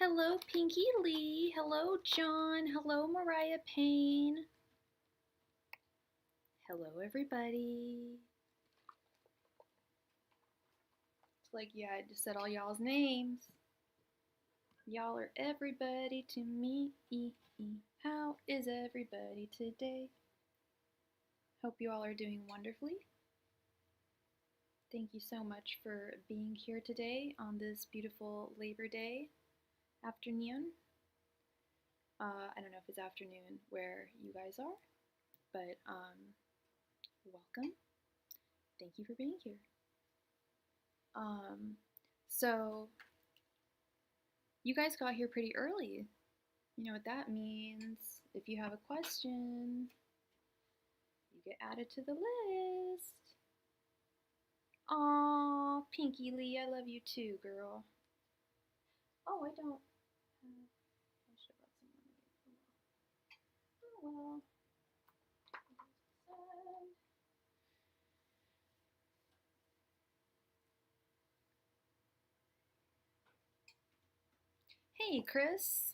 Hello, Pinky Lee. Hello, John. Hello, Mariah Payne. Hello, everybody. It's like, yeah, I just said all y'all's names. Y'all are everybody to me. How is everybody today? Hope you all are doing wonderfully. Thank you so much for being here today on this beautiful Labor Day afternoon. I don't know if it's afternoon where you guys are, but welcome. Thank you for being here. So you guys got here pretty early. You know what that means. If you have a question, you get added to the list. Aw, Pinky Lee, I love you too, girl. Oh, I don't have, I should have brought some money. Oh well. Hey, Chris.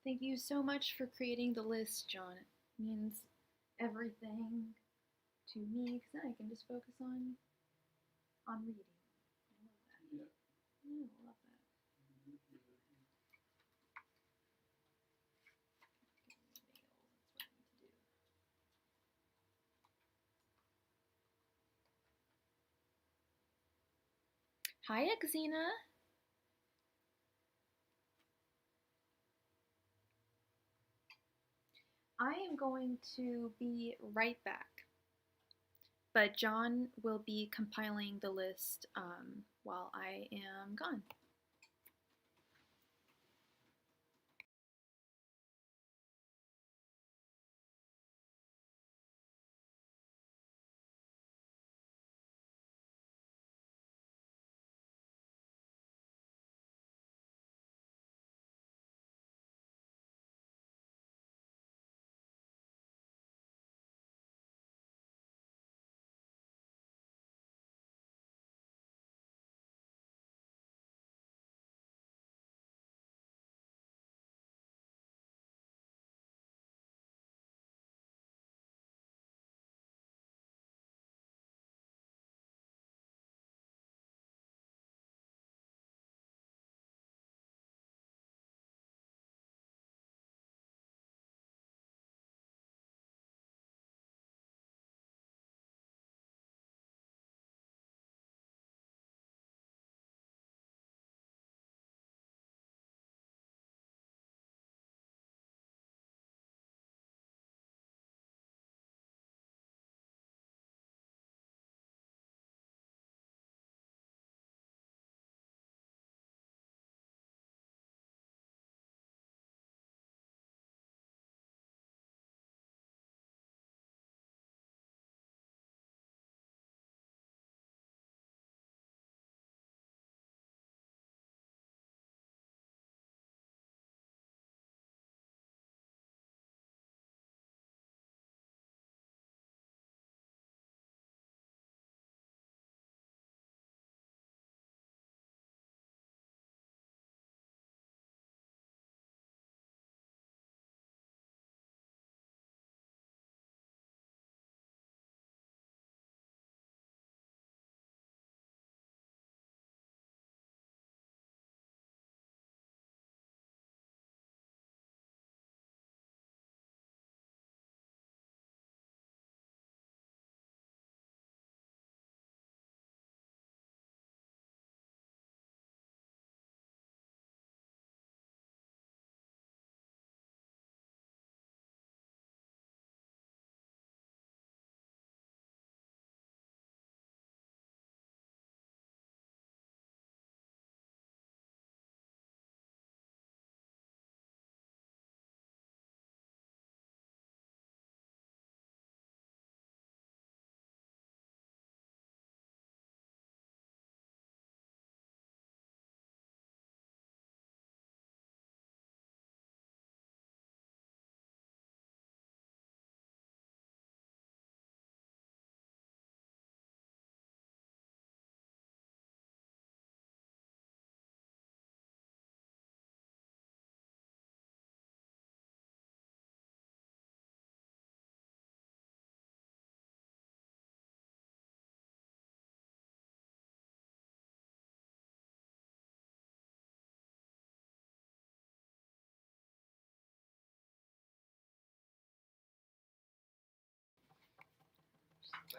Thank you so much for creating the list, John. It means everything to me because then I can just focus on reading. I love that. Yeah. I love that. Hi, Xena. I am going to be right back, but John will be compiling the list while I am gone.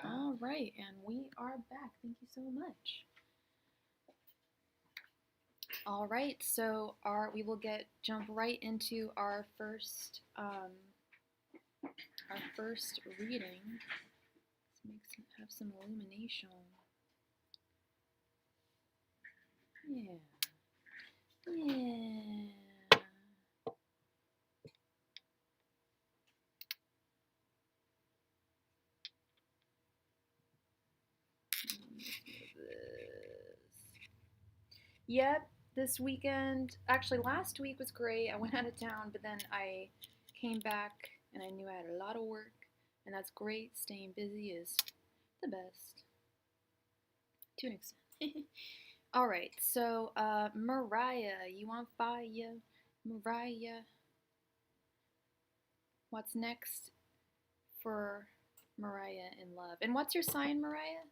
All right, and we are back. Thank you so much. All right, so we will jump right into our first reading. Let's have some illumination. Yeah. Yep, this weekend, actually last week was great. I went out of town, but then I came back and I knew I had a lot of work, and that's great. Staying busy is the best, to an extent. All right, so Mariah, you on fire? Mariah, what's next for Mariah in love? And what's your sign, Mariah?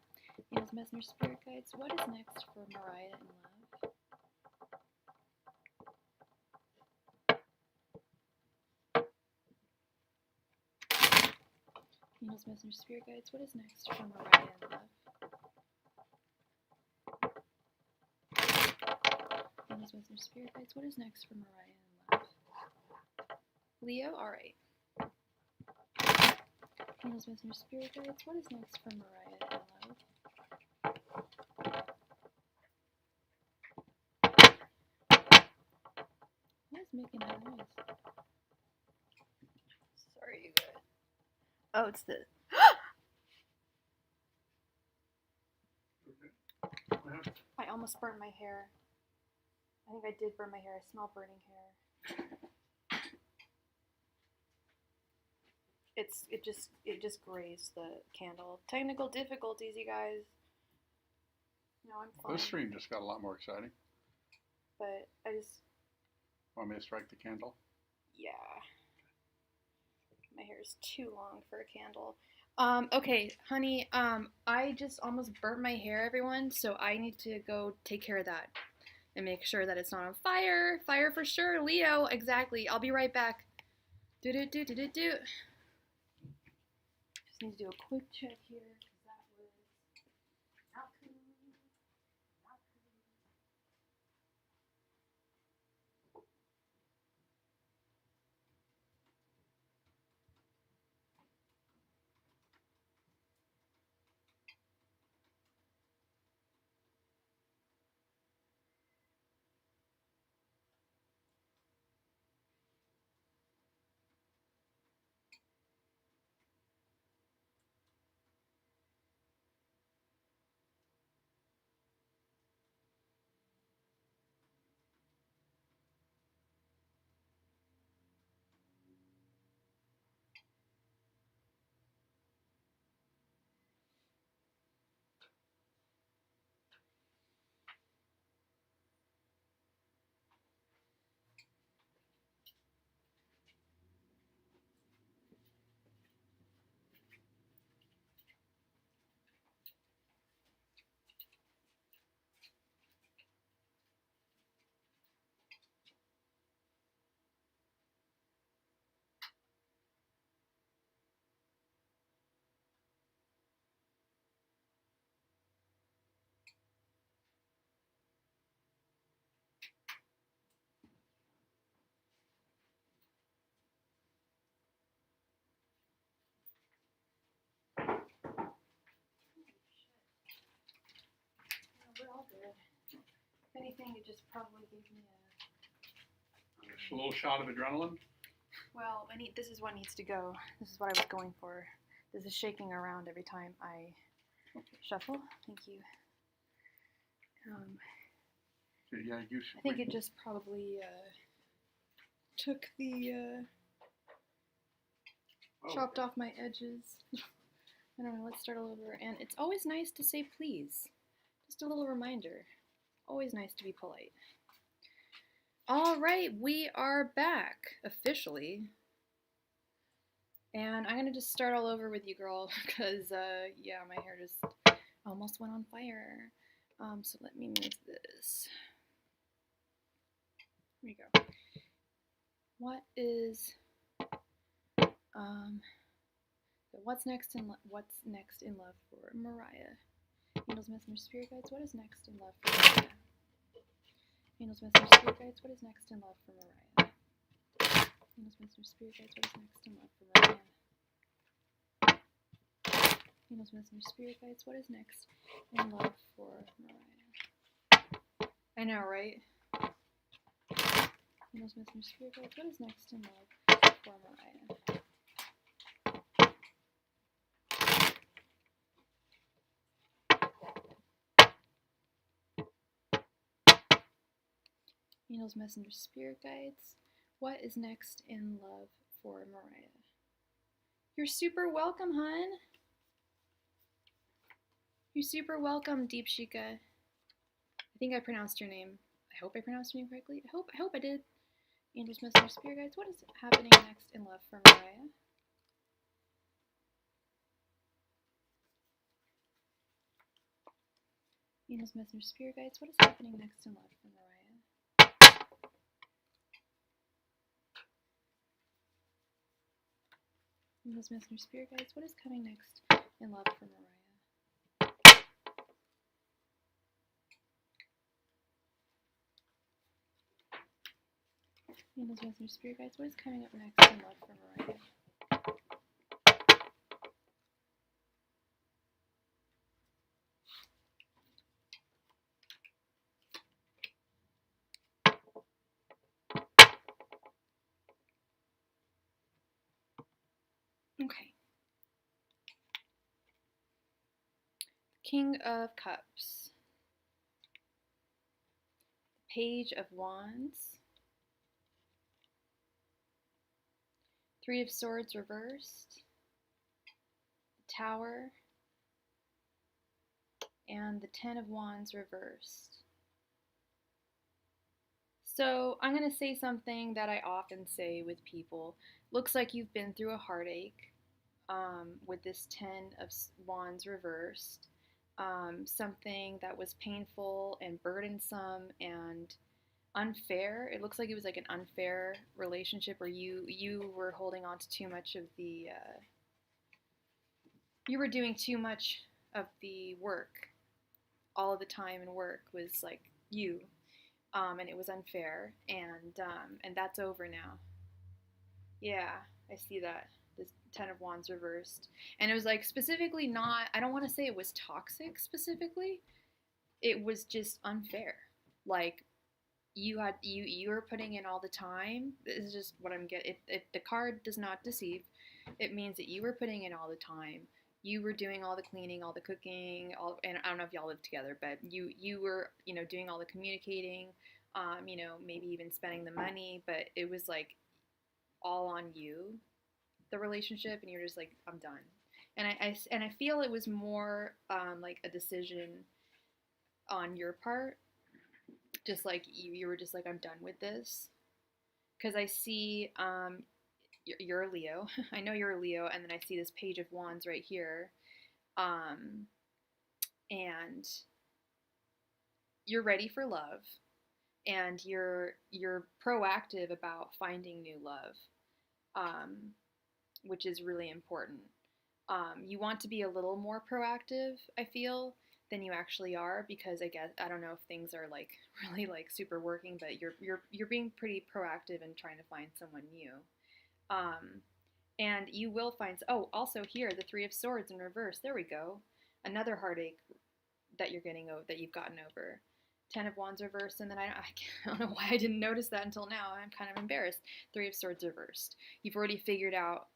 Angels, Messenger, Spirit Guides. What is next for Mariah in love? Angels, Messenger, Spirit Guides. What is next for Mariah in love? Angels, Messenger, Spirit Guides. What is next for Mariah in love? Leo. All right. Angels, Messenger, Spirit Guides. What is next for Mariah in love? What is making that noise? Sorry, you guys. Oh, it's the. I almost burned my hair. I think I did burn my hair. I smell burning hair. It just grazed the candle. Technical difficulties, you guys. No, I'm fine. This stream just got a lot more exciting. But I just. Want me to strike the candle? Yeah. My hair is too long for a candle. Okay, honey, I just almost burnt my hair, everyone, so I need to go take care of that and make sure that it's not on fire. Fire for sure, Leo, exactly. I'll be right back. Do. Just need to do a quick check here, because that was not cool. Not cool. We're all good. If anything, it just probably gave me A little shot of adrenaline? Well, this is what needs to go. This is what I was going for. This is shaking around every time I shuffle. Thank you. Yeah, I think it just probably took the chopped off my edges. I don't know, let's start all over. And it's always nice to say please. Just a little reminder. Always nice to be polite. All right, we are back officially. And I'm going to just start all over with you, girl, because, yeah, my hair just almost went on fire. So let me move this. Here we go. What is the What's next in love for Mariah? Angels, Messenger, Spirit Guides, what is next in love for Mariah? Angels, Messenger, Spirit Guides, what is next in love for Mariah? Angels, Messenger, Spirit Guides, what is next in love for Mariah? Angels, Messenger, Spirit Guides, what is next in love for Mariah? I know, right? Angels, Messenger, Spirit Guides, what is next in love for Mariah? Angels, Messenger, Spirit Guides, what is next in love for Mariah? You're super welcome, hun. You're super welcome, Deepshika. I think I pronounced your name. I hope I pronounced your name correctly. I hope I did. Angels, Messenger, Spirit Guides, what is happening next in love for Mariah? Angels, Messenger, Spirit Guides, what is happening next in love for Mariah? Angels, Messenger, Spirit Guides, what is coming next in love for Mariah? Angels, Messenger, Spirit Guides, what is coming up next in love for Mariah? Okay. King of Cups. Page of Wands. Three of Swords reversed. The Tower. And the Ten of Wands reversed. So I'm going to say something that I often say with people. Looks like you've been through a heartache with this Ten of Wands reversed. Something that was painful and burdensome and unfair. It looks like it was like an unfair relationship where you were holding on to too much of the you were doing too much of the work. All of the time and work was like you, and it was unfair, and that's over now. Yeah, I see that. This Ten of Wands reversed, and it was like specifically not. I don't want to say it was toxic specifically. It was just unfair. Like you were putting in all the time. This is just what I'm getting. If the card does not deceive, it means that you were putting in all the time. You were doing all the cleaning, all the cooking, and I don't know if y'all lived together, but you were doing all the communicating, maybe even spending the money, but it was like all on you, the relationship, and you're just like, I'm done. And I feel it was more like a decision on your part, just like you were just like, I'm done with this, because I see you're a Leo. I know you're a Leo, and then I see this Page of Wands right here, and you're ready for love, and you're proactive about finding new love, which is really important. You want to be a little more proactive, I feel, than you actually are, because I don't know if things are like really like super working, but you're being pretty proactive and trying to find someone new. And you will find, oh, also here, the Three of Swords in reverse. There we go. Another heartache that you've gotten over. Ten of Wands reversed, and then I don't know why I didn't notice that until now. I'm kind of embarrassed. Three of Swords reversed. You've already figured out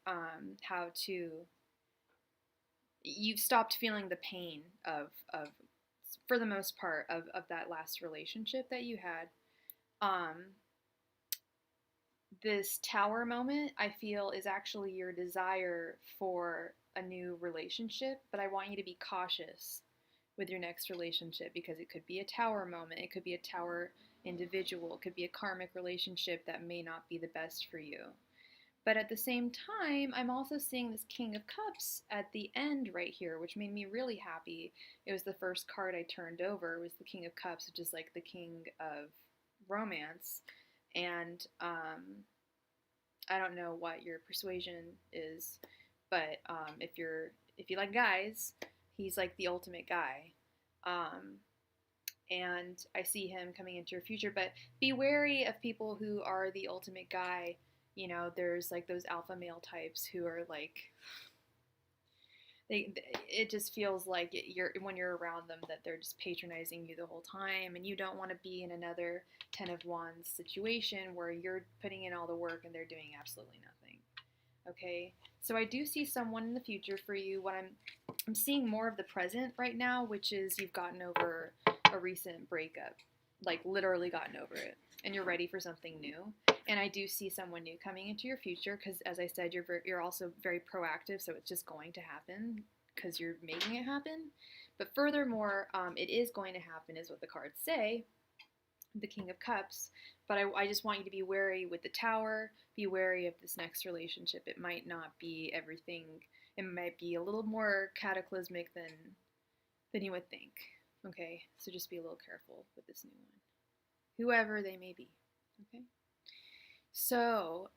how to. You've stopped feeling the pain of for the most part, of that last relationship that you had. This Tower moment, I feel, is actually your desire for a new relationship, but I want you to be cautious with your next relationship, because it could be a Tower moment, it could be a Tower individual, it could be a karmic relationship that may not be the best for you. But at the same time, I'm also seeing this King of Cups at the end right here, which made me really happy. It was the first card I turned over, was the King of Cups, which is like the king of romance. And I don't know what your persuasion is, But if you like guys, he's like the ultimate guy. And I see him coming into your future. But be wary of people who are the ultimate guy. You know, there's like those alpha male types who are like, it just feels like when you're around them that they're just patronizing you the whole time, and you don't want to be in another 10 of Wands situation where you're putting in all the work and they're doing absolutely nothing. Okay, so I do see someone in the future for you. What I'm seeing more of the present right now, which is you've gotten over a recent breakup, like literally gotten over it, and you're ready for something new. And I do see someone new coming into your future because, as I said, you're also very proactive, so it's just going to happen because you're making it happen. But furthermore, it is going to happen, is what the cards say, the King of Cups. But I just want you to be wary with the Tower. Be wary of this next relationship. It might not be everything. It might be a little more cataclysmic than you would think. Okay, so just be a little careful with this new one, whoever they may be. Okay. So,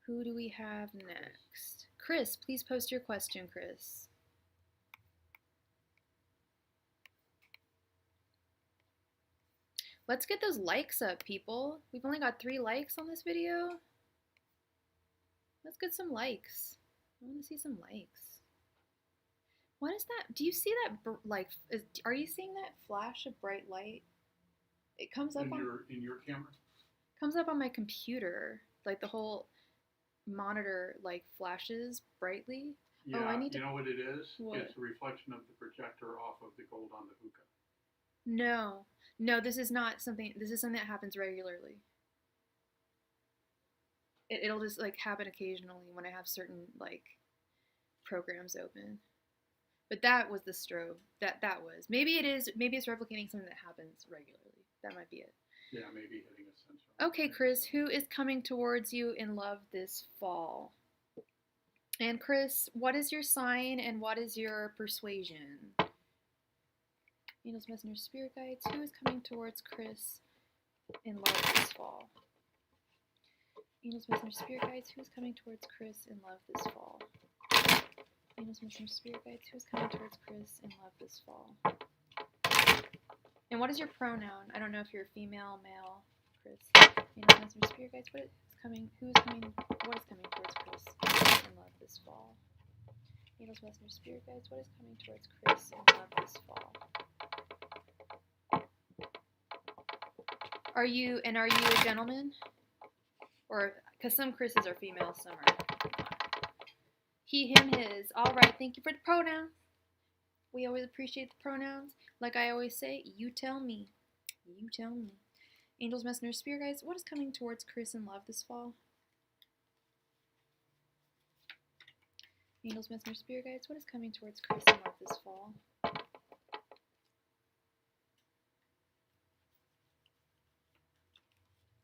who do we have next? Chris, please post your question, Chris. Let's get those likes up, people. We've only got 3 likes on this video. Let's get some likes. I want to see some likes. What is that? Do you see that, like, are you seeing that flash of bright light? It comes up in your camera? Comes up on my computer. Like the whole monitor like flashes brightly. Yeah, I need to... You know what it is? What? It's a reflection of the projector off of the gold on the hookah. No, this is not something, this is something that happens regularly. It'll just like happen occasionally when I have certain like programs open. But that was the strobe. That was. Maybe it's replicating something that happens regularly. That might be it. Yeah, maybe hitting a sensor. Okay, Chris, who is coming towards you in love this fall? And Chris, what is your sign and what is your persuasion? Angels, Messenger, Spirit Guides, who is coming towards Chris in love this fall? Angels, Messenger, Spirit Guides, who is coming towards Chris in love this fall? Angels, Messenger, Spirit Guides, who is coming towards Chris in love this fall? And what is your pronoun? I don't know if you're female, male, Chris. Angels, Messenger, Spirit Guides, what is coming towards Chris in love this fall? Angels, Messenger, Spirit Guides, what is coming towards Chris in love this fall? Are you a gentleman? Or, because some Chris's are female, some are not. He, him, his. All right, thank you for the pronouns. We always appreciate the pronouns. Like I always say, you tell me. You tell me. Angels, Messengers, Spirit Guides, what is coming towards Chris in love this fall? Angels, Messengers, Spirit Guides, what is coming towards Chris in love this fall?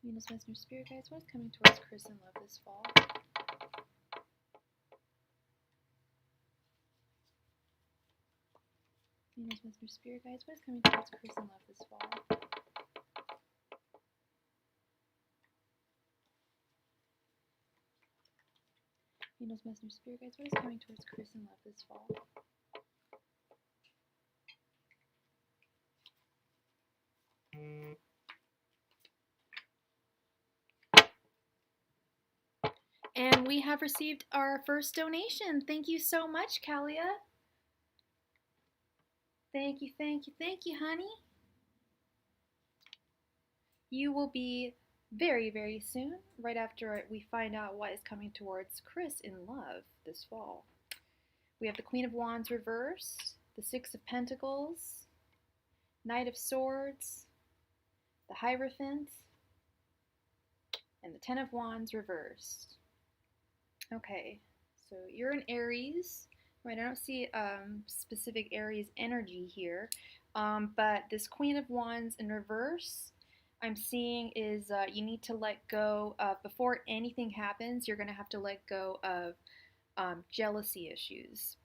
Angels, Messengers, Spirit Guides, what is coming towards Chris in love this fall? Angels, Messengers, Spirit Guides, what is coming towards Chris in love this fall? Angels, Messengers, Spirit Guides, what is coming towards Chris in love this fall? And we have received our first donation. Thank you so much, Kalia. Thank you, thank you, thank you, honey. You will be very, very soon, right after we find out what is coming towards Chris in love this fall. We have the Queen of Wands reversed, the Six of Pentacles, Knight of Swords, the Hierophant, and the Ten of Wands reversed. Okay, so you're an Aries, right? I don't see specific Aries energy here, but this Queen of Wands in reverse, I'm seeing is you need to let go of, before anything happens, you're going to have to let go of jealousy issues.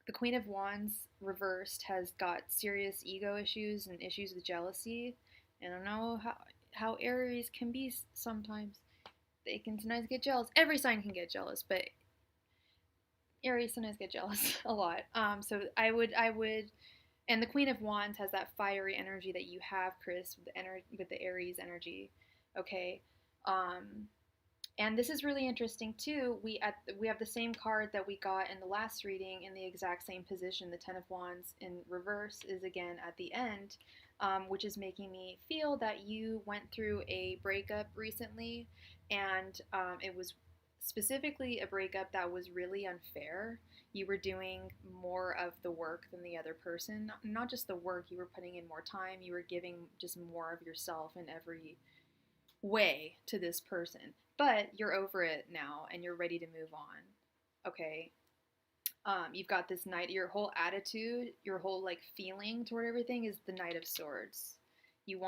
The Queen of Wands reversed has got serious ego issues and issues with jealousy. I don't know how Aries can be sometimes. they can sometimes get jealous. Every sign can get jealous, but Aries sometimes get jealous a lot. So I would, and the Queen of Wands has that fiery energy that you have, Chris, with the Aries energy. Okay. And this is really interesting too. We have the same card that we got in the last reading in the exact same position. The Ten of Wands in reverse is again at the end, which is making me feel that you went through a breakup recently, and it was specifically a breakup that was really unfair. You were doing more of the work than the other person. Not just the work, you were putting in more time. You were giving just more of yourself in every way to this person. But you're over it now and you're ready to move on. Okay. You've got this knight, your whole attitude, your whole like feeling toward everything is the Knight of Swords. You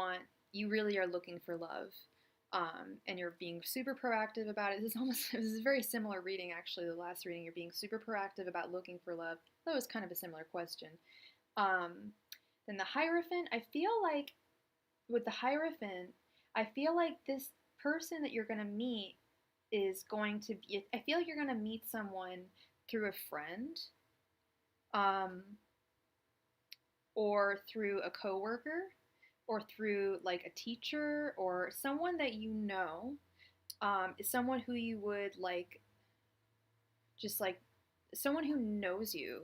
really are looking for love. And you're being super proactive about it. This is a very similar reading, actually, the last reading. You're being super proactive about looking for love. That was kind of a similar question. Then the Hierophant, I feel like with the Hierophant, I feel like this person that you're going to meet is going to be, I feel like you're going to meet someone through a friend, or through a coworker, or through like a teacher, or someone that you know, someone who you would like, just like someone who knows you.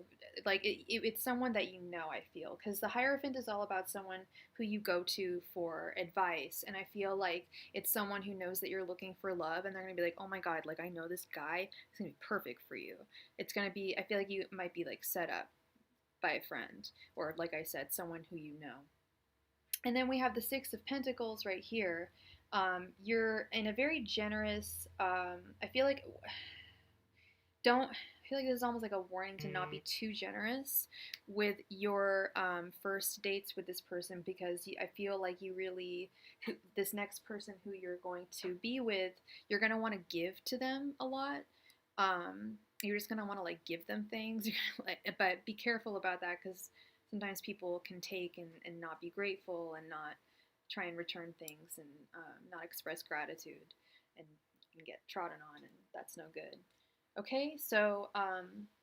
Like it's someone that you know, I feel, because the Hierophant is all about someone who you go to for advice, and I feel like it's someone who knows that you're looking for love, and they're gonna be like, oh my god, like I know this guy is gonna be perfect for you. It's gonna be, I feel like you might be like set up by a friend, or like I said, someone who you know. And then we have the Six of Pentacles right here. You're in a very generous, I feel like, I feel like this is almost like a warning to not be too generous with your first dates with this person, because I feel like you really, this next person who you're going to be with, you're going to want to give to them a lot. You're just going to want to like give them things, but be careful about that, because sometimes people can take and not be grateful and not try and return things, and not express gratitude, and you can get trodden on, and that's no good. Okay, so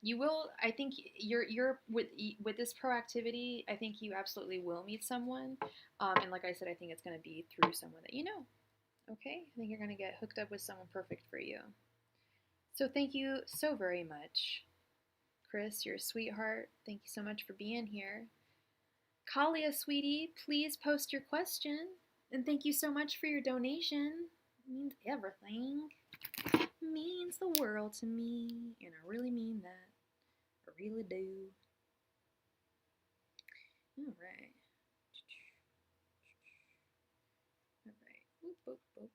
you will, I think you're with this proactivity, I think you absolutely will meet someone, and like I said, I think it's going to be through someone that you know. Okay, I think you're going to get hooked up with someone perfect for you. So thank you so very much, Chris. You're a sweetheart. Thank you so much for being here. Kalia, sweetie, please post your question, and thank you so much for your donation. It means everything. Means the world to me, and I really mean that. I really do. All right. All right. Boop, boop, boop.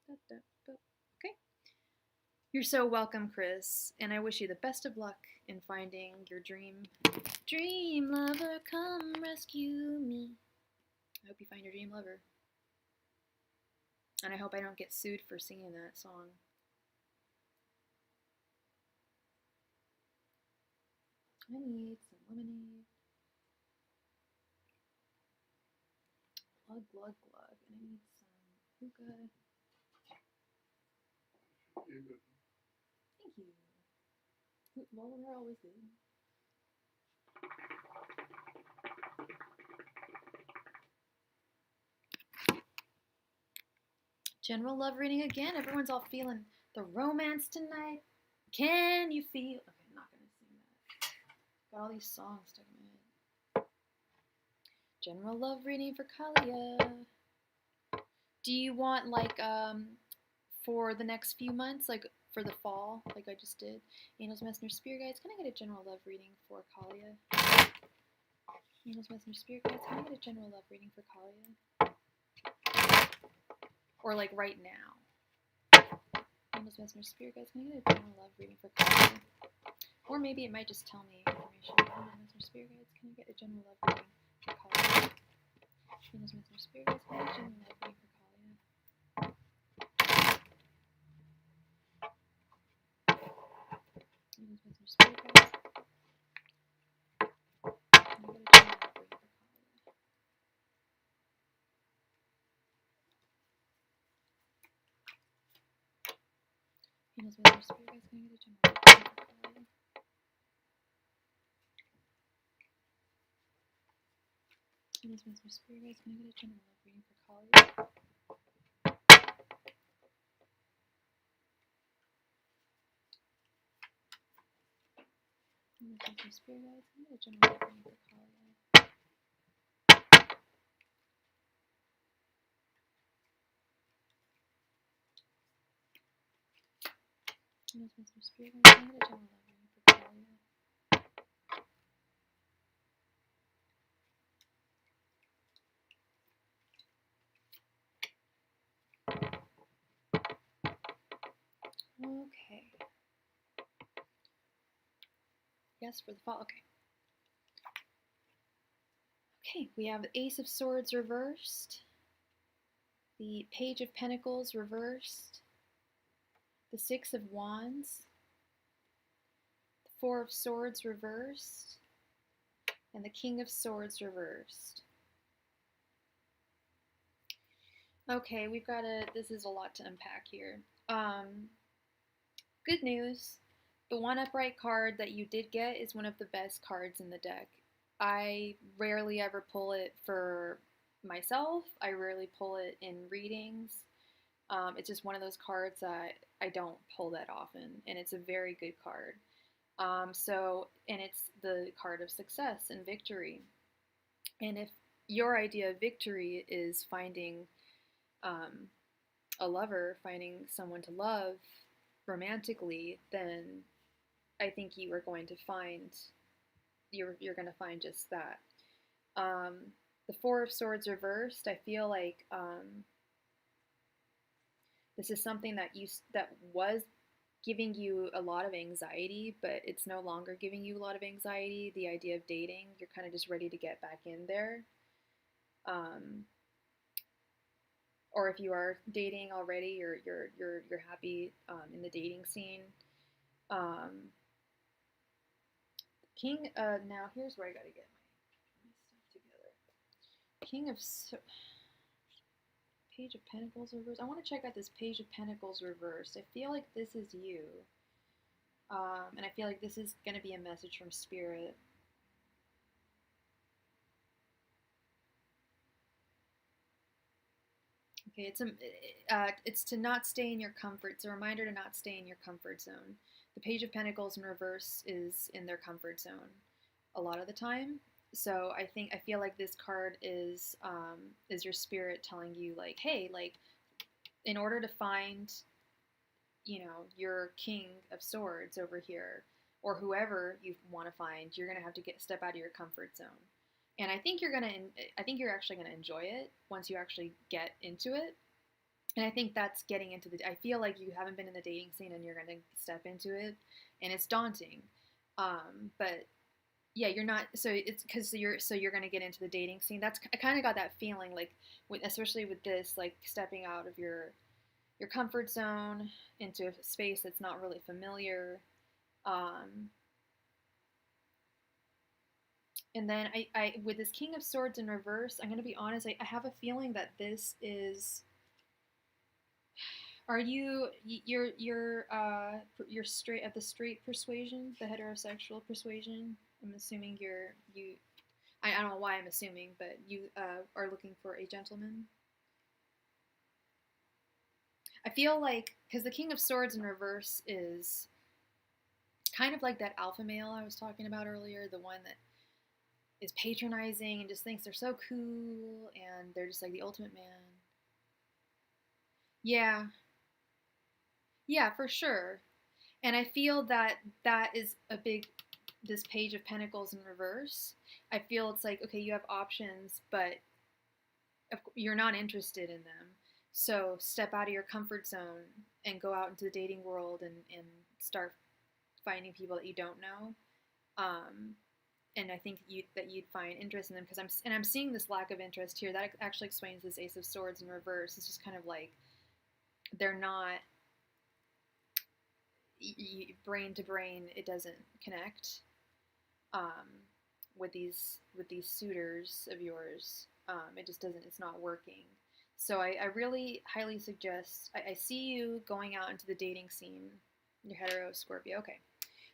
Da, da, boop. Okay. You're so welcome, Chris, and I wish you the best of luck in finding your dream lover. Come rescue me. I hope you find your dream lover, and I hope I don't get sued for singing that song. I need some lemonade. Glug, glug, glug. And I need some hookah. Thank you. Well, they're always good. General love reading again. Everyone's all feeling the romance tonight. Can you feel? Okay, I'm not going to sing that. Got all these songs stuck in my head. General love reading for Kalia. Do you want, like, for the next few months, like for the fall, like I just did, Angels, Messengers, Spirit Guides, can I get a general love reading for Kalia? Angels, Messengers, Spirit Guides, can I get a general love reading for Kalia? Or like right now. Angels, Messengers, Spirit Guides, can I get a general love reading for Kalia? Or maybe it might just tell me information. Angels, Messengers, Spirit Guides, can I get a general love reading for Kalia? Angels, Messengers, Spirit Guides, can I get a general love reading for Kalia? Angels, Messengers, Spirit Guides. Miss Spirit Guides, can I get a general reading for Carly? Miss Spirit Guides, can I get a general reading for Carly? Miss Spirit Guides, can I get a general reading for Carly? Miss Spirit Guides, can I get a general reading for Carly? Okay. Yes, for the fall. Okay. Okay, we have the Ace of Swords reversed, the Page of Pentacles reversed, the Six of Wands, the Four of Swords reversed, and the King of Swords reversed. Okay, we've got this is a lot to unpack here. Good news. The one upright card that you did get is one of the best cards in the deck. I rarely ever pull it for myself. I rarely pull it in readings. It's just one of those cards that I don't pull that often, and it's a very good card. And it's the card of success and victory. And if your idea of victory is finding a lover, finding someone to love romantically, then I think you are going to find you're going to find just that. The Four of Swords reversed. I feel like this is something that was giving you a lot of anxiety, but it's no longer giving you a lot of anxiety. The idea of dating, you're kind of just ready to get back in there. Or if you are dating already, you're happy in the dating scene. King. Now here's where I gotta get my stuff together. King of Page of Pentacles reversed. I want to check out this Page of Pentacles reversed. I feel like this is you, and I feel like this is gonna be a message from Spirit. Okay, it's to not stay in your comfort. It's a reminder to not stay in your comfort zone. The Page of Pentacles in reverse is in their comfort zone a lot of the time. So I feel like this card is your spirit telling you, like, hey, like, in order to find, your King of Swords over here, or whoever you want to find, you're gonna have to step out of your comfort zone. And I think you're actually gonna enjoy it once you actually get into it. And I think that's getting into I feel like you haven't been in the dating scene and you're gonna step into it, and it's daunting. But yeah, you're not. So it's because you're gonna get into the dating scene. I kind of got that feeling, like, especially with this, like, stepping out of your comfort zone into a space that's not really familiar. And then I with this King of Swords in reverse, I'm gonna be honest. I have a feeling that this is. Are you're straight at the straight persuasion, the heterosexual persuasion? I'm assuming you. I don't know why I'm assuming, but you are looking for a gentleman. I feel like, because the King of Swords in reverse is kind of like that alpha male I was talking about earlier, the one that is patronizing and just thinks they're so cool and they're just like the ultimate man. Yeah. Yeah, for sure. And I feel that is this Page of Pentacles in reverse. I feel it's like, okay, you have options, but you're not interested in them. So step out of your comfort zone and go out into the dating world and start finding people that you don't know. And I think that you'd find interest in them, because I'm seeing this lack of interest here. That actually explains this Ace of Swords in reverse. It's just kind of like they're not brain to brain. It doesn't connect with these suitors of yours. It just doesn't. It's not working. So I really highly suggest. I see you going out into the dating scene You're hetero Scorpio. Okay.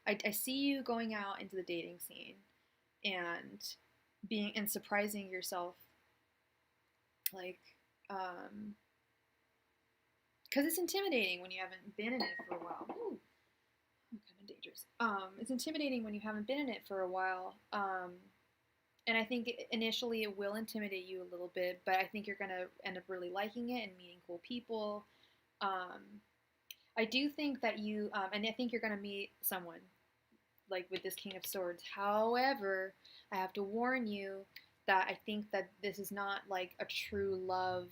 I see you going out into the dating scene and being and surprising yourself, like, because it's intimidating when you haven't been in it for a while. Ooh, kind of dangerous. It's intimidating when you haven't been in it for a while. And I think initially it will intimidate you a little bit, but I think you're gonna end up really liking it and meeting cool people. I do think that you, and I think you're gonna meet someone like with this King of Swords. However, I have to warn you that I think that this is not like a true love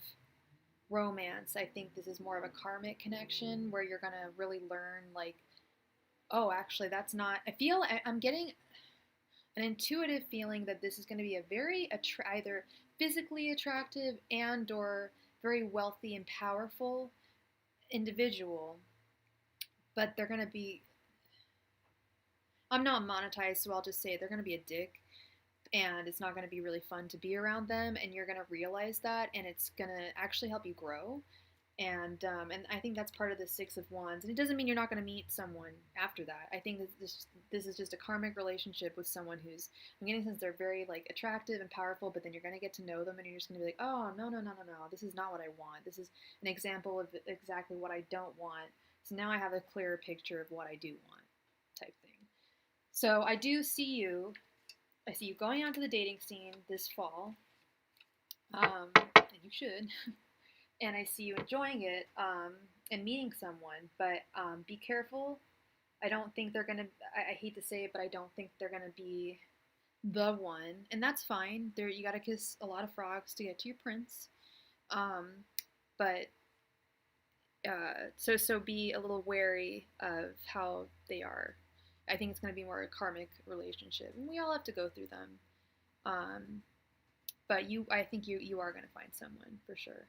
romance. I think this is more of a karmic connection where you're gonna really learn, like, oh, actually, that's not. I'm getting an intuitive feeling that this is going to be a very either physically attractive and or very wealthy and powerful individual, but they're going to be. I'm not monetized, so I'll just say they're going to be a dick, and it's not going to be really fun to be around them, and you're going to realize that, and it's going to actually help you grow. And I think that's part of the Six of Wands. And it doesn't mean you're not going to meet someone after that. I think this is just a karmic relationship with someone who's, I'm getting since they're very like attractive and powerful, but then you're going to get to know them and you're just going to be like, oh, no, this is not what I want. This is an example of exactly what I don't want. So now I have a clearer picture of what I do want, type thing. So I see you going out to the dating scene this fall, and you should. And I see you enjoying it and meeting someone, but be careful. I don't think they're going to, I hate to say it, but I don't think they're going to be the one, and that's fine. You got to kiss a lot of frogs to get to your prince. But so be a little wary of how they are. I think it's going to be more a karmic relationship, and we all have to go through them. But I think you are going to find someone for sure.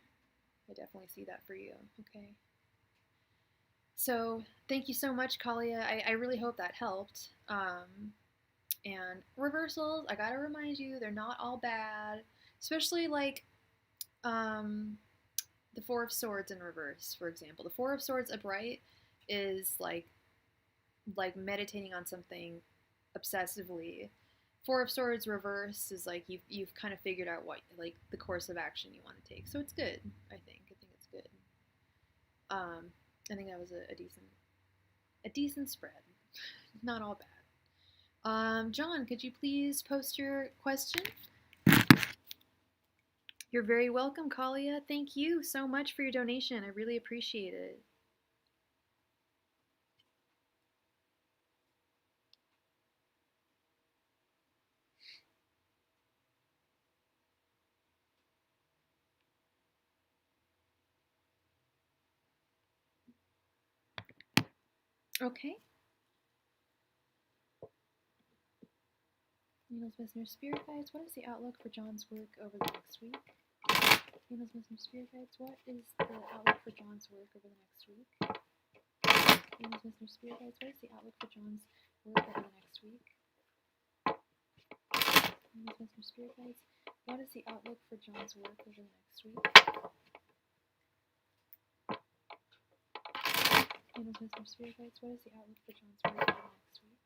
I definitely see that for you. Okay. So thank you so much, Kalia. I really hope that helped. And reversals, I gotta remind you, they're not all bad. Especially like the Four of Swords in reverse, for example. The Four of Swords upright is like meditating on something obsessively. Four of Swords reverse is like you've kind of figured out what like the course of action you want to take. So it's good, I think. I think it's good. I think that was a decent spread. Not all bad. John, could you please post your question? You're very welcome, Kalia. Thank you so much for your donation. I really appreciate it. Okay. Needles, Messenger, Spirit Guides, what is the outlook for John's work over the next week? Needles, Messenger, Spirit Guides, what is the outlook for John's work over the next week? Needles, Messenger, Spirit Guides, what is the outlook for John's work over the next week? Needles, Messenger, Spirit Guides, what is the outlook for John's work over the next week? Needles, Messenger, Spirit Guides, what is the outlook for John's work over the next week?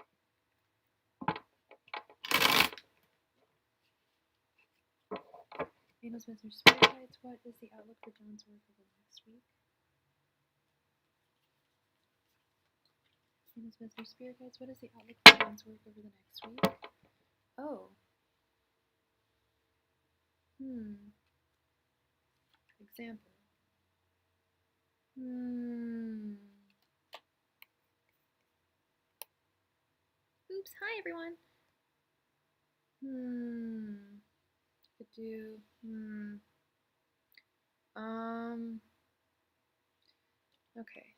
Needles, Messenger, Spirit Guides, what is the outlook for John's work over the next week? Needles, Messenger, Spirit Guides, what is the outlook for John's work over the next week? Oh. Example. Oops, hi everyone. Could do, okay.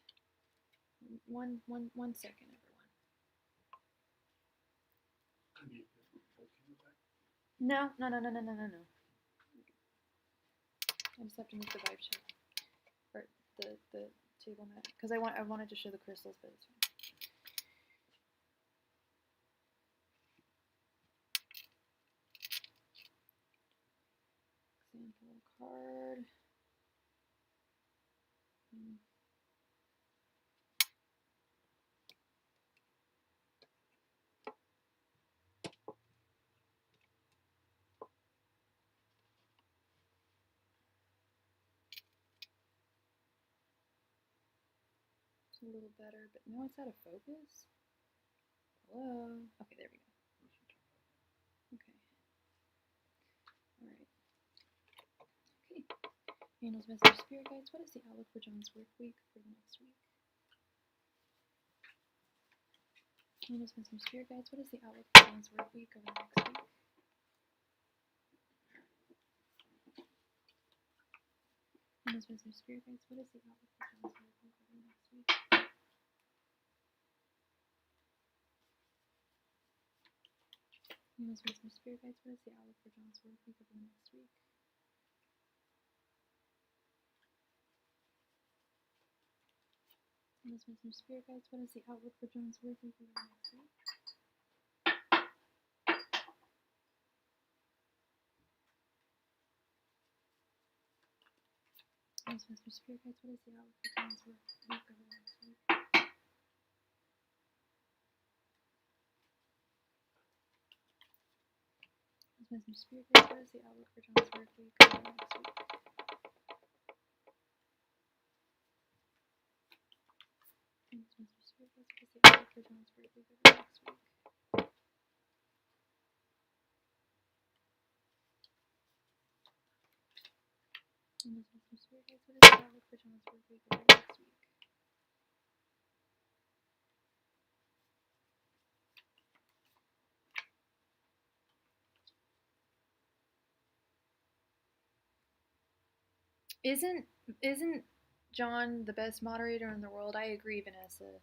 One second, everyone. No. I just have to move the vibe check. Or the table mat. Because I wanted to show the crystals, but it's fine. Example card. a little better, but now it's out of focus. Hello? Okay, there we go. Okay. Alright. Okay. Angels, message, spirit guides, what is the outlook for John's work week for the next week? Angels, message, spirit guides, what is the outlook for John's work week over the next week? Angels, message, spirit guides, what is the outlook for John's work week over the next week? Angels, message, spirit guides, what is the outlook for John's work week over the next week? Angels, message, spirit guides, what is the outlook for John's work week over the next week? Angels, message, spirit guides, what is the outlook for John's work week over the next week? Message, spirit guides, what is the outlook for John's work week over the next week? Message, spirit guides, what is the outlook for John's work week over the next week? Message, spirit guides, what is the outlook for John's work week over the next week? Isn't John the best moderator in the world? I agree, Vanessa.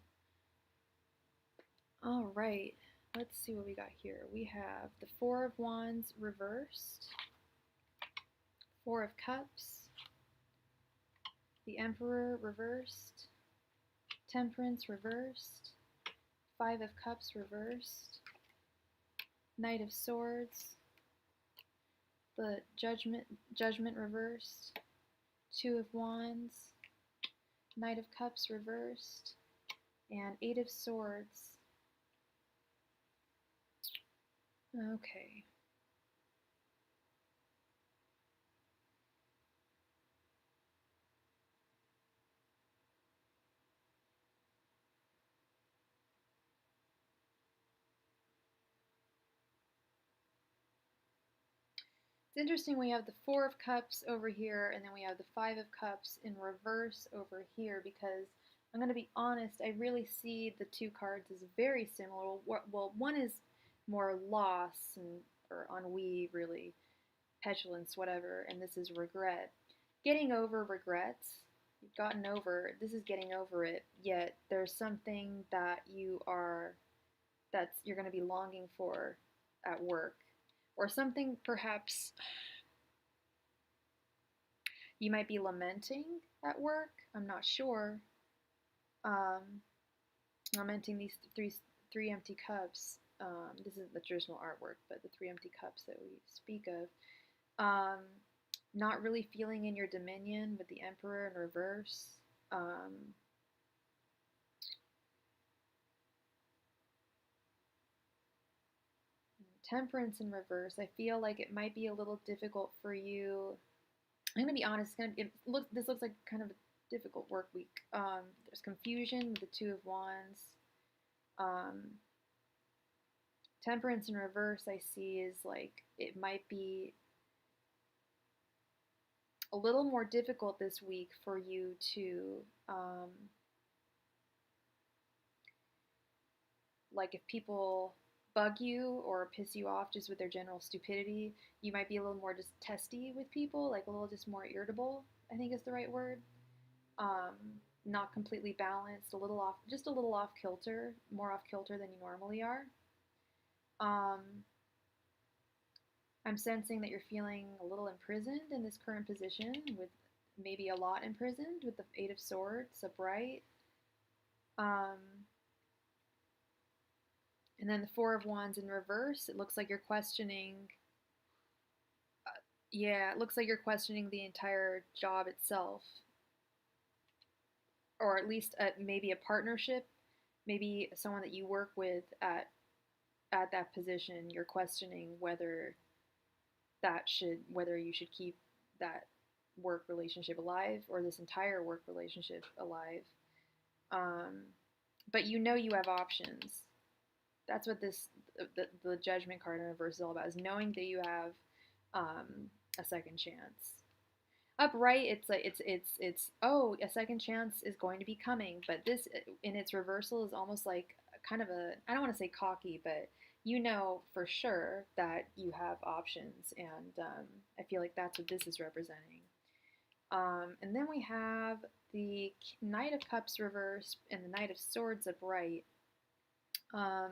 All right, let's see what we got here. We have the Four of Wands reversed, Four of Cups, the Emperor reversed, Temperance reversed, Five of Cups reversed, Knight of Swords, the Judgment reversed, Two of Wands, Knight of Cups reversed, and Eight of Swords. Okay. It's interesting, we have the Four of Cups over here, and then we have the Five of Cups in reverse over here, because I'm going to be honest, I really see the two cards as very similar. Well, one is more loss and or ennui, really, petulance, whatever, and this is regret. Getting over regrets. You've gotten over, this is getting over it, yet there's something that you're going to be longing for at work. Or something perhaps you might be lamenting at work. I'm not sure. Lamenting these three empty cups. This isn't the traditional artwork, but the three empty cups that we speak of. Not really feeling in your dominion with the Emperor in reverse. Temperance in reverse. I feel like it might be a little difficult for you. I'm gonna be honest. This looks like kind of a difficult work week. There's confusion with the Two of Wands. Temperance in reverse, I see, is like it might be a little more difficult this week for you to, like if people bug you or piss you off just with their general stupidity, you might be a little more just testy with people, like a little just more irritable, I think is the right word. Not completely balanced, just a little off kilter, more off kilter than you normally are. I'm sensing that you're feeling a little imprisoned in this current position, with maybe a lot imprisoned with the Eight of Swords, upright. And then the Four of Wands in reverse. It looks like you're questioning. It looks like you're questioning the entire job itself, or at least maybe a partnership, maybe someone that you work with at that position. You're questioning whether you should keep that work relationship alive or this entire work relationship alive. But you know you have options. That's what the judgment card in reverse is all about, is knowing that you have a second chance. Upright, it's like it's oh, a second chance is going to be coming, but this in its reversal is almost like kind of a, I don't want to say cocky, but you know for sure that you have options, and I feel like that's what this is representing. And then we have the Knight of Cups reversed and the Knight of Swords upright. I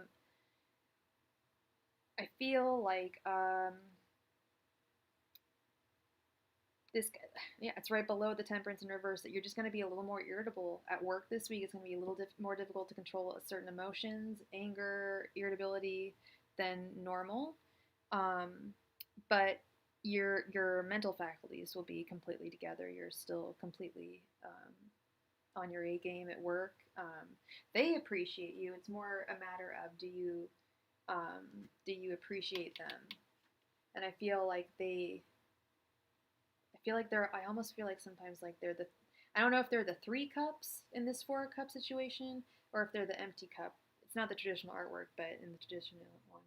feel like this, yeah, it's right below the Temperance in reverse, that you're just going to be a little more irritable at work this week. It's going to be a little more difficult to control certain emotions, anger, irritability than normal. But your mental faculties will be completely together. You're still completely on your A game at work. They appreciate you. It's more a matter of do you appreciate them? And I feel like I almost feel like sometimes like they're the, I don't know if they're the 3 cups in this 4 cup situation or if they're the empty cup. It's not the traditional artwork, but in the traditional one.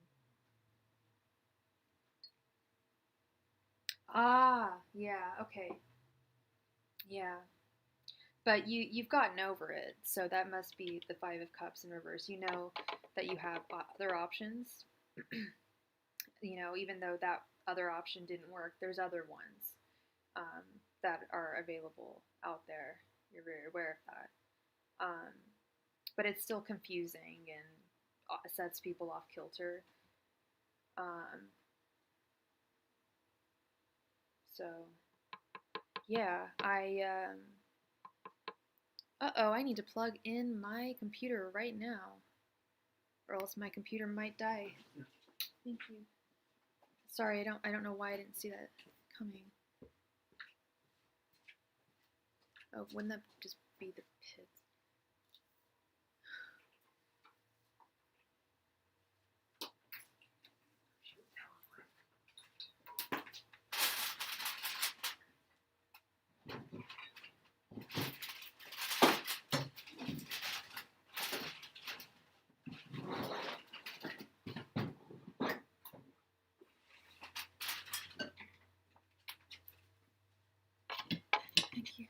Ah, yeah, okay. Yeah. But you've gotten over it, so that must be the 5 of Cups in reverse. You know that you have other options. You know, even though that other option didn't work, there's other ones that are available out there. You're very aware of that. But it's still confusing and sets people off kilter. So, yeah, uh-oh, I need to plug in my computer right now, or else my computer might die. Thank you. Sorry, I don't know why I didn't see that coming. Oh, wouldn't that just be the pits? Thank you.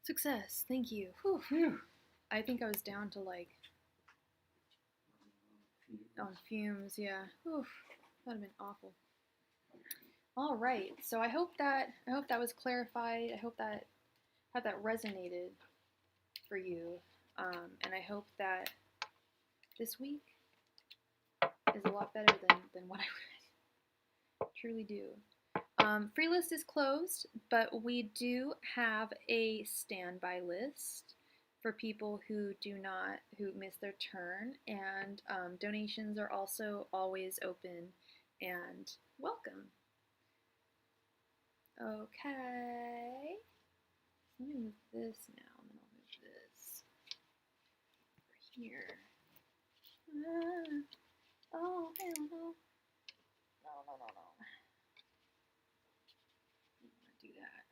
Success. Thank you. Whew. Phew. I think I was down to like on fumes. Yeah. Whew. That'd have been awful. All right. So I hope that was clarified. I hope that resonated for you, and I hope that this week is a lot better than what I truly do. Free list is closed, but we do have a standby list for people who miss their turn, and donations are also always open and welcome. Okay, let me move this now, and then I'll move this over here. Oh, hell no. No. I don't want to do that.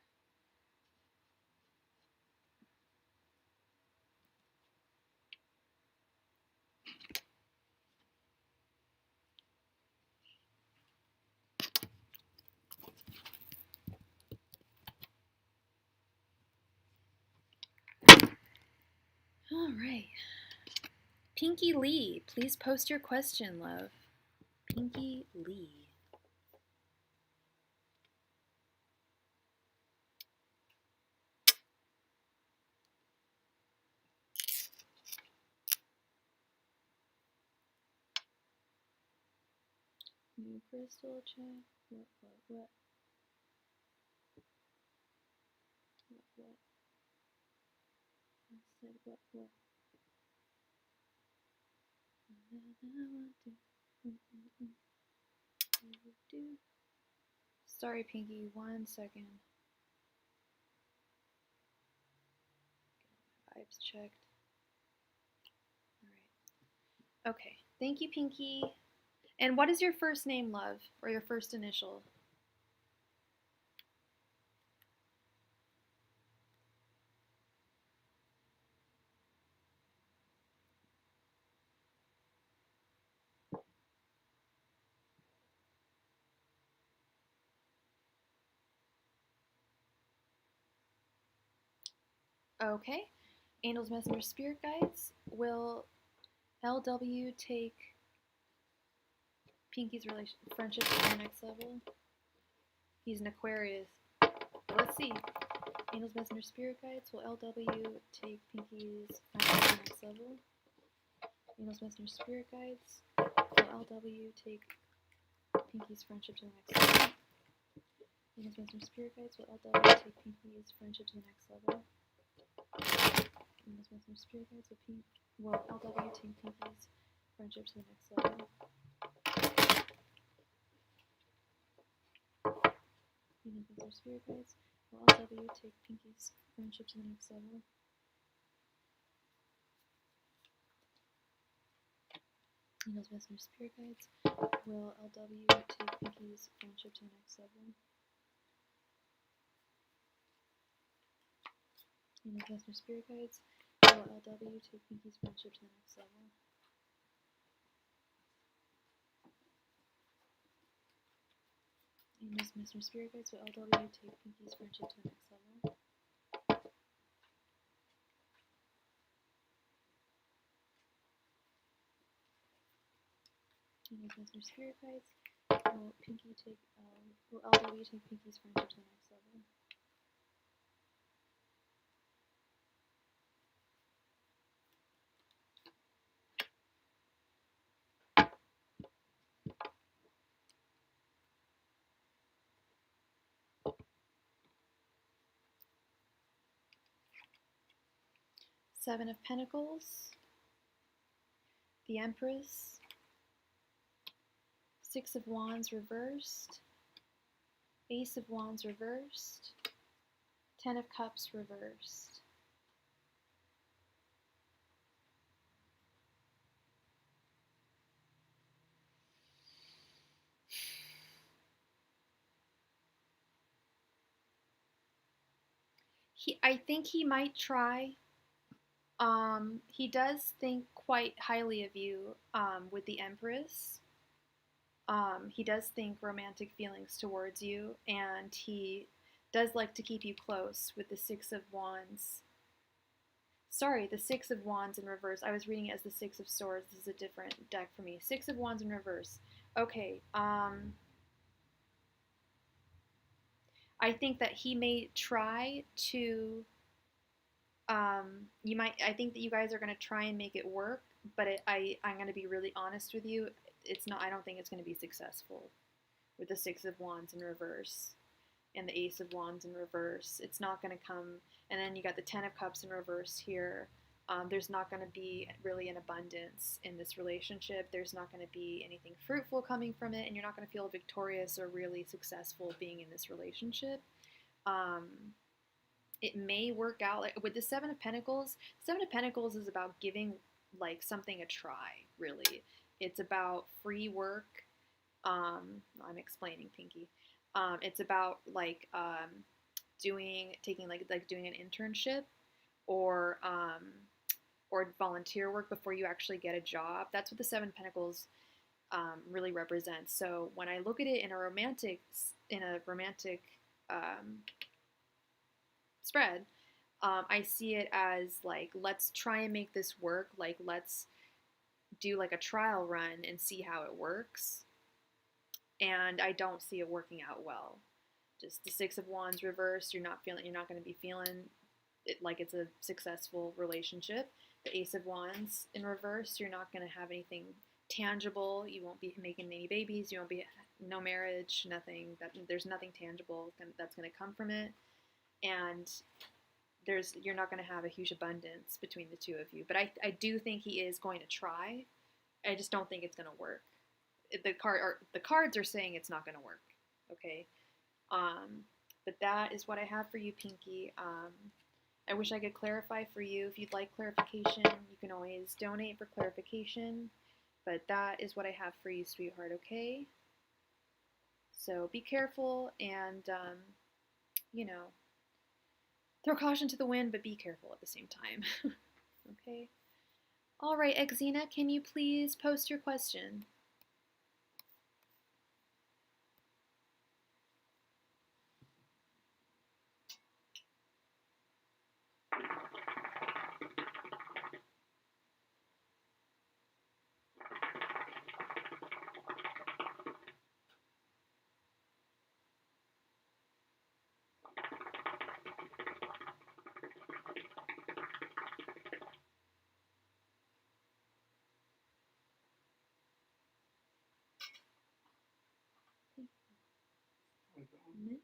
All right. Pinky Lee, please post your question, love. Pinky Lee. New crystal check. What? I said what? Sorry, Pinky, 1 second. Get my vibes checked. Alright. Okay. Thank you, Pinky. And what is your first name, love, or your first initial? Okay. Angels, Messenger, Spirit Guides. Will LW take Pinky's friendship to the next level? He's an Aquarius. Let's see. Angels, Messenger, Spirit Guides. Will LW take Pinky's friendship to the next level? Angels, Messenger, Spirit Guides. Will LW take Pinky's friendship to the next level? Angels, Messenger, Spirit Guides. Will LW take Pinky's friendship to the next level? Angels, Messenger, Spirit Guides. Will LW take Pinky's friendship to the next level? Angels, Messenger, Spirit Guides. Will LW take Pinky's friendship to the next level? Angels, Messenger, Spirit Guides. Will LW take Pinky's friendship to the next level? Angels, Messenger, Spirit Guides. Will LW take Pinky's friendship to the next level? Angels, Messenger, Spirit Guides. Will LW take Pinky's friendship to the next level? Angels, Messenger, Spirit Guides. Will LW take Pinky's friendship to the next level? Seven of Pentacles, the Empress, Six of Wands reversed, Ace of Wands reversed, Ten of Cups reversed. I think he might try. He does think quite highly of you with the Empress. He does think romantic feelings towards you, and he does like to keep you close with the Six of Wands. Sorry, the Six of Wands in reverse. I was reading it as the Six of Swords. This is a different deck for me. Six of Wands in reverse. Okay, I think that he may try to, I think that you guys are going to try and make it work, but I'm going to be really honest with you. I don't think it's going to be successful with the Six of Wands in reverse and the Ace of Wands in reverse. It's not going to come, and then you got the Ten of Cups in reverse here. There's not going to be really an abundance in this relationship. There's not going to be anything fruitful coming from it, and you're not going to feel victorious or really successful being in this relationship. It may work out like with the Seven of Pentacles. Seven of Pentacles is about giving like something a try, really. It's about free work. I'm explaining, Pinky. It's about doing an internship or volunteer work before you actually get a job. That's what the Seven of Pentacles really represents. So when I look at it in a romantic spread, I see it as like, let's try and make this work. Like, let's do like a trial run and see how it works. And I don't see it working out well. Just the Six of Wands reversed. You're not going to be feeling it like it's a successful relationship. The Ace of Wands in reverse. You're not going to have anything tangible. You won't be making any babies. You won't be no marriage. Nothing. There's nothing tangible that's going to come from it. And you're not going to have a huge abundance between the two of you. But I do think he is going to try. I just don't think it's going to work. The cards are saying it's not going to work. Okay. But that is what I have for you, Pinky. I wish I could clarify for you. If you'd like clarification, you can always donate for clarification. But that is what I have for you, sweetheart, okay? So be careful and, you know, throw caution to the wind, but be careful at the same time. Okay? All right, Exena, can you please post your question? Mint?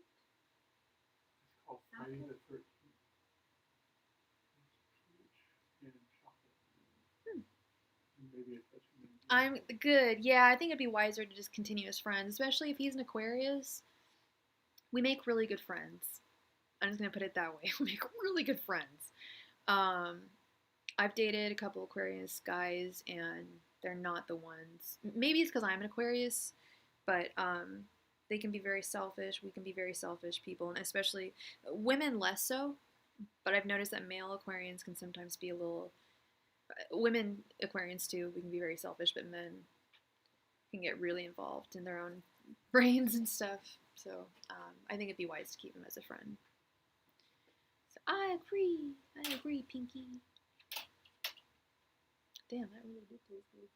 It's called Friday the 13th. It's peach and chocolate. And maybe a touch of mint. I'm good. Yeah, I think it'd be wiser to just continue as friends, especially if he's an Aquarius. We make really good friends. I'm just gonna put it that way. We make really good friends. Um, I've dated a couple Aquarius guys, and they're not the ones. Maybe it's because I'm an Aquarius, but they can be very selfish. We can be very selfish people, and especially women less so. But I've noticed that male Aquarians can sometimes be a little. Women Aquarians too. We can be very selfish, but men can get really involved in their own brains and stuff. So I think it'd be wise to keep him as a friend. So I agree. I agree, Pinky. Damn, that really did taste good.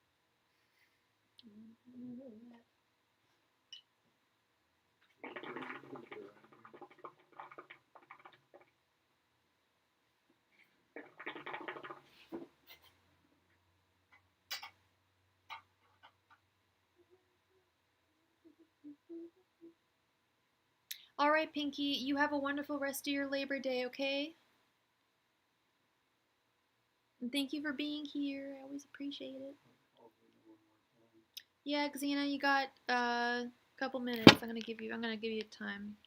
All right, Pinky, you have a wonderful rest of your Labor Day, okay? And thank you for being here. I always appreciate it. Yeah, Xena, you got a couple minutes. I'm gonna give you time.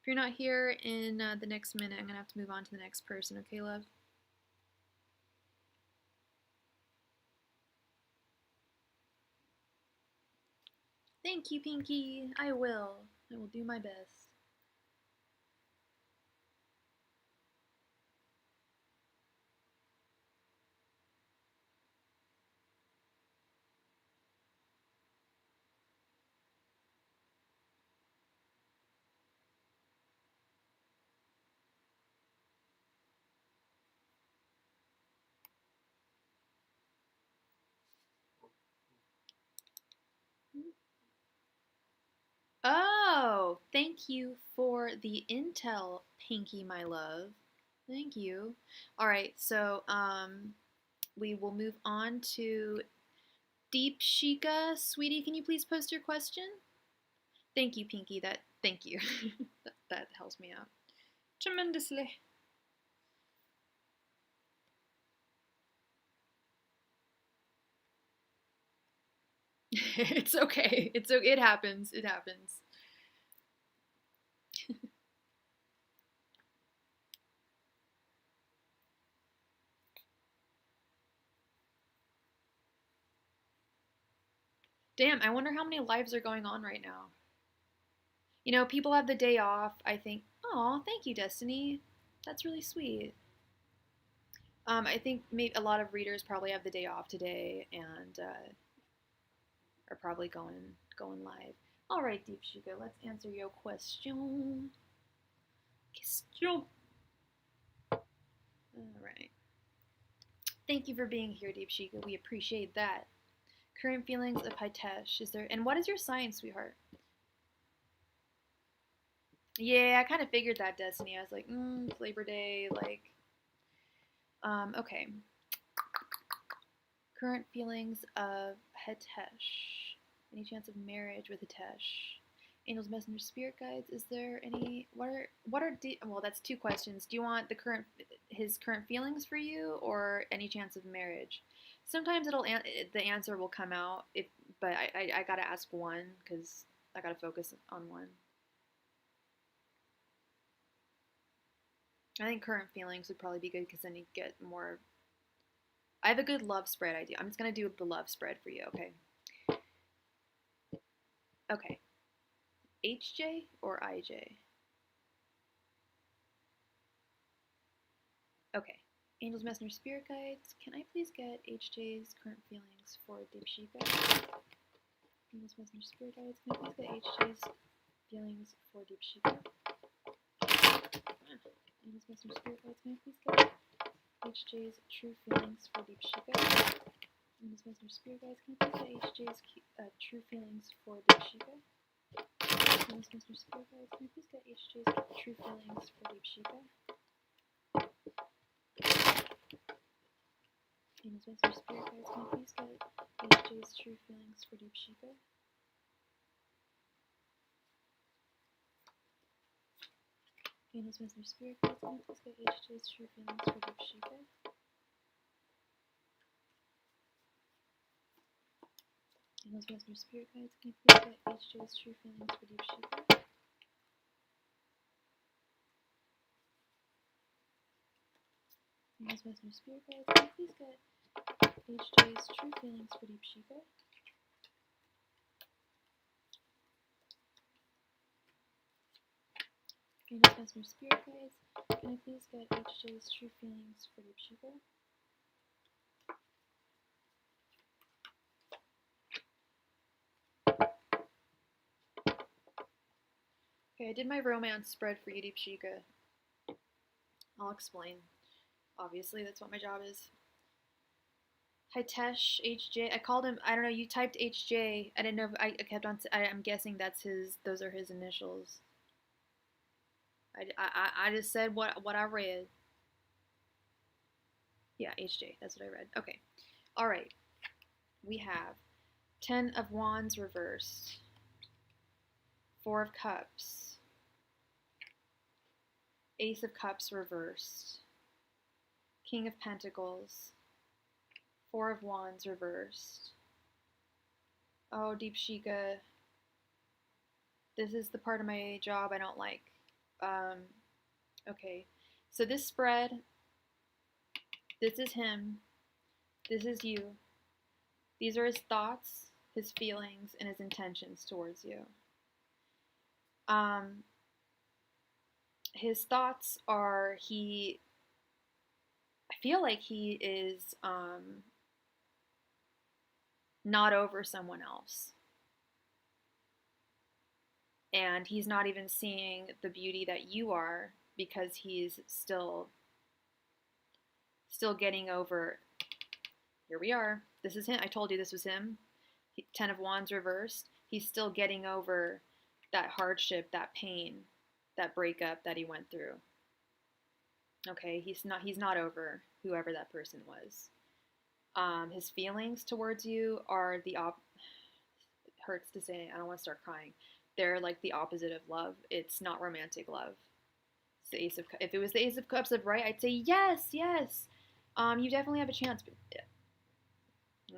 If you're not here in the next minute, I'm gonna have to move on to the next person. Okay, love? Thank you, Pinky. I will. I will do my best. Oh, thank you for the intel, Pinky, my love. Thank you. All right, so we will move on to Deep Shika. Sweetie, can you please post your question? Thank you, Pinky. Thank you. that helps me out tremendously. It's okay. It happens. It happens. Damn, I wonder how many lives are going on right now. You know, people have the day off. I think, oh, thank you, Destiny. That's really sweet. I think maybe a lot of readers probably have the day off today and are probably going live. All right, Deep Shika, let's answer your question. All right. Thank you for being here, Deep Shika. We appreciate that. Current feelings of Hitesh. Is there? And what is your sign, sweetheart? Yeah, I kind of figured that, Destiny. I was like, it's Labor Day, like. Okay. Current feelings of Hitesh. Any chance of marriage with Hitesh? Angels, messengers, spirit guides. Is there any? Well, that's two questions. Do you want his current feelings for you, or any chance of marriage? Sometimes the answer will come out. But I gotta ask one because I gotta focus on one. I think current feelings would probably be good because then you get more I have a good love spread idea. I'm just going to do the love spread for you, okay? Okay. HJ or IJ? Okay. Angels, Messenger, Spirit Guides, can I please get HJ's current feelings for Deepshika? Angels, Messenger, Spirit Guides, can I please get HJ's feelings for Deepshika? Angels, Messenger, Spirit Guides, can I please get HJ's true feelings for Deepshika? Angels, Messenger, Spirit Guides, can I please get HJ's true feelings for Deepshika? Angels, Messenger, Spirit Guides, can I please get HJ's true feelings for Deepshika? Angels, Messenger, Spirit Guides, can I please get HJ's true feelings for Deepshika? Angels, Messenger, Spirit Guides, can I please get HJ's true feelings for Deepshika? Angels, Messenger, Spirit Guides, can I please get HJ's true feelings for Deepshika? Angels, Messenger, Spirit Guides, can I please get HJ's true feelings for Deepshika? Angels, Messenger, Spirit Guides, can I please get HJ's true feelings for Deepshika? Okay, I did my romance spread for you, Deepshika. I'll explain. Obviously, that's what my job is. Hitesh, HJ. I called him. I don't know. You typed HJ. I didn't know. If I kept on. I'm guessing that's his. Those are his initials. I just said what I read. Yeah, HJ. That's what I read. Okay. All right. We have 10 of Wands reversed. 4 of Cups. Ace of Cups reversed. King of Pentacles. 4 of Wands reversed. Oh, Deepshika. This is the part of my job I don't like. Okay. So this spread, this is him. This is you. These are his thoughts, his feelings, and his intentions towards you. His thoughts are I feel like he is not over someone else. And he's not even seeing the beauty that you are because he's still getting over. Here we are. This is him. I told you this was him. 10 of Wands reversed. He's still getting over that hardship, that pain, that breakup that he went through. Okay, he's not over whoever that person was. His feelings towards you are it hurts to say, I don't want to start crying. They're like the opposite of love. It's not romantic love. It's the Ace of Cups. If it was the Ace of Cups upright, I'd say yes. You definitely have a chance. But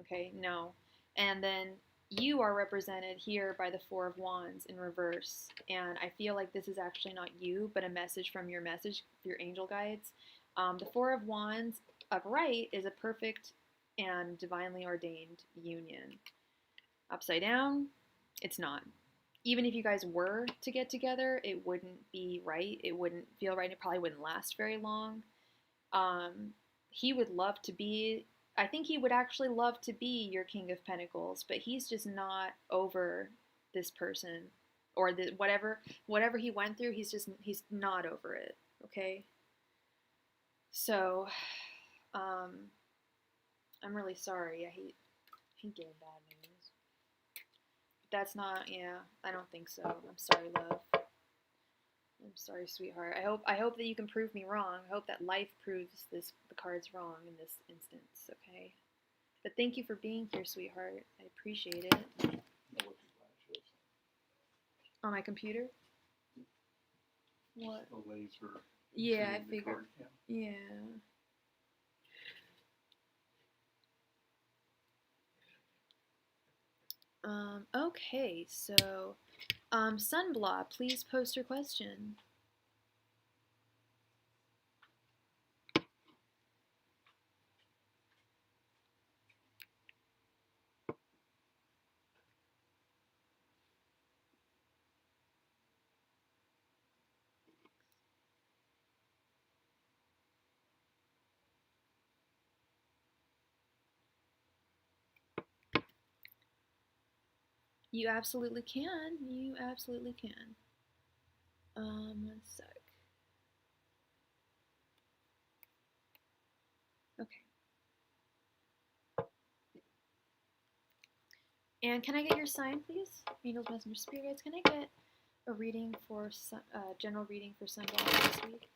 okay, no. And then you are represented here by the 4 of Wands in reverse. And I feel like this is actually not you, but a message from your angel guides. The 4 of Wands upright is a perfect and divinely ordained union. Upside down, it's not. Even if you guys were to get together, it wouldn't be right. It wouldn't feel right. It probably wouldn't last very long. He would love to be, I think he would actually love to be your King of Pentacles, but he's just not over this person or whatever he went through. He's not over it. Okay. So, I'm really sorry. I hate giving bad news. That's not, yeah, I don't think so. I'm sorry, love. I'm sorry, sweetheart. I hope that you can prove me wrong. I hope that life proves the cards wrong in this instance, okay? But thank you for being here, sweetheart. I appreciate it. On my computer? What? The laser. Yeah, I figured. Yeah. Okay, so, Sunblaw, please post your question. You absolutely can. You absolutely can. 1 sec. Okay. And can I get your sign, please? Angels, Messenger, Spirit Guides, can I get a reading for general reading for sunblock for this week?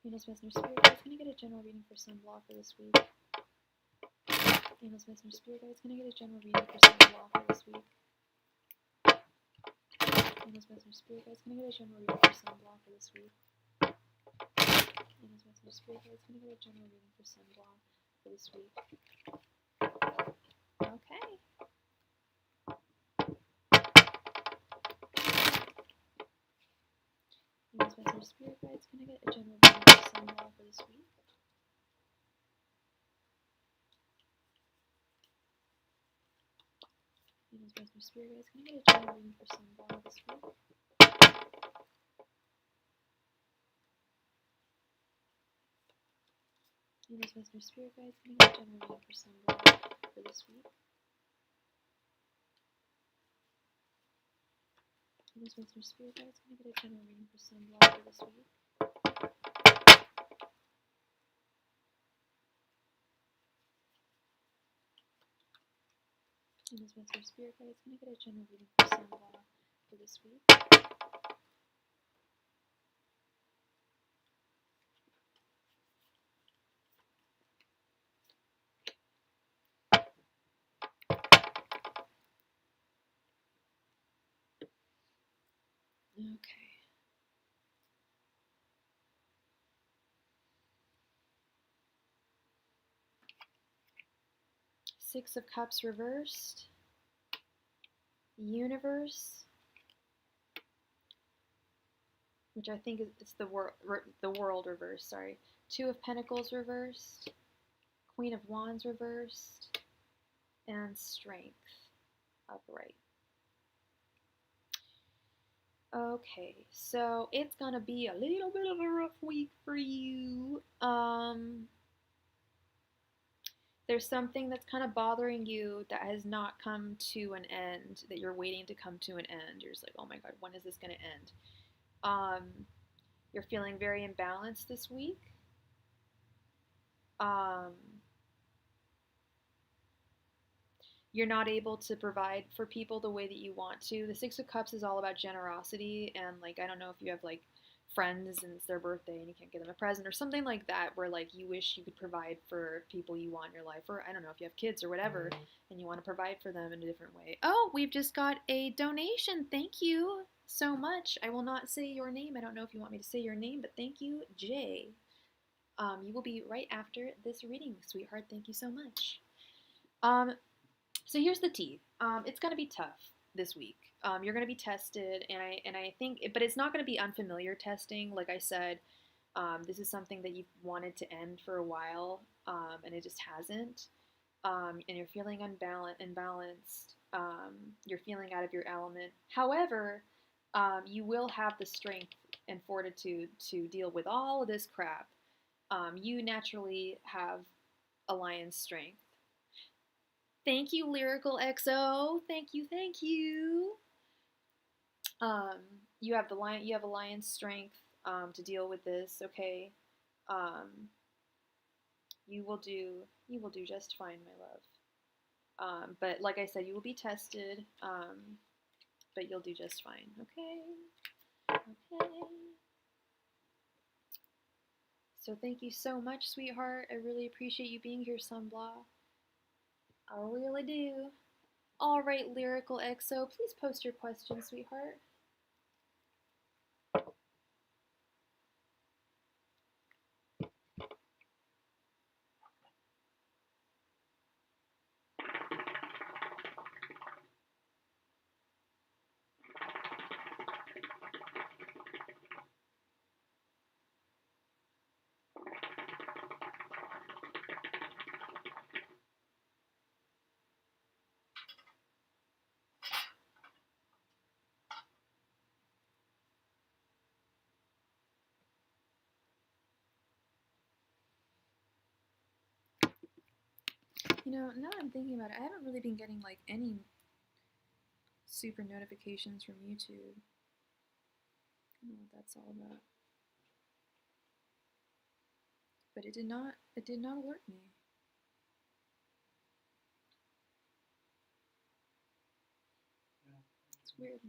Angels, Messenger, Spirit Guides, can I get a general reading for sunblock for this week? Angels, Messenger, Spirit Guides, can I get a general reading for sunblock for this week? Angels, Messenger, Spirit Guides, can I get a general reading for sunblock for this week? Angels, Messenger, Spirit Guides, can I get a general reading for sunblock for this week? Okay. Angels, Messenger, Spirit Guides, can I get a general reading for sunblock for this week? Angels, Messenger, Spirit Guides, can I get a general reading for sunblock this week? Angels, Messenger, Spirit Guides, can I get a general reading for sunblock for this week? Angels, Messenger, Spirit Guides, can I get a general reading for sunblock for this week? Angels, Messenger, Spirit Guides, can I get a general reading for sunblock for this week? Okay. Six of Cups reversed. Universe, which I think is the world reversed. Sorry. Two of Pentacles reversed. Queen of Wands reversed. And Strength upright. Okay, so it's gonna be a little bit of a rough week for you. There's something that's kind of bothering you that has not come to an end, that you're waiting to come to an end. You're just like, oh my god, when is this gonna end? You're feeling very imbalanced this week. You're not able to provide for people the way that you want to. The Six of Cups is all about generosity, and like, I don't know if you have like friends and it's their birthday and you can't get them a present or something like that, where like you wish you could provide for people you want in your life, or I don't know if you have kids or whatever and you want to provide for them in a different way. Oh, we've just got a donation. Thank you so much. I will not say your name. I don't know if you want me to say your name, but thank you, Jay. You will be right after this reading, sweetheart. Thank you so much. So here's the tea. It's going to be tough this week. You're going to be tested, and I think, but it's not going to be unfamiliar testing. Like I said, this is something that you've wanted to end for a while, and it just hasn't. And you're feeling imbalanced. You're feeling out of your element. However, you will have the strength and fortitude to deal with all of this crap. You naturally have a lion's strength. Thank you, Lyrical XO. Thank you, thank you. You have a lion's strength to deal with this, okay? You will do just fine, my love. But like I said, you will be tested, but you'll do just fine, okay? Okay. So thank you so much, sweetheart. I really appreciate you being here, Sunblock. I really do. All right, Lyrical XO, please post your question, sweetheart. You know, now I'm thinking about it, I haven't really been getting like any super notifications from YouTube. I don't know what that's all about. But it did not alert me. It's weird.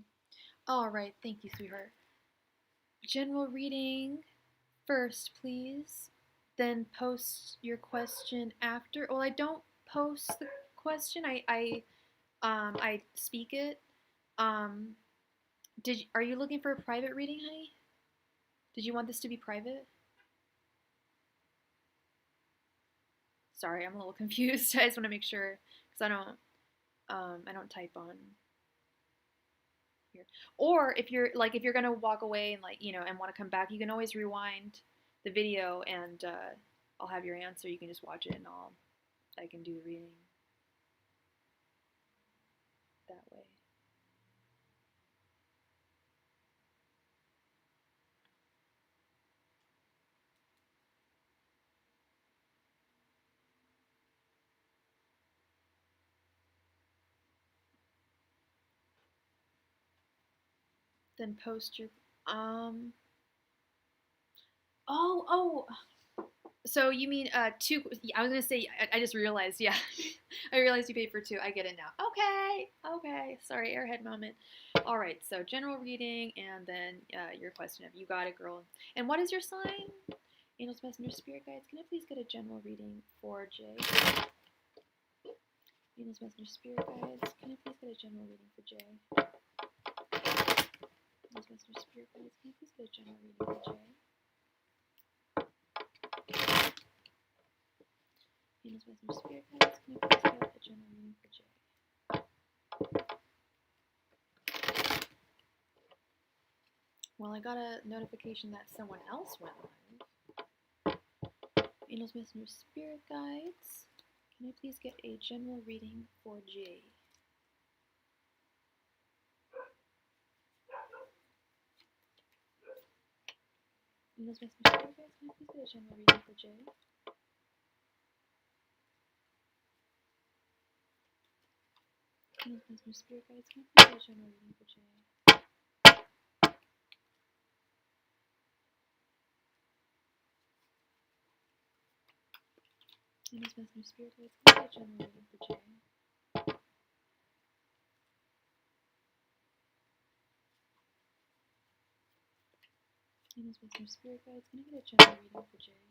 All right, thank you, sweetheart. General reading first, please. Then post your question after. Well, I don't post the question. I speak it. Are you looking for a private reading, honey? Did you want this to be private? Sorry, I'm a little confused. I just want to make sure because I don't type on here. Or if you're gonna walk away and and want to come back, you can always rewind the video and I'll have your answer. You can just watch it and I can do the reading that way. Then post your oh. So you mean two? I was gonna say. I just realized. Yeah, I realized you paid for two. I get it now. Okay. Sorry, airhead moment. All right. So general reading, and then your question of you got it, girl. And what is your sign? Angels, messenger, spirit guides. Can I please get a general reading for Jay? Angels, messenger, spirit guides. Can I please get a general reading for Jay? Angels, messenger, spirit guides. Can I please get a general reading for Jay? Angels, messenger, spirit guides. Can I please get a general reading for Jay? Well, I got a notification that someone else went live. Angels, messenger, spirit guides. Can I please get a general reading for Jay? Angels, messenger, spirit guides. Can I please get a general reading for Jay? Angels, messenger, spirit guides. Can I please get a general reading for Jay? Angels, messenger, spirit guides. Can I get a general reading for Jay? Angels, messenger, spirit guides. Can I get a general reading for Jay?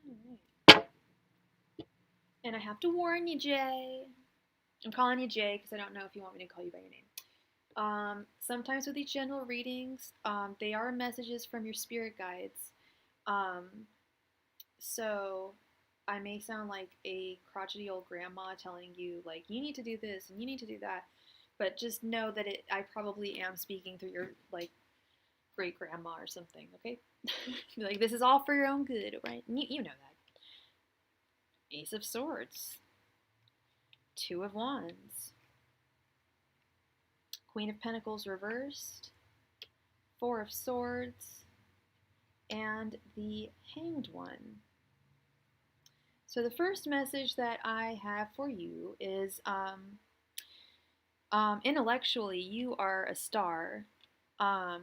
Alright. And I have to warn you, Jay. I'm calling you Jay because I don't know if you want me to call you by your name. Sometimes with these general readings, they are messages from your spirit guides. So I may sound like a crotchety old grandma telling you, like, you need to do this and you need to do that. But just know that I probably am speaking through your, like, great grandma or something, okay? Like, this is all for your own good, right? You know that. Ace of Swords. Two of Wands. Queen of Pentacles reversed. Four of Swords. And the Hanged One. So the first message that I have for you is intellectually, you are a star. I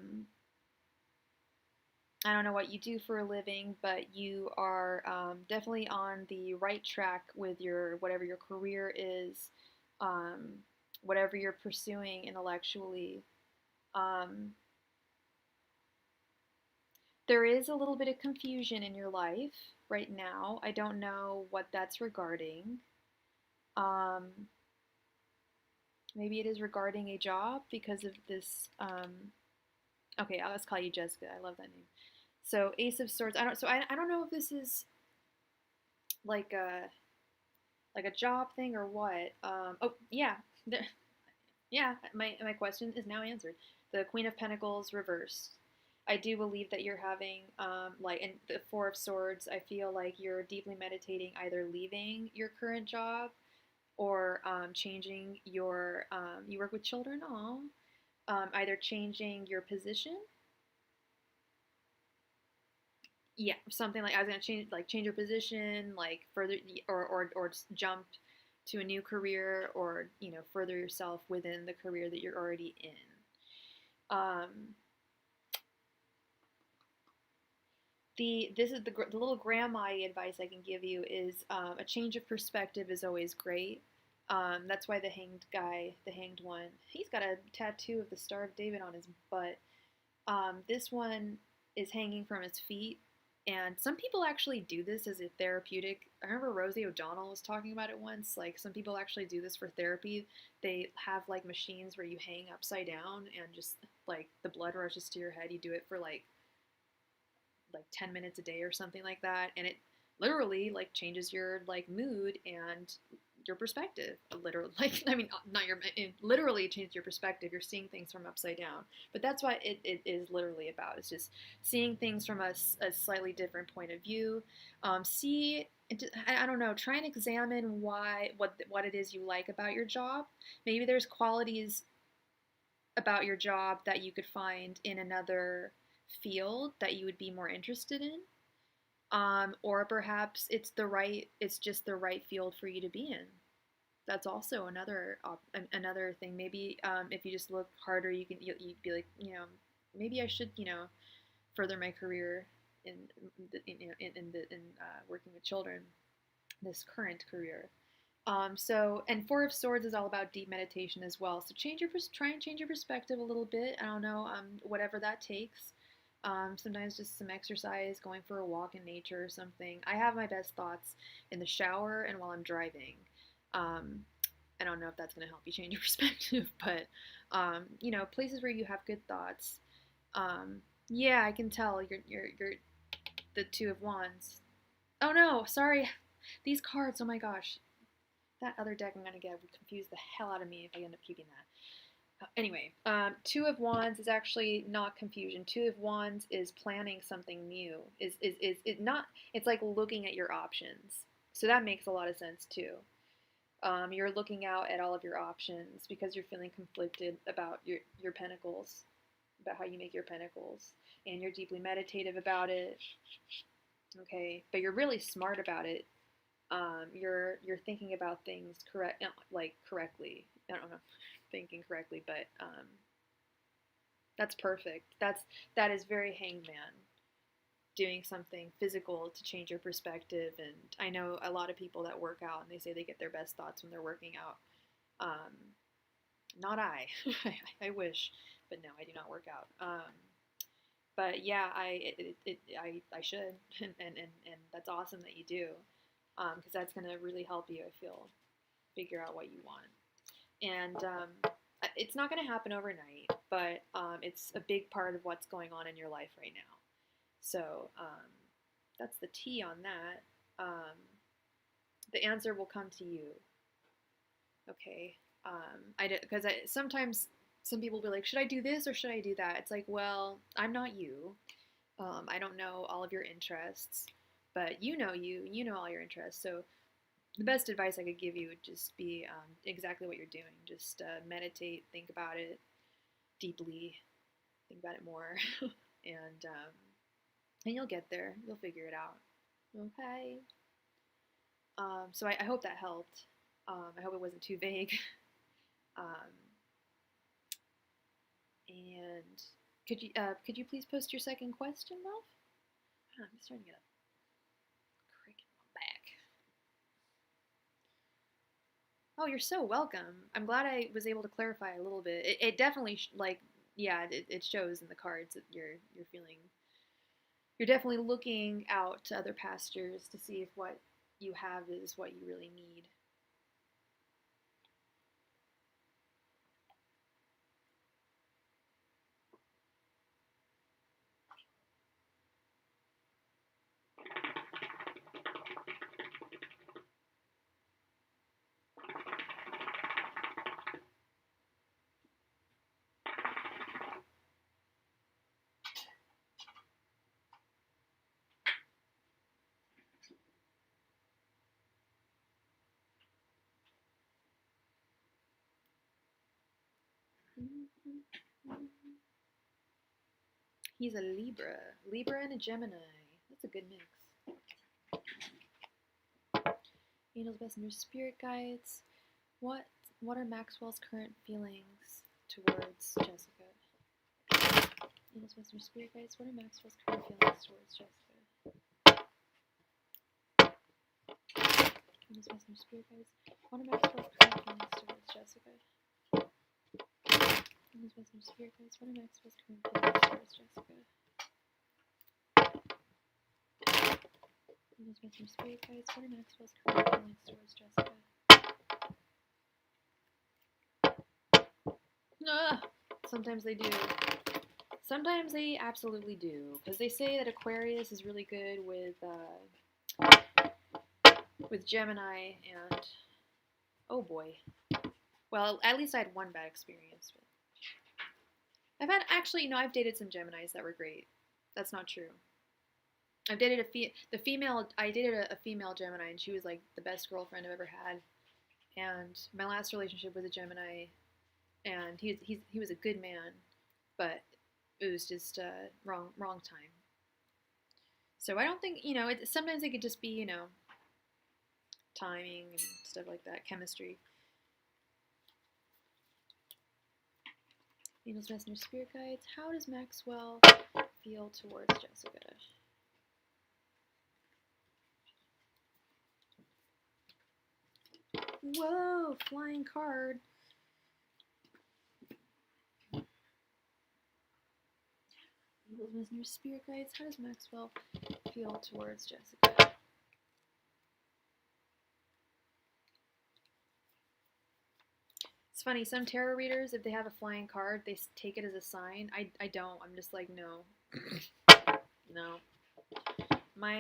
don't know what you do for a living, but you are definitely on the right track with whatever your career is, whatever you're pursuing intellectually. There is a little bit of confusion in your life right now. I don't know what that's regarding. Maybe it is regarding a job because of this. Okay, I'll just call you Jessica. I love that name. So Ace of Swords. I don't know if this is like a job thing or what. Oh yeah, yeah. My question is now answered. The Queen of Pentacles reversed. I do believe that you're having and the Four of Swords. I feel like you're deeply meditating either leaving your current job or changing your. You work with children, either changing your position Yeah, something like I was gonna change your position, like further, or just jump to a new career, or further yourself within the career that you're already in. This is the little grandma advice I can give you is a change of perspective is always great. That's why the hanged one, he's got a tattoo of the Star of David on his butt. This one is hanging from his feet, and some people actually do this as a therapeutic. I remember Rosie O'Donnell was talking about it once. Like, some people actually do this for therapy. They have like machines where you hang upside down and just like the blood rushes to your head. You do it for like 10 minutes a day or something like that, and it literally like changes your like mood and your perspective. Literally, like, I mean, not your, it literally changes your perspective. You're seeing things from upside down, but that's what it is literally about. It's just seeing things from a slightly different point of view. See, I don't know, try and examine what it is you like about your job. Maybe there's qualities about your job that you could find in another field that you would be more interested in. Or perhaps it's just the right field for you to be in. That's also another thing. Maybe if you just look harder, you'd be like, maybe I should, further my career in working with children, this current career. And Four of Swords is all about deep meditation as well. So try and change your perspective a little bit. I don't know, whatever that takes. Sometimes just some exercise, going for a walk in nature or something. I have my best thoughts in the shower and while I'm driving. I don't know if that's going to help you change your perspective, but places where you have good thoughts. Yeah, I can tell you're the Two of Wands. Oh no, sorry. These cards, oh my gosh. That other deck I'm going to get would confuse the hell out of me if I end up keeping that. Anyway, Two of Wands is actually not confusion. Two of Wands is planning something new. Is it not? It's like looking at your options. So that makes a lot of sense too. You're looking out at all of your options because you're feeling conflicted about your pentacles, about how you make your pentacles, and you're deeply meditative about it. Okay, but you're really smart about it. You're thinking about things correctly. I don't know, thinking correctly, but that's perfect. That is very Hangman, doing something physical to change your perspective. And I know a lot of people that work out and they say they get their best thoughts when they're working out. Not I. I wish, but no, I do not work out. But yeah, I should, and that's awesome that you do, because that's gonna really help you. I feel figure out what you want, and it's not gonna happen overnight, but it's a big part of what's going on in your life right now. So that's the tea on that. The answer will come to you. Okay. Because sometimes some people will be like, should I do this or should I do that? It's like, well, I'm not you. I don't know all of your interests, but you know all your interests. So the best advice I could give you would just be exactly what you're doing. Just meditate, think about it deeply, think about it more, and you'll get there. You'll figure it out. Okay. So I hope that helped. I hope it wasn't too vague. Um, and could you please post your second question, Ralph? I'm starting to get a crick in my back. Oh, you're so welcome. I'm glad I was able to clarify a little bit. It definitely yeah, it shows in the cards that you're feeling. You're definitely looking out to other pastures to see if what you have is what you really need. He's a Libra and a Gemini. That's a good mix. Angels, messengers, spirit guides. What are Maxwell's current feelings towards Jessica? Angels, messengers, spirit guides. What are Maxwell's current feelings towards Jessica? Angels, messengers, spirit guides. What are Maxwell's current feelings towards Jessica? Angels, messengers, spirit guides. What are Maxwell's current feelings towards Jessica? Angels, messengers, spirit guides. What are Maxwell's current feelings towards Jessica? Sometimes they do. Sometimes they absolutely do, because they say that Aquarius is really good with Gemini, and oh boy. Well, at least I had one bad experience. But I've dated some Geminis that were great. That's not true. I've dated I dated a female Gemini, and she was like the best girlfriend I've ever had. And my last relationship was a Gemini, and he was a good man, but it was just wrong time. So I don't think, sometimes it could just be, timing and stuff like that, chemistry. Angels, messengers, spirit guides. How does Maxwell feel towards Jessica? Whoa, flying card. Angels, messengers, spirit guides. How does Maxwell feel towards Jessica? It's funny, some tarot readers, if they have a flying card, they take it as a sign. I don't. I'm just like, no. No. My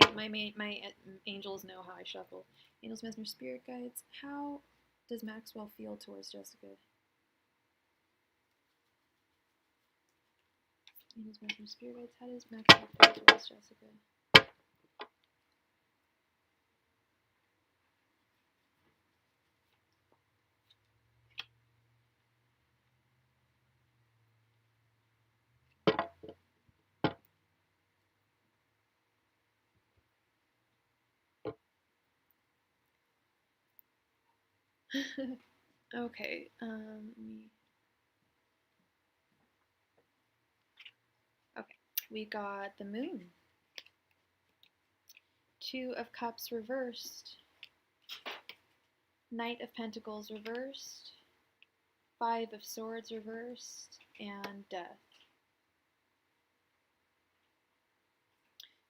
angels know how I shuffle. Angels, messengers, spirit guides. How does Maxwell feel towards Jessica? Angels, messengers, spirit guides. How does Maxwell feel towards Jessica? Okay, okay, we got the moon. 2 of Cups reversed. Knight of Pentacles reversed. 5 of Swords reversed. And Death.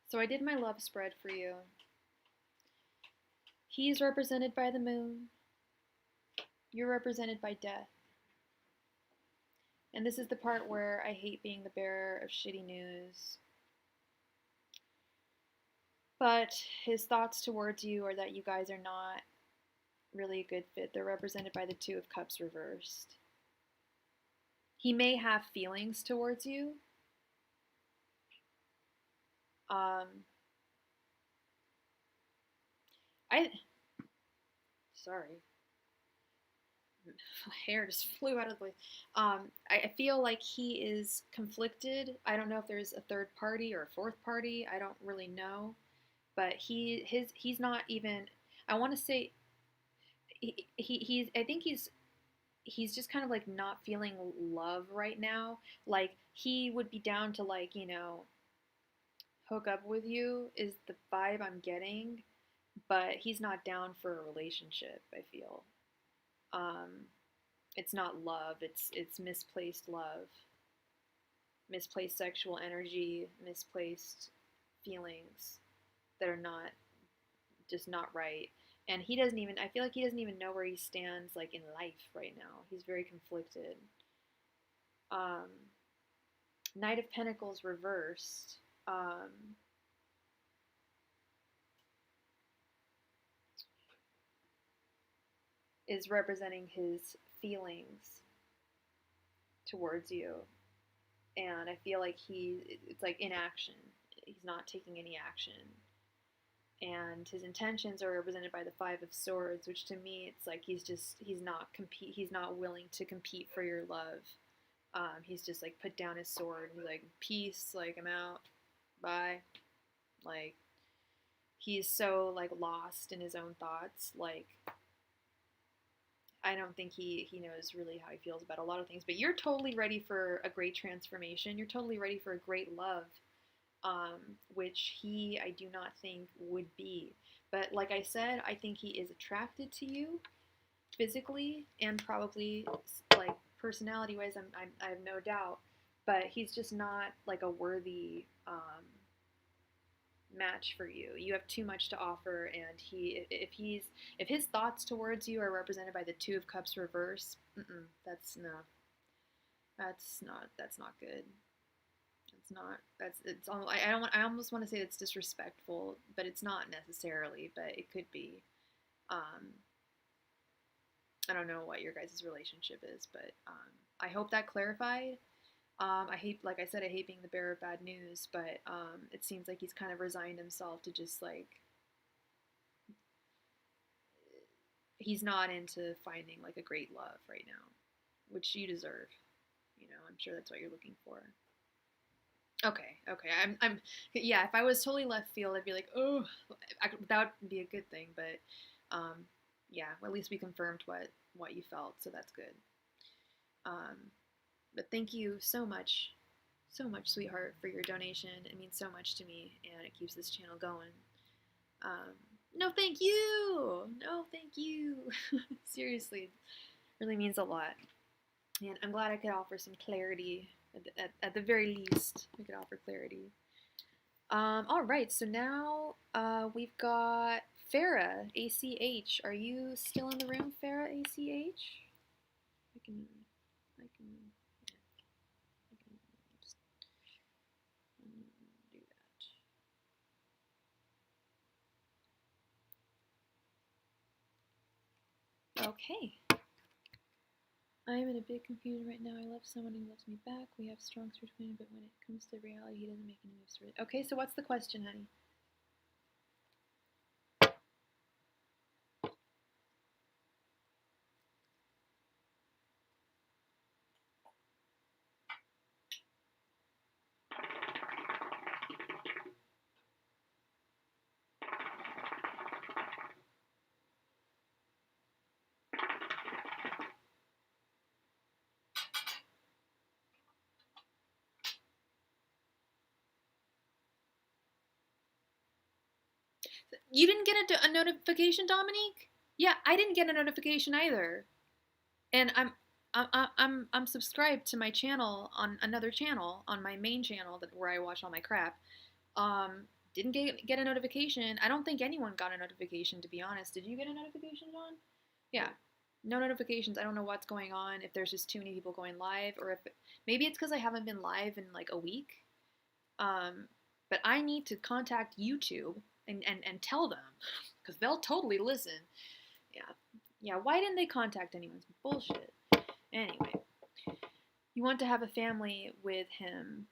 So I did my love spread for you. He's represented by the moon. You're represented by Death. And this is the part where I hate being the bearer of shitty news. But his thoughts towards you are that you guys are not really a good fit. They're represented by the 2 of Cups reversed. He may have feelings towards you. Sorry. My hair just flew out of the place. I feel like he is conflicted. I don't know if there's a third party or a fourth party. I don't really know. But he's not even, I want to say, I think he's just kind of like not feeling love right now. Like he would be down to like, hook up with you is the vibe I'm getting, but he's not down for a relationship, I feel. It's not love, it's misplaced love. Misplaced sexual energy, misplaced feelings that are not right. And he doesn't even, I feel like he doesn't even know where he stands like in life right now. He's very conflicted. Knight of Pentacles reversed. Is representing his feelings towards you. And I feel like it's like inaction. He's not taking any action. And his intentions are represented by the 5 of Swords, which to me, it's like he's not willing to compete for your love. He's just like put down his sword and he's like, peace, like I'm out, bye. Like, he's so like lost in his own thoughts. Like, I don't think he knows really how he feels about a lot of things. But you're totally ready for a great transformation. You're totally ready for a great love, which I do not think would be. But like I said, I think he is attracted to you physically and probably like personality wise. I have no doubt. But he's just not like a worthy match for you. You have too much to offer, and if his thoughts towards you are represented by the Two of Cups reverse, that's no, that's not good. It's not. It's. I don't. I almost want to say it's disrespectful, but it's not necessarily. But it could be. I don't know what your guys' relationship is, but I hope that clarified. I hate, like I said, I hate being the bearer of bad news, but it seems like he's kind of resigned himself to just like, he's not into finding like a great love right now, which you deserve. You know, I'm sure that's what you're looking for. Okay. Yeah, if I was totally left field, I'd be like, oh, that would be a good thing, but yeah, well, at least we confirmed what you felt, so that's good. But thank you so much, sweetheart, for your donation. It means so much to me, and it keeps this channel going. No, thank you. No, thank you. Seriously, really means a lot. And I'm glad I could offer some clarity. At the very least, I could offer clarity. All right, so now we've got Farah, ACH. Are you still in the room, Farah, ACH? I can just do that. Okay. I am in a big confusion right now. I love someone who loves me back. We have strong between, but when it comes to reality, he doesn't make any moves for it. Okay, so what's the question, honey? You didn't get a notification, Dominique? Yeah, I didn't get a notification either. And I'm subscribed to my channel on another channel, on my main channel where I watch all my crap. Didn't get a notification. I don't think anyone got a notification, to be honest. Did you get a notification, John? Yeah. No notifications. I don't know what's going on, if there's just too many people going live, or if maybe it's because I haven't been live in like a week. But I need to contact YouTube and tell them, because they'll totally listen. Yeah, why didn't they contact anyone? It's bullshit. Anyway, you want to have a family with him.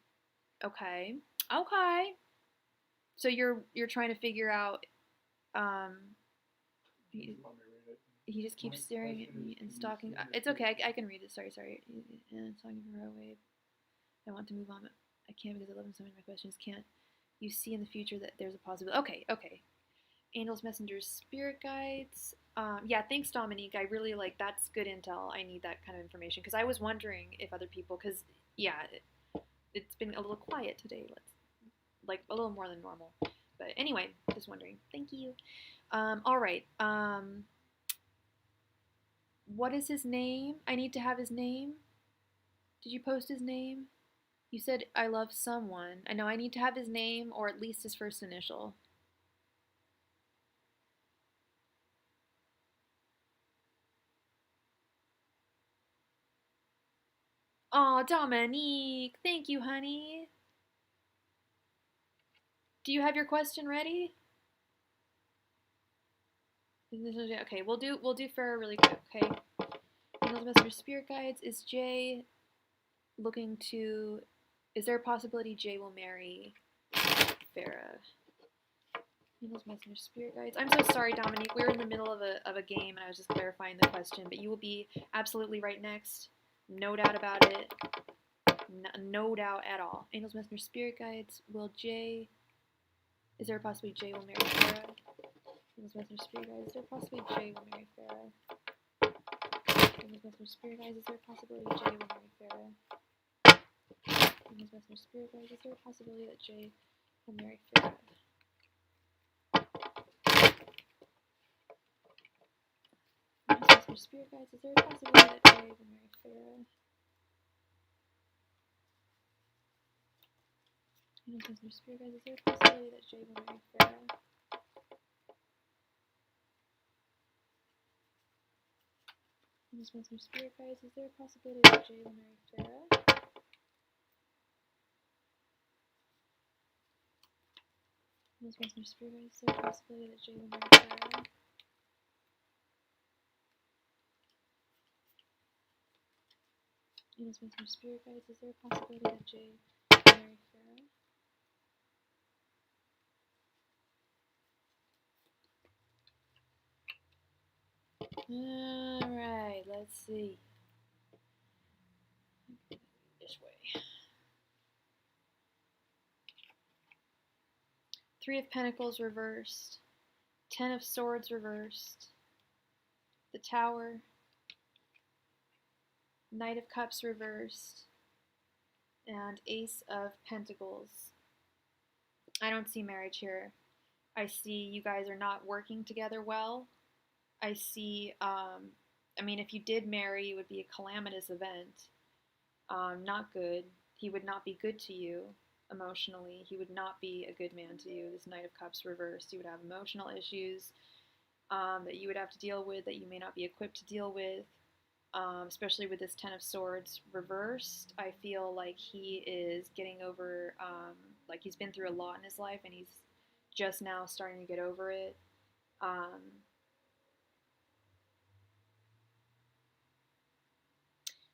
Okay. So you're trying to figure out, he just keeps staring at me and stalking. It's okay, I can read it. Sorry. And talking for her away. I want to move on, but I can't because I love him so much. My questions can't. You see in the future that there's a possibility. Okay. Angels, messengers, spirit guides. Yeah, thanks, Dominique. I really like, that's good intel. I need that kind of information because I was wondering if other people, because yeah, it's been a little quiet today. Like a little more than normal. But anyway, just wondering. Thank you. All right. What is his name? I need to have his name. Did you post his name? You said I love someone. I know I need to have his name or at least his first initial. Oh, Dominique. Thank you, honey. Do you have your question ready? Okay, we'll do Farah really quick, okay? Angels, messengers, spirit guides. Is Jay looking to, is there a possibility Jay will marry Farah? Angels, messengers, spirit guides. I'm so sorry, Dominique. We were in the middle of a game and I was just clarifying the question, but you will be absolutely right next. No doubt about it. No doubt at all. Angels, messengers, spirit guides. Will Jay, Is there possibly Jay will marry Farah? Angels, Messenger, Spirit Guides, is there possibly Jay will marry Farah? Angels, Messenger, Spirit Guides, is there a possibility Jay will marry Farah? Angels, Messenger, Spirit Guides, is there a possibility that Jay will marry Farah? Angels, Messenger, Spirit Guides, is there a possibility that Jay will marry Farah? Angels, Messenger, Spirit Guides, is there a possibility that Jay will marry Farah? Angels, Messenger, Spirit Guides, is there a possibility that Jay will marry Farah? Angels, Messenger, Spirit Guides, is there a possibility that Jay will marry Farah? Angels, Messenger, Spirit Guides, is there a possibility that Jay will marry Farah? Alright, let's see. This way. Three of Pentacles reversed. 10 of Swords reversed. The Tower. Knight of Cups reversed. And Ace of Pentacles. I don't see marriage here. I see you guys are not working together well. I see, I mean, if you did marry, it would be a calamitous event. Not good. He would not be good to you emotionally. He would not be a good man to you. This Knight of Cups reversed. You would have emotional issues that you would have to deal with that you may not be equipped to deal with, especially with this 10 of Swords reversed. I feel like he is getting over, like he's been through a lot in his life and he's just now starting to get over it.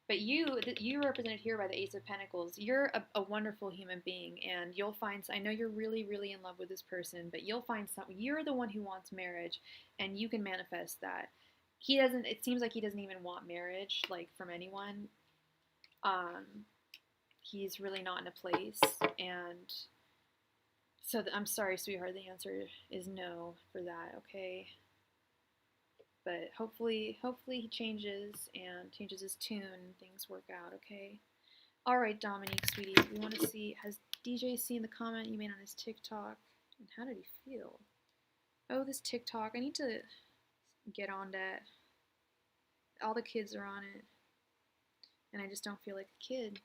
But you're represented here by the Ace of Pentacles. You're a wonderful human being, and you'll find, I know you're really, really in love with this person, but you'll find you're the one who wants marriage, and you can manifest that. He doesn't, it seems like he doesn't even want marriage, like, from anyone. He's really not in a place, and so I'm sorry, sweetheart, the answer is no for that, okay? But hopefully he changes and changes his tune and things work out, okay? All right, Dominique, sweetie, we want to see, has DJ seen the comment you made on his TikTok? And how did he feel? Oh, this TikTok, I need to get on that. All the kids are on it. And I just don't feel like a kid.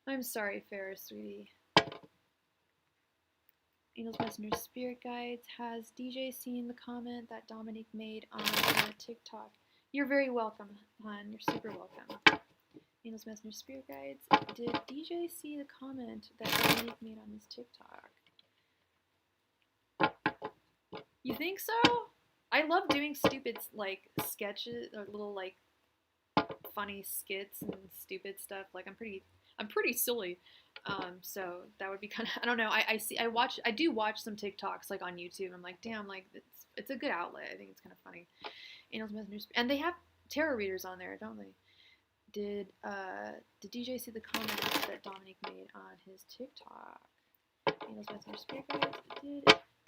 I'm sorry, Ferris, sweetie. Angels, Messenger, Spirit Guides. Has DJ seen the comment that Dominique made on TikTok? You're very welcome, hon. You're super welcome. Angels, Messenger, Spirit Guides. Did DJ see the comment that Dominique made on his TikTok? You think so? I love doing stupid, like, sketches or little, like, funny skits and stupid stuff. Like, I'm pretty silly. So that would be kind of, I don't know. I do watch some TikToks like on YouTube. I'm like, damn, like it's a good outlet. I think it's kind of funny. Angels, Messengers, and they have tarot readers on there, don't they? Did DJ see the comment that Dominique made on his TikTok? Angels, Messengers, Spirit Guides. Did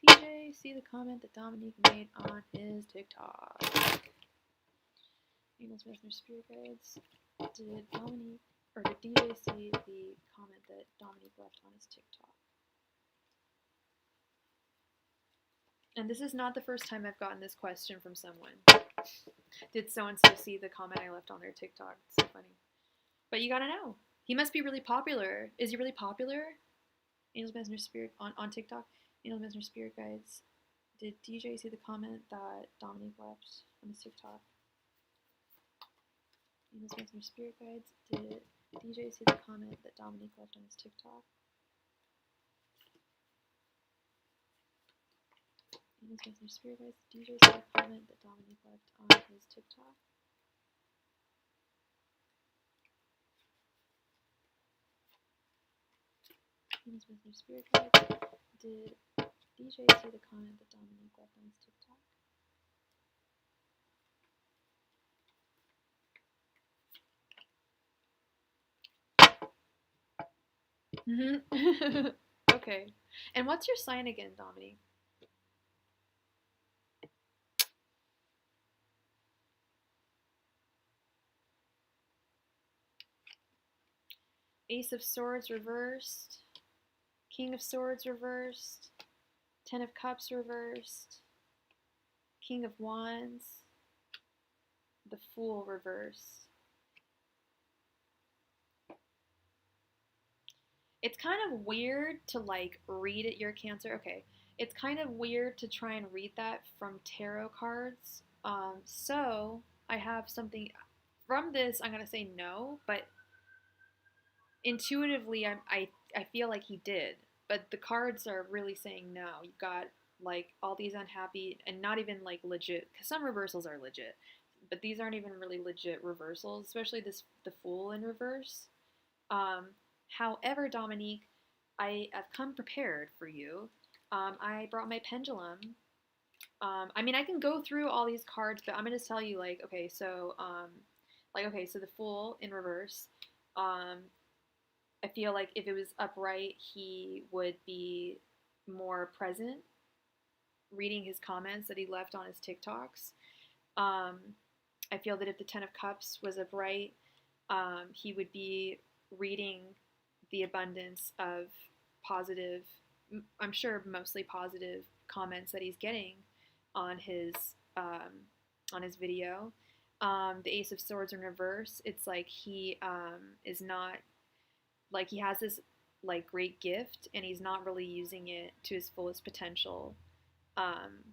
DJ see the comment that Dominique made on his TikTok? Angels, Messengers, Spirit Guides. Did Dominique or did DJ see the comment that Dominique left on his TikTok? And this is not the first time I've gotten this question from someone. Did so-and-so see the comment I left on their TikTok? It's so funny. But you gotta know. He must be really popular. Is he really popular? Angels, Messenger, Spirit on TikTok. Angels, Messenger, Spirit Guides. Did DJ see the comment that Dominique left on his TikTok? Angels, Messenger, Spirit Guides. Did DJ see the comment that Dominique left on his TikTok? Angels, Messenger, Spirit Guides. Did DJ see the comment that Dominique left on his TikTok? Angels, Messenger, Spirit Guides. Did DJ see the comment that Dominique left on his TikTok? Okay. And what's your sign again, Dominique? Ace of Swords reversed. King of Swords reversed. Ten of Cups reversed. King of Wands. The Fool reversed. It's kind of weird to like read it, your Cancer. Okay. It's kind of weird to try and read that from tarot cards. So I have something from this. I'm gonna say no, but intuitively, I feel like he did. But the cards are really saying no. You've got like all these unhappy and not even like legit. Because some reversals are legit, but these aren't even really legit reversals. Especially this the Fool in reverse. Um, However, Dominique, I have come prepared for you. I brought my pendulum. I mean, I can go through all these cards, but I'm gonna just tell you, okay, so the Fool in reverse. Um, I feel like if it was upright, he would be more present, reading his comments that he left on his TikToks. Um, I feel that if the Ten of Cups was upright, he would be reading the abundance of positive, I'm sure mostly positive comments that he's getting on his um, on his video. The Ace of Swords in reverse, it's like he is not like he has this like great gift and he's not really using it to his fullest potential. Um,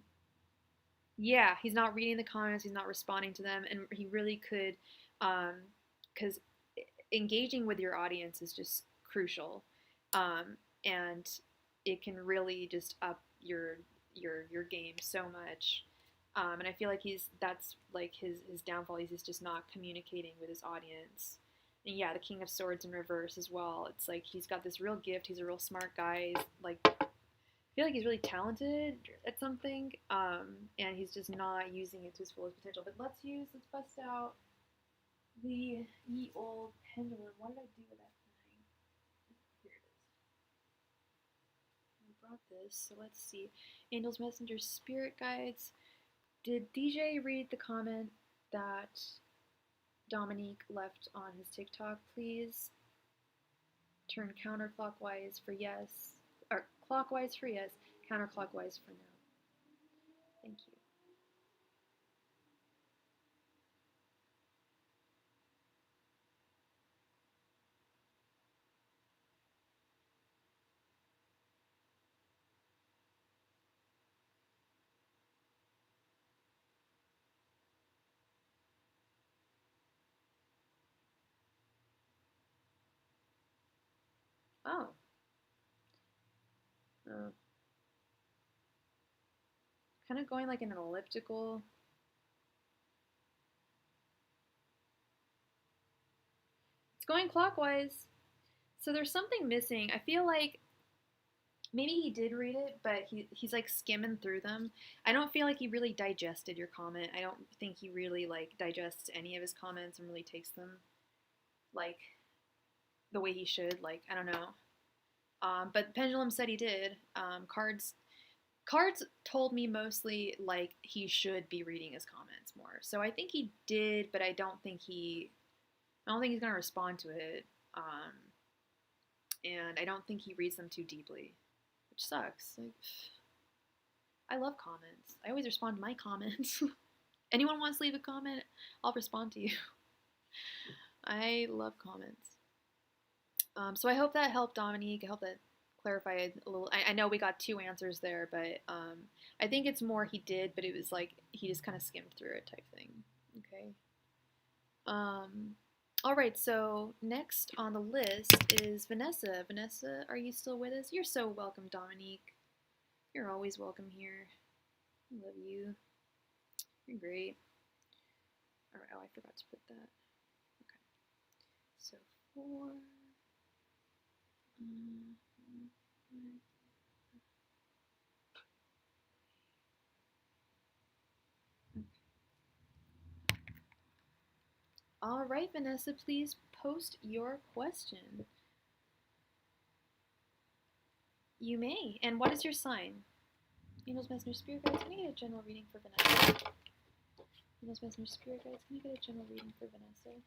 yeah, he's not reading the comments, he's not responding to them, and he really could, because engaging with your audience is just crucial, and it can really just up your game so much. And I feel like that's like his downfall. He's just not communicating with his audience. And yeah, the King of Swords in reverse as well. It's like he's got this real gift. He's a real smart guy. He's like I feel like he's really talented at something, and he's just not using it to his fullest potential. But let's bust out the ye old pendulum. What did I do with that thing? Here it is. I brought this, so let's see. Angels, messengers, spirit guides. Did DJ read the comment that Dominique left on his TikTok? Please turn counterclockwise for yes, or clockwise for yes, counterclockwise for no. Thank you. Oh. Oh. Kind of going like in an elliptical. It's going clockwise. So there's something missing. I feel like maybe he did read it, but he's like skimming through them. I don't feel like he really digested your comment. I don't think he really like digests any of his comments and really takes them like the way he should. Like I don't know. But Pendulum said he did. Cards told me mostly like he should be reading his comments more. So I think he did, but I don't think he's gonna respond to it. And I don't think he reads them too deeply, which sucks. Like, I love comments. I always respond to my comments. Anyone wants to leave a comment, I'll respond to you. I love comments. So I hope that helped, Dominique. I hope that clarified a little. I know we got two answers there, but I think it's more he did, but it was like he just kind of skimmed through it type thing. Okay. All right, so next on the list is Vanessa. Vanessa, are you still with us? You're so welcome, Dominique. You're always welcome here. I love you. You're great. All right, oh, I forgot to put that. Okay. So 4. All right, Vanessa, please post your question. You may. And what is your sign? Angels, Messenger, Spirit Guides, can I get a general reading for Vanessa? Angels, Messenger, Spirit Guides, can I get a general reading for Vanessa?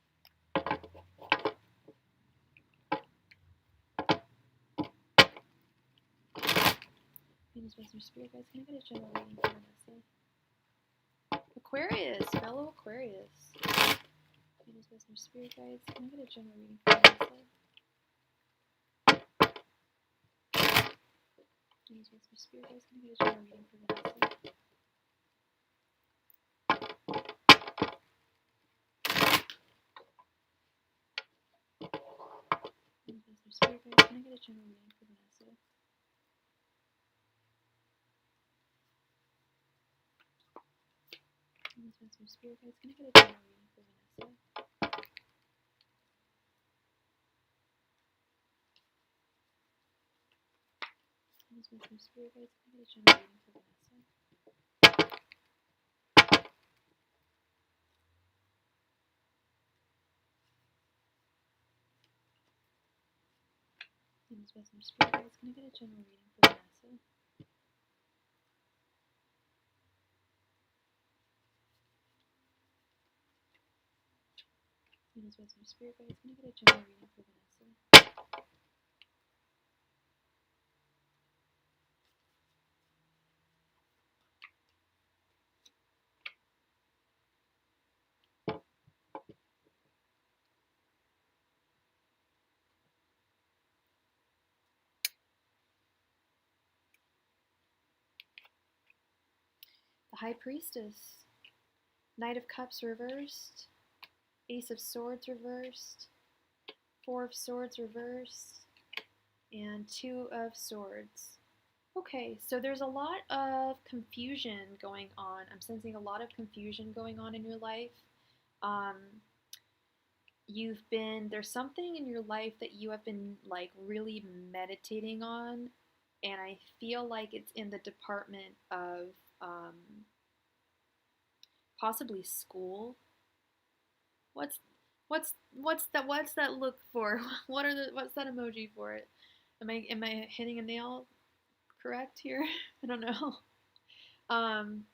Angels, Messenger, Spirit Guides, can I get a general reading for Vanessa? Aquarius, fellow Aquarius. Angels, Messenger, Spirit Guides, can I get a general reading for Vanessa? Angels, Messenger, Spirit Guides, can I get a general reading for Vanessa? Angels, Messenger, Spirit Guides, can I get a general reading for Vanessa? Angels, Messenger, Spirit Guides, can I get a general reading for Vanessa? Angels, Messenger, Spirit Guides, can I get a general reading for Vanessa? Angels, Messenger, Spirit Guides, can I get a general reading for Vanessa? Angels, Messenger, Spirit Guides, can I get a general reading for Vanessa? The High Priestess, Knight of Cups reversed, Ace of Swords reversed, Four of Swords reversed, and Two of Swords. Okay, so there's a lot of confusion going on. I'm sensing a lot of confusion going on in your life. There's something in your life that you have been like really meditating on, and I feel like it's in the department of um, possibly school. What's that look for? What's that emoji for it? Am I hitting a nail correct here? I don't know. Um,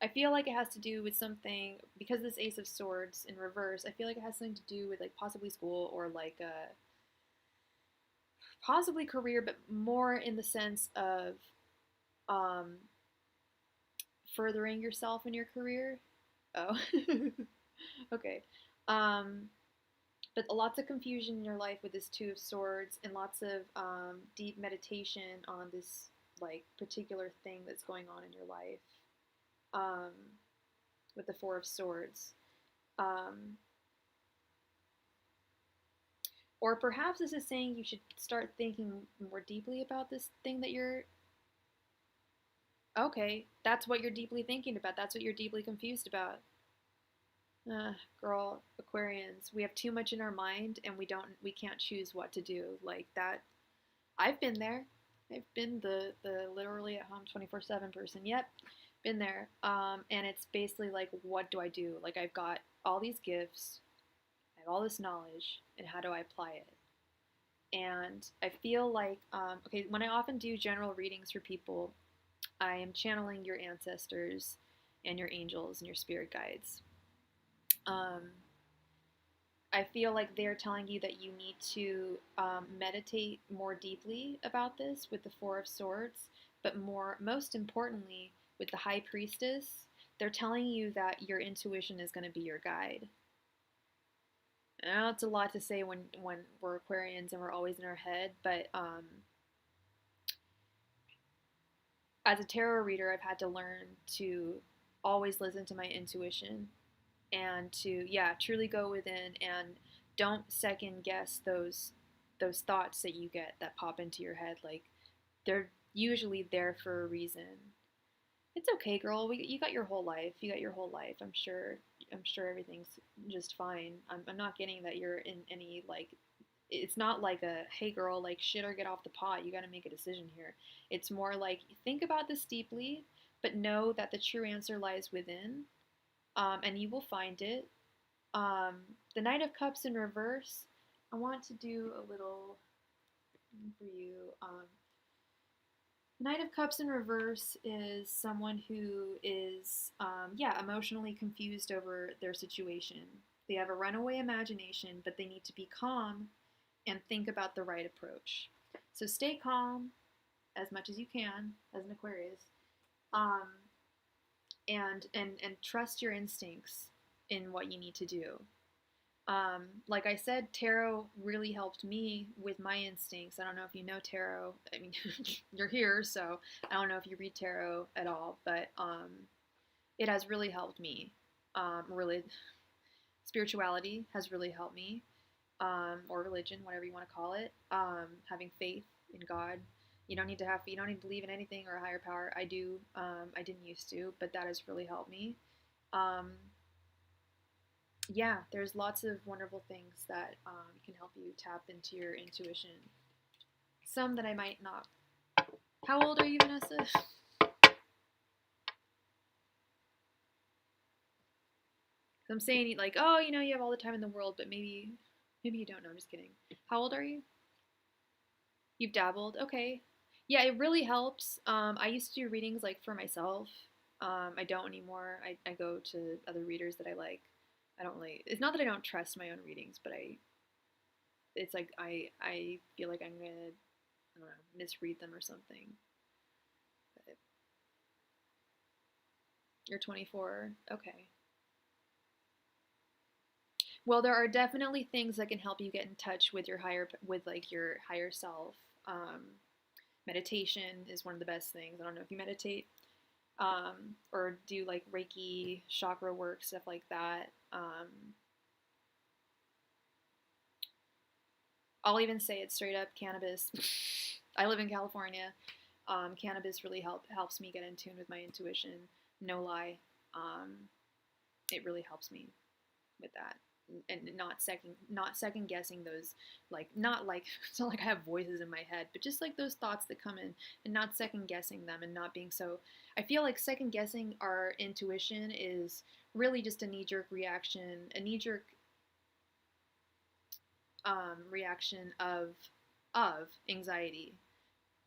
I feel like it has to do with something because this Ace of Swords in reverse. I feel like it has something to do with like possibly school or like possibly career, but more in the sense of um, furthering yourself in your career. Oh, okay. Um, but lots of confusion in your life with this Two of Swords and lots of deep meditation on this like particular thing that's going on in your life um, with the Four of Swords. Um, or perhaps this is saying you should start thinking more deeply about this thing that you're. Okay, that's what you're deeply thinking about. That's what you're deeply confused about. Girl, Aquarians, we have too much in our mind and we can't choose what to do. Like that, I've been there. I've been the literally at home 24/7 person. Yep, been there. And it's basically like, what do I do? Like I've got all these gifts, I have all this knowledge, and how do I apply it? And I feel like, okay, when I often do general readings for people, I am channeling your ancestors and your angels and your spirit guides. I feel like they're telling you that you need to meditate more deeply about this with the Four of Swords, but most importantly, with the High Priestess, they're telling you that your intuition is going to be your guide. I know it's a lot to say when we're Aquarians and we're always in our head, but as a tarot reader, I've had to learn to always listen to my intuition and to truly go within and don't second guess those thoughts that you get that pop into your head. Like they're usually there for a reason. It's okay, girl. You got your whole life. You got your whole life. I'm sure everything's just fine. I'm not getting that you're in any like. It's not like a hey girl, like shit or get off the pot. You got to make a decision here. It's more like think about this deeply, but know that the true answer lies within, and you will find it. The Knight of Cups in reverse. I want to do a little for you. Knight of Cups in reverse is someone who is, emotionally confused over their situation. They have a runaway imagination, but they need to be calm and think about the right approach. So stay calm as much as you can as an Aquarius, and trust your instincts in what you need to do. Like I said, tarot really helped me with my instincts. I don't know if you know tarot. I mean, you're here, so I don't know if you read tarot at all, but it has really helped me. Really, spirituality has really helped me, or religion, whatever you want to call it. Having faith in God. You don't need to believe in anything or a higher power. I do. I didn't used to, but that has really helped me. Yeah, there's lots of wonderful things that can help you tap into your intuition. Some that I might not. How old are you, Vanessa? I'm saying like, oh, you have all the time in the world, but maybe you don't know. I'm just kidding. How old are you? You've dabbled. Okay. Yeah, it really helps. I used to do readings like for myself. I don't anymore. I go to other readers that I like. I don't really. It's not that I don't trust my own readings, but it's like I feel like I'm gonna, I don't know, misread them or something. But you're 24. Okay. Well, there are definitely things that can help you get in touch with your higher self. Meditation is one of the best things. I don't know if you meditate, or do like Reiki, chakra work, stuff like that. I'll even say it straight up, cannabis. I live in California. Cannabis really helps me get in tune with my intuition. No lie. It really helps me with that, and not second guessing those, like, not like it's not like I have voices in my head, but just like those thoughts that come in, and not second guessing them, and not being so. I feel like second guessing our intuition is really just a knee-jerk reaction, reaction of anxiety.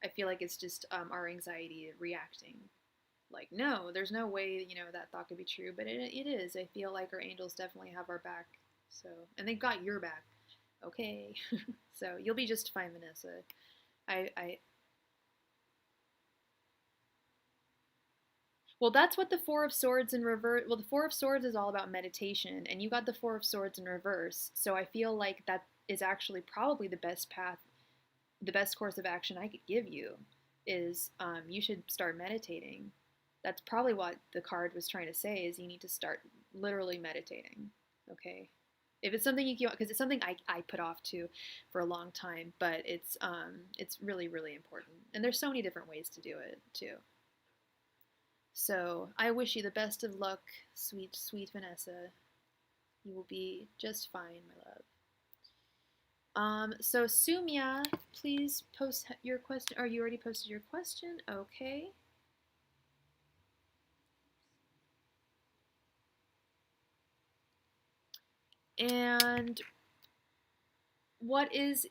I feel like it's just our anxiety reacting. Like, no, there's no way, that thought could be true, but it is. I feel like our angels definitely have our back. So, and they've got your back. Okay. So you'll be just fine, Vanessa. Well, that's what the Four of Swords in reverse. Well, the Four of Swords is all about meditation, and you got the Four of Swords in reverse. So I feel like that is actually probably the best path, the best course of action I could give you is you should start meditating. That's probably what the card was trying to say, is you need to start literally meditating. Okay. If it's something you, because it's something I put off too for a long time, but it's really, really important. And there's so many different ways to do it too. So I wish you the best of luck, sweet, sweet Vanessa. You will be just fine, my love. So Sumya, please post your question. Or you already posted your question? Okay. And what is...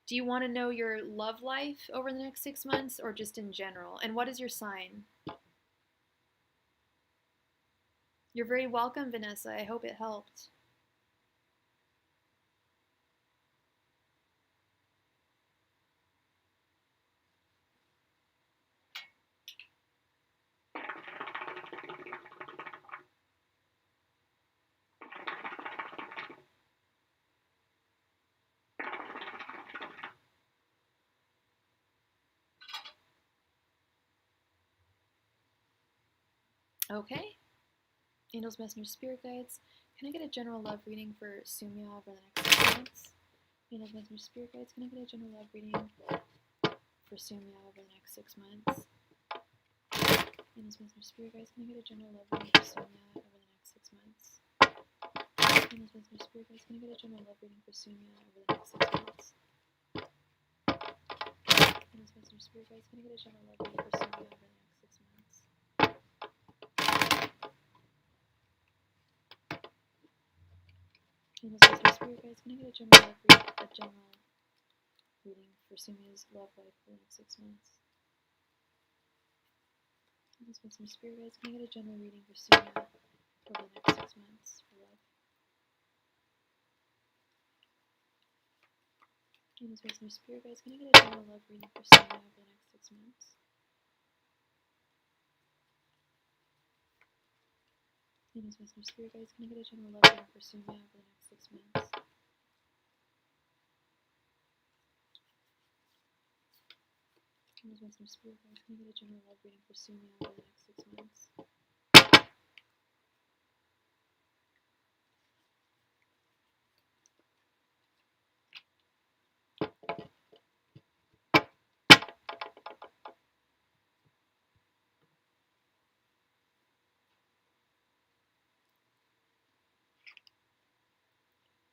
Do you want to know your love life over the next 6 months, or just in general? And what is your sign? You're very welcome, Vanessa. I hope it helped. Okay. Angels, messengers, spirit guides. Can I get a general love reading for Sumya over the next 6 months? Angels, messengers, spirit guides. Can I get a general love reading for Sumya over the next 6 months? Angels, messengers, spirit guides. Can I get a general love reading for Sumya over the next 6 months? Angels, messengers, spirit guides. Can I get a general love reading for Sumya over the next 6 months? Angels, messengers, spirit guides. Can I get a general love reading for Sumya over the next 6 months? Angels, my spirit guides, can I get a general reading for Sumia's love life for the next 6 months? Angels, my spirit guides, can I get a general reading for Sumia for the next 6 months for love? Angels, my spirit guides, can I get a general love reading for Sumia for the next 6 months? Angels, my spirit guides, can I get a general love reading for Sumia for the next 6 months? Angels, my spirit guides, can I get a general love reading for Sumia for the next 6 months?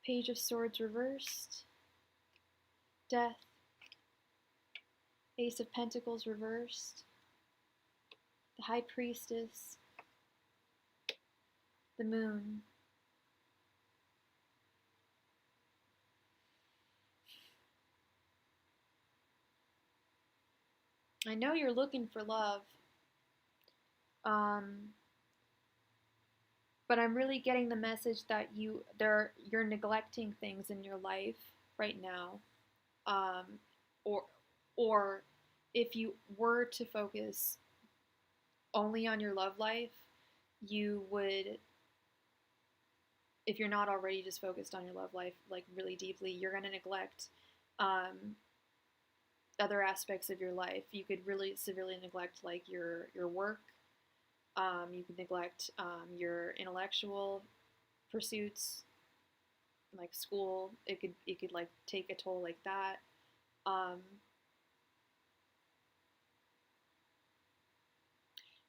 Page of Swords reversed, Death, Ace of Pentacles reversed, the High Priestess, the Moon. I know you're looking for love, but I'm really getting the message that you're neglecting things in your life right now, or if you were to focus only on your love life, you would, if you're not already just focused on your love life like really deeply, you're going to neglect other aspects of your life. You could really severely neglect like your work. You could neglect your intellectual pursuits, like school. It could like take a toll like that.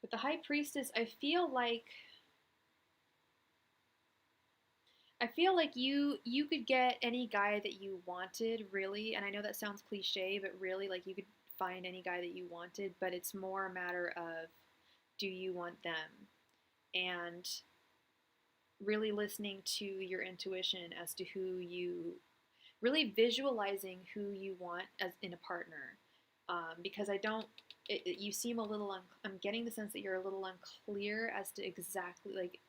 With the High Priestess, I feel like you could get any guy that you wanted, really. And I know that sounds cliche, but really, like, you could find any guy that you wanted, but it's more a matter of, do you want them? And really listening to your intuition as to really visualizing who you want as in a partner. Because you seem a little, I'm getting the sense that you're a little unclear as to exactly, like,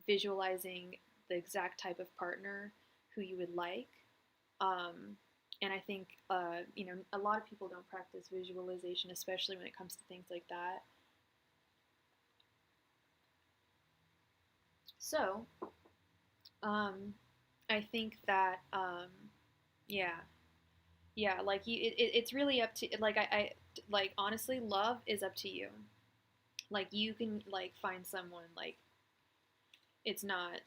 visualizing the exact type of partner who you would like. And I think, a lot of people don't practice visualization, especially when it comes to things like that. So, I think that, like it's really up to, like, I like, honestly, love is up to you. Like, you can, like, find someone, like, it's not,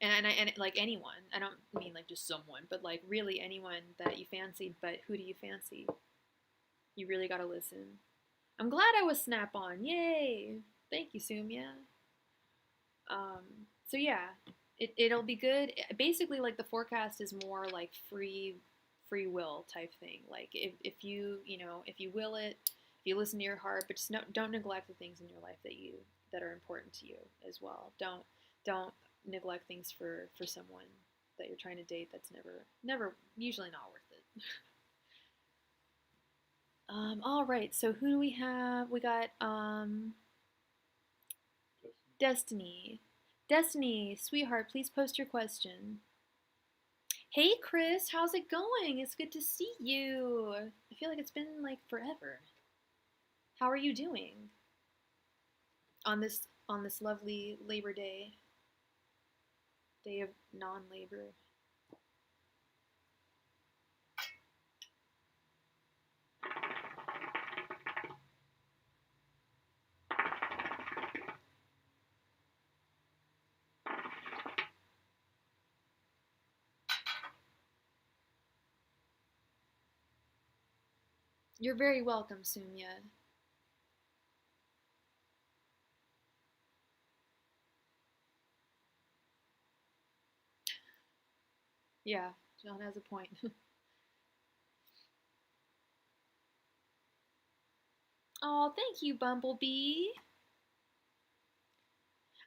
and like, anyone. I don't mean like just someone, but like really anyone that you fancied. But who do you fancy? You really gotta listen. I'm glad I was snap on. Yay! Thank you, Sumia. So yeah, it'll be good. Basically, like, the forecast is more like free will type thing. Like, if if you will it, if you listen to your heart, but just don't neglect the things in your life that are important to you as well. Don't neglect things for someone that you're trying to date that's never usually not worth it. All right, so who do we have? We got Destiny. Destiny, sweetheart, please post your question. Hey Chris, how's it going? It's good to see you. I feel like it's been like forever. How are you doing on this lovely Labor Day, day of non-labor? You're very welcome, Sumia. Yeah, John has a point. Oh, thank you, Bumblebee.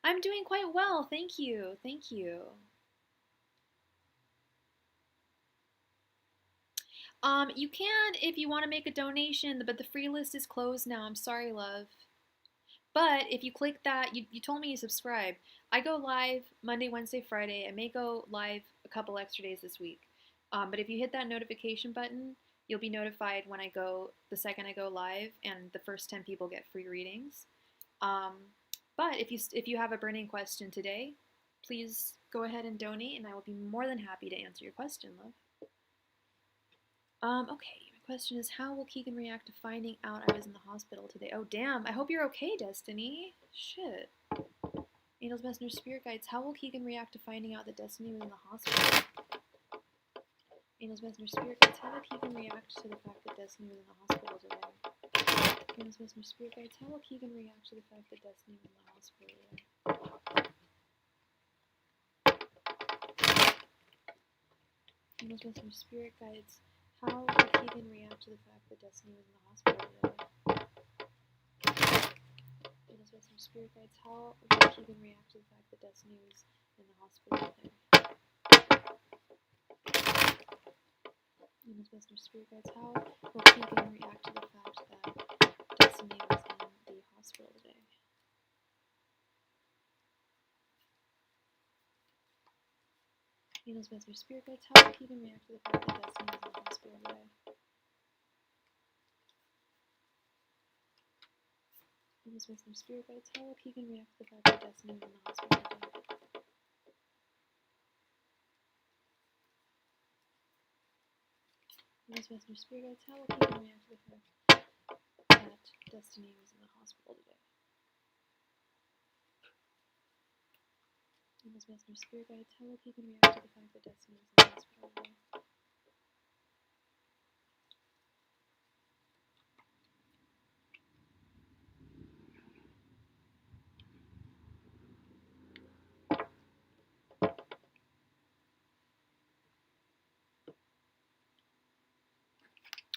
I'm doing quite well, thank you. Thank you. You can if you want to make a donation, but the free list is closed now. I'm sorry, love. But if you click that, you told me you subscribe. I go live Monday, Wednesday, Friday. I may go live a couple extra days this week. But if you hit that notification button, you'll be notified when I go, the second I go live, and the first 10 people get free readings. But if you have a burning question today, please go ahead and donate, and I will be more than happy to answer your question, love. Okay, my question is, how will Keegan react to finding out I was in the hospital today? Oh, damn. I hope you're okay, Destiny. Shit. Angels, messengers, spirit guides. How will Keegan react to finding out that Destiny was in the hospital? Angels, messengers, spirit guides. How will Keegan react to the fact that Destiny was in the hospital today? Angels, messengers, spirit guides. How will Keegan react to the fact that Destiny was in the hospital today? Angels, messengers, spirit guides. How will Keegan react to the fact that Destiny was in the hospital today? Angels, messengers, spirit guides. How will Keegan react to the fact that Destiny was in the hospital today? Angels, messengers, spirit guides. How will Keegan react to the fact that Destiny was in the hospital today? Angels, messengers, spirit guides. How will Keegan react to the fact that Destiny was in the hospital today? Angels, messengers, spirit guides. How will Keegan react to the fact that Destiny was in the hospital today? Angels, messengers, spirit guides. How will Keegan react to the fact that Destiny was in the hospital today? Angels, messengers, spirit guides. How will Keegan react to the fact that Destiny was in the hospital today?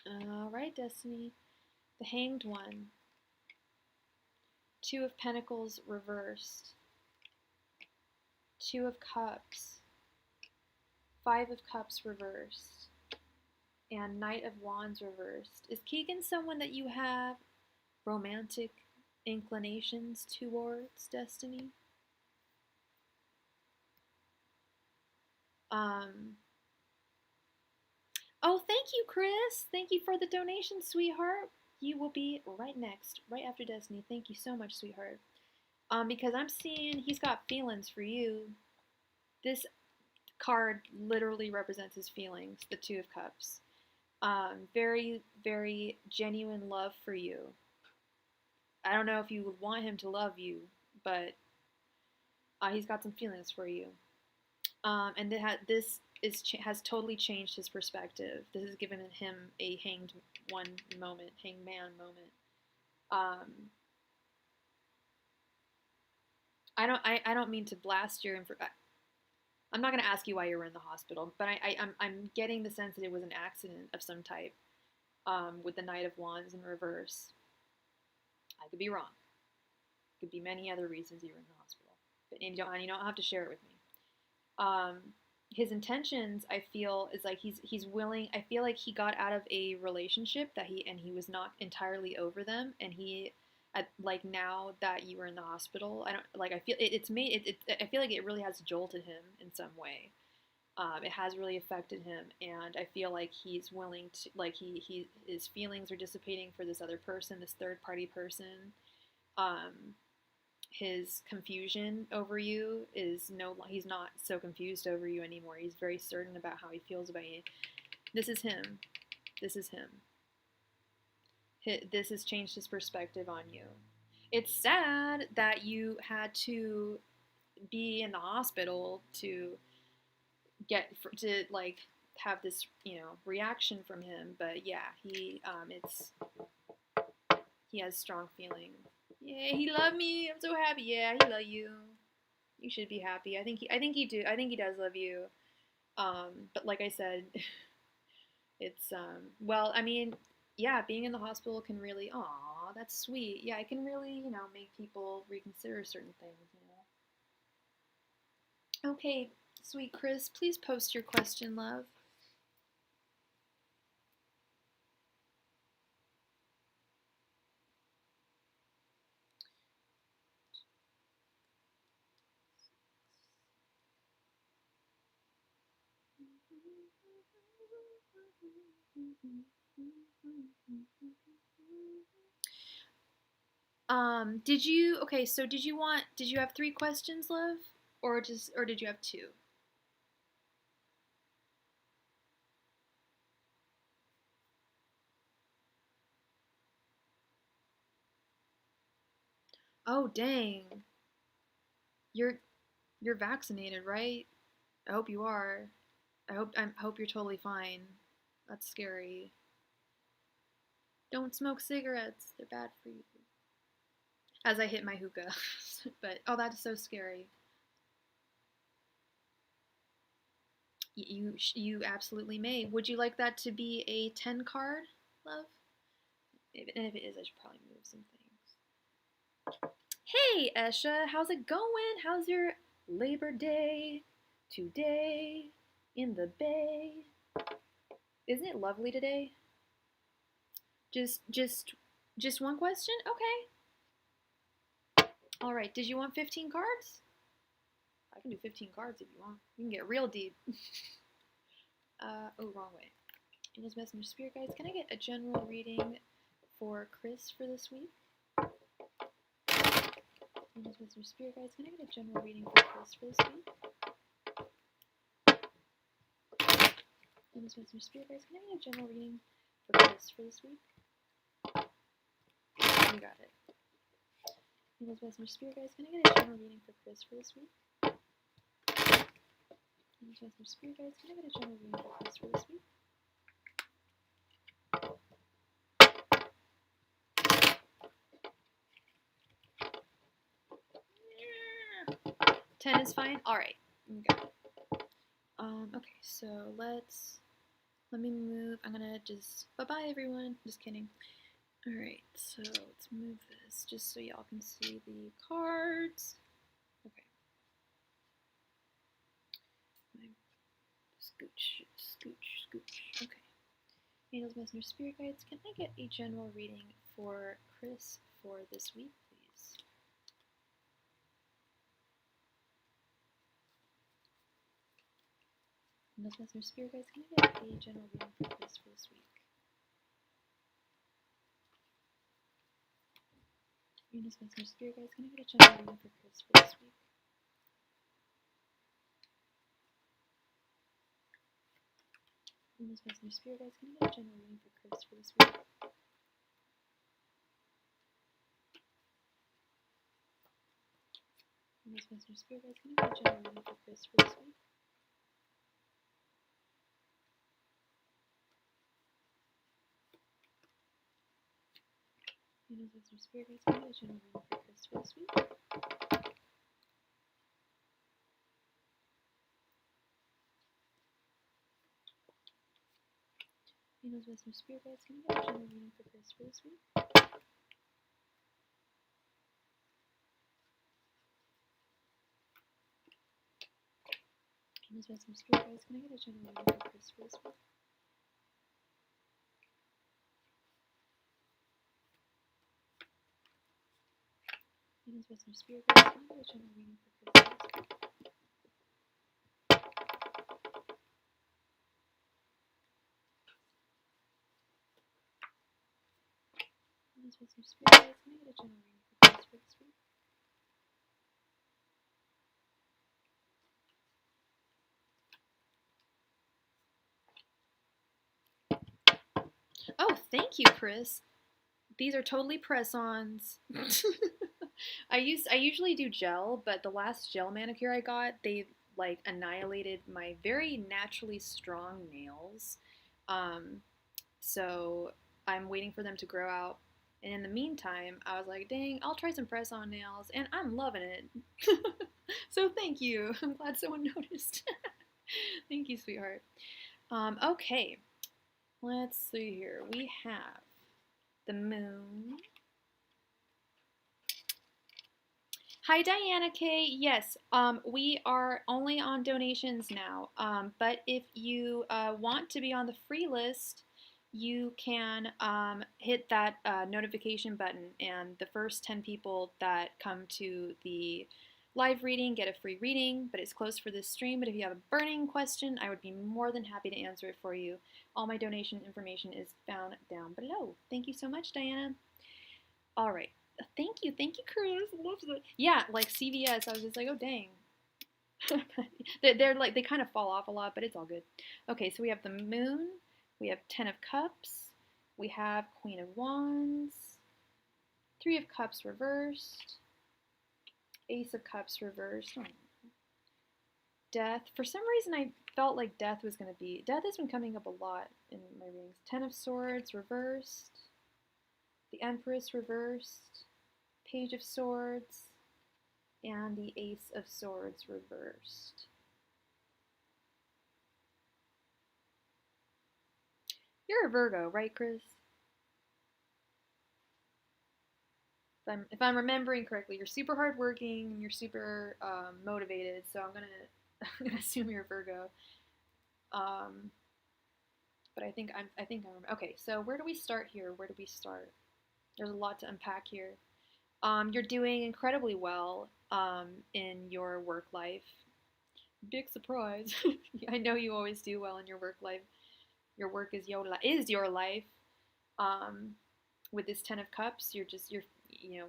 Alright, Destiny. The Hanged One. Two of Pentacles reversed. Two of Cups. Five of Cups reversed. And Knight of Wands reversed. Is Keegan someone that you have romantic inclinations towards, Destiny? Oh, thank you, Chris. Thank you for the donation, sweetheart. You will be right next, right after Destiny. Thank you so much, sweetheart. Because I'm seeing he's got feelings for you. This card literally represents his feelings, the Two of Cups. Very, very genuine love for you. I don't know if you would want him to love you, but he's got some feelings for you. And this has totally changed his perspective. This has given him a hanged man moment. I don't mean to blast your I'm not going to ask you why you were in the hospital, but I'm getting the sense that it was an accident of some type, with the Knight of Wands in reverse. I could be wrong. Could be many other reasons you were in the hospital, and you don't have to share it with me. His intentions, I feel, is like he's willing. I feel like he got out of a relationship that he was not entirely over them, and like now that you were in the hospital, I feel I feel like it really has jolted him in some way. It has really affected him, and I feel like he's willing to, like his feelings are dissipating for this other person, this third party person. His confusion over you is he's not so confused over you anymore. He's very certain about how he feels about you. This is him. This is him. This has changed his perspective on you. It's sad that you had to be in the hospital to have this, reaction from him, but yeah, he has strong feelings. Yeah, he loved me. I'm so happy. Yeah, he loved you. You should be happy. I think he does love you. But like I said, it's well, I mean, yeah, being in the hospital can really, aw, that's sweet. Yeah, it can really, make people reconsider certain things. Okay, sweet Chris, please post your question, love. Did you have 3 questions, love? Or did you have 2? Oh, dang. You're vaccinated, right? I hope you are. I hope you're totally fine. That's scary. Don't smoke cigarettes. They're bad for you. As I hit my hookah. But oh, that is so scary. You absolutely may. Would you like that to be a 10 card, love? And if it is, I should probably move some things. Hey, Esha, how's it going? How's your Labor Day today in the Bay? Isn't it lovely today? Just one question? Okay. All right. Did you want 15 cards? I can do 15 cards if you want. We can get real deep. Oh, wrong way. Angels, Messenger, Spirit Guides. Can I get a general reading for Chris for this week? Angels, Messenger, Spirit Guides. Can I get a general reading for Chris for this week? Angels, Messenger, Spirit Guides. Can I get a general reading for Chris for this week? You got it. Angels, Messenger, Spirit Guides. Can I get a general reading for Chris for this week? Angels, Messenger, Spirit Guides. Can I get a general reading for Chris for this week? 10 is fine? Alright. Okay. Okay, so let me move. I'm gonna just, bye-bye everyone. Just kidding. Alright, so let's move this just so y'all can see the cards. Okay. Scooch, scooch, scooch. Okay. Angels, Messenger, Spirit Guides, can I get a general reading for Chris for this week, please? Angels, Messenger, Spirit Guides, can I get a general reading for Chris for this week? Angels, Messenger, Spirit Guides, can I get a general reading for Chris for this week? Angels, Messenger, Spirit Guides, can I get a general reading for Chris for this week? Angels, Messenger, Spirit Guides, can I get a general reading for Chris for this week? Angels, Messenger, Spirit Guides, can I get a general reading for Chris for this week? Angels, Messenger, Spirit Guides, can I get a general reading for Chris for this week? Angels, Messenger, Spirit Guides, can I get a general reading for Chris for this week? Angels, Messenger, Spirit Guides, can I get a general reading for Chris for this week? Angels, Messenger, Spirit Guides, can I get a general reading for Chris for this week? Oh, thank you, Chris. These are totally press-ons. I usually do gel, but the last gel manicure I got, they like annihilated my very naturally strong nails. So I'm waiting for them to grow out. And in the meantime, I was like, dang, I'll try some press-on nails, and I'm loving it. So thank you. I'm glad someone noticed. Thank you, sweetheart. Okay, let's see here. We have the moon. Hi, Diana K. Yes, we are only on donations now. But if you want to be on the free list, you can hit that notification button, and the first 10 people that come to the live reading, get a free reading, but it's closed for this stream. But if you have a burning question, I would be more than happy to answer it for you. All my donation information is found down below. Thank you so much, Diana. All right. Thank you, Chris. Love it. Yeah, like CVS, I was just like, oh dang. They're like, they kind of fall off a lot, but it's all good. Okay, so we have the Moon, we have 10 of Cups, we have Queen of Wands, 3 of Cups reversed, Ace of Cups reversed, Death. For some reason, I felt like Death was going to be, Death has been coming up a lot in my readings. 10 of Swords reversed, the Empress reversed, Page of Swords, and the Ace of Swords reversed. You're a Virgo, right, Chris? If I'm remembering correctly, you're super hardworking and you're super motivated. So I'm gonna assume you're a Virgo. But I think I'm okay. So where do we start here? Where do we start? There's a lot to unpack here. You're doing incredibly well in your work life. Big surprise. I know you always do well in your work life. Your work is your life. With this 10 of Cups, you're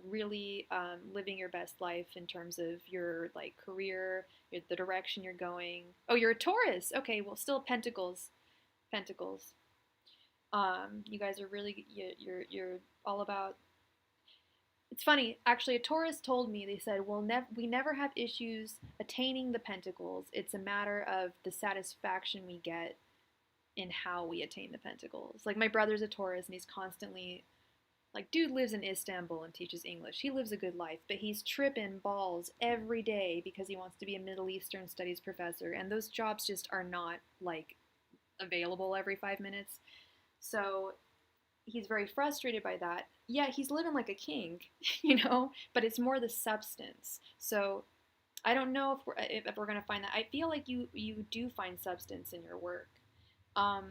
really living your best life in terms of your like career, the direction you're going. Oh, you're a Taurus. Okay, well, still Pentacles. You guys are really you're all about. It's funny, actually. A Taurus told me, they said, we never have issues attaining the Pentacles. It's a matter of the satisfaction we get in how we attain the Pentacles. Like, my brother's a Taurus, and he's constantly, like, dude lives in Istanbul and teaches English. He lives a good life, but he's tripping balls every day because he wants to be a Middle Eastern studies professor, and those jobs just are not, like, available every 5 minutes. So he's very frustrated by that. Yeah, he's living like a king, but it's more the substance. So I don't know if we're going to find that. I feel like you do find substance in your work. I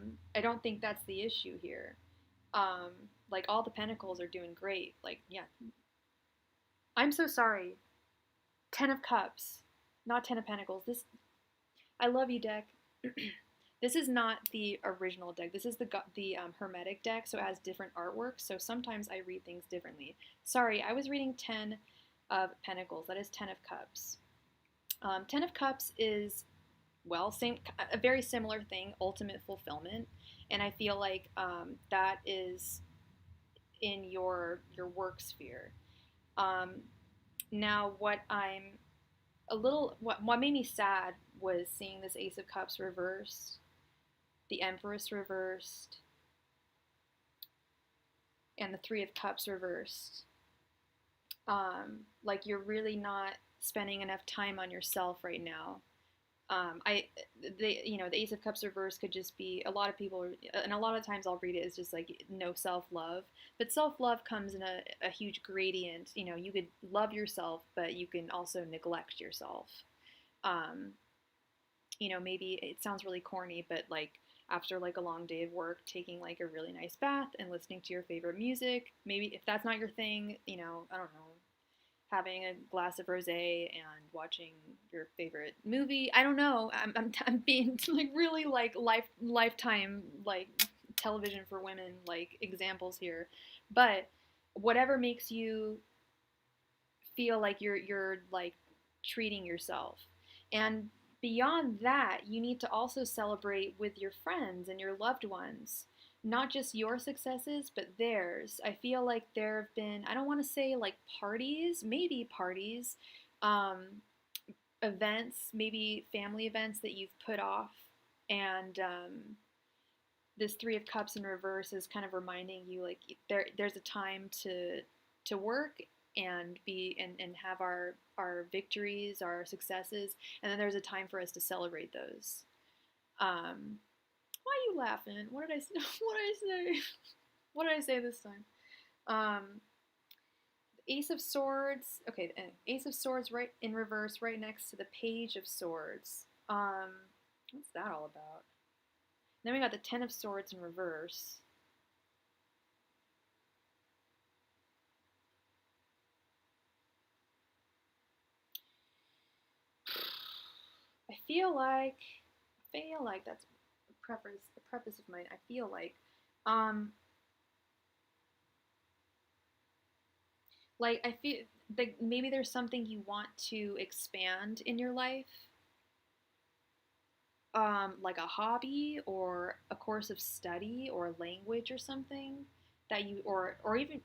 don't think that's the issue here. Like, all the Pentacles are doing great. Like, yeah. I'm so sorry. 10 of Cups, not 10 of Pentacles. I love you, deck. This is not the original deck. This is the Hermetic deck, so it has different artwork. So sometimes I read things differently. Sorry, I was reading 10 of Pentacles. That is 10 of Cups. 10 of Cups is, well, a very similar thing, ultimate fulfillment. And I feel like that is in your work sphere. Now, what made me sad was seeing this Ace of Cups reversed, the Empress reversed, and the 3 of Cups reversed. Like, you're really not spending enough time on yourself right now. The Ace of Cups reversed could just be, a lot of people, and a lot of times I'll read it as just like no self-love, but self-love comes in a huge gradient. You could love yourself, but you can also neglect yourself. Maybe it sounds really corny, but like after like a long day of work, taking like a really nice bath and listening to your favorite music. Maybe if that's not your thing, I don't know, having a glass of rosé and watching your favorite movie. I don't know. I'm being like really like lifetime like television for women like examples here, but whatever makes you feel like you're like treating yourself. And beyond that, you need to also celebrate with your friends and your loved ones. Not just your successes, but theirs. I feel like there have been, I don't want to say like parties, maybe parties, events, maybe family events that you've put off. And this 3 of Cups in reverse is kind of reminding you like there's a time to work and have our victories, our successes, and then there's a time for us to celebrate those. Why are you laughing? What did I say? What did I say this time? Ace of Swords. Okay, Ace of Swords right in reverse, right next to the Page of Swords. What's that all about? Then we got the 10 of Swords in reverse. feel like that's a preface of mine. I feel like I feel like maybe there's something you want to expand in your life, like a hobby or a course of study or a language or something that you or even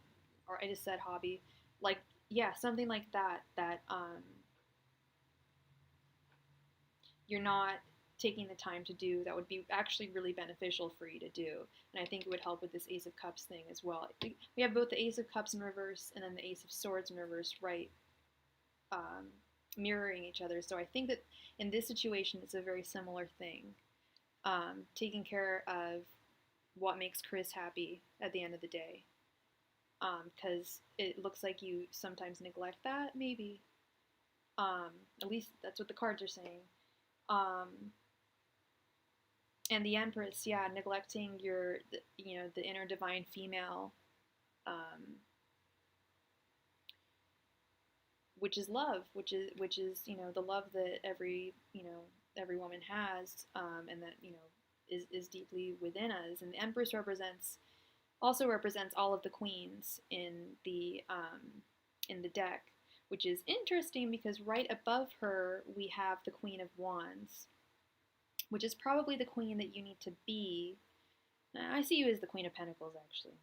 or I just said hobby, like yeah, something like that you're not taking the time to do that would be actually really beneficial for you to do. And I think it would help with this Ace of Cups thing as well. We have both the Ace of Cups in reverse and then the Ace of Swords in reverse, right? Um, Mirroring each other. So I think that in this situation, it's a very similar thing. Taking care of what makes Chris happy at the end of the day. Because it looks like you sometimes neglect that, maybe. At least that's what the cards are saying. Um, and the Empress, yeah, neglecting the inner divine female, um, which is love, which is the love that every woman has, and that is deeply within us. And the Empress also represents all of the queens in the deck, which is interesting because right above her we have the Queen of Wands, which is probably the queen that you need to be. I see you as the Queen of Pentacles, actually.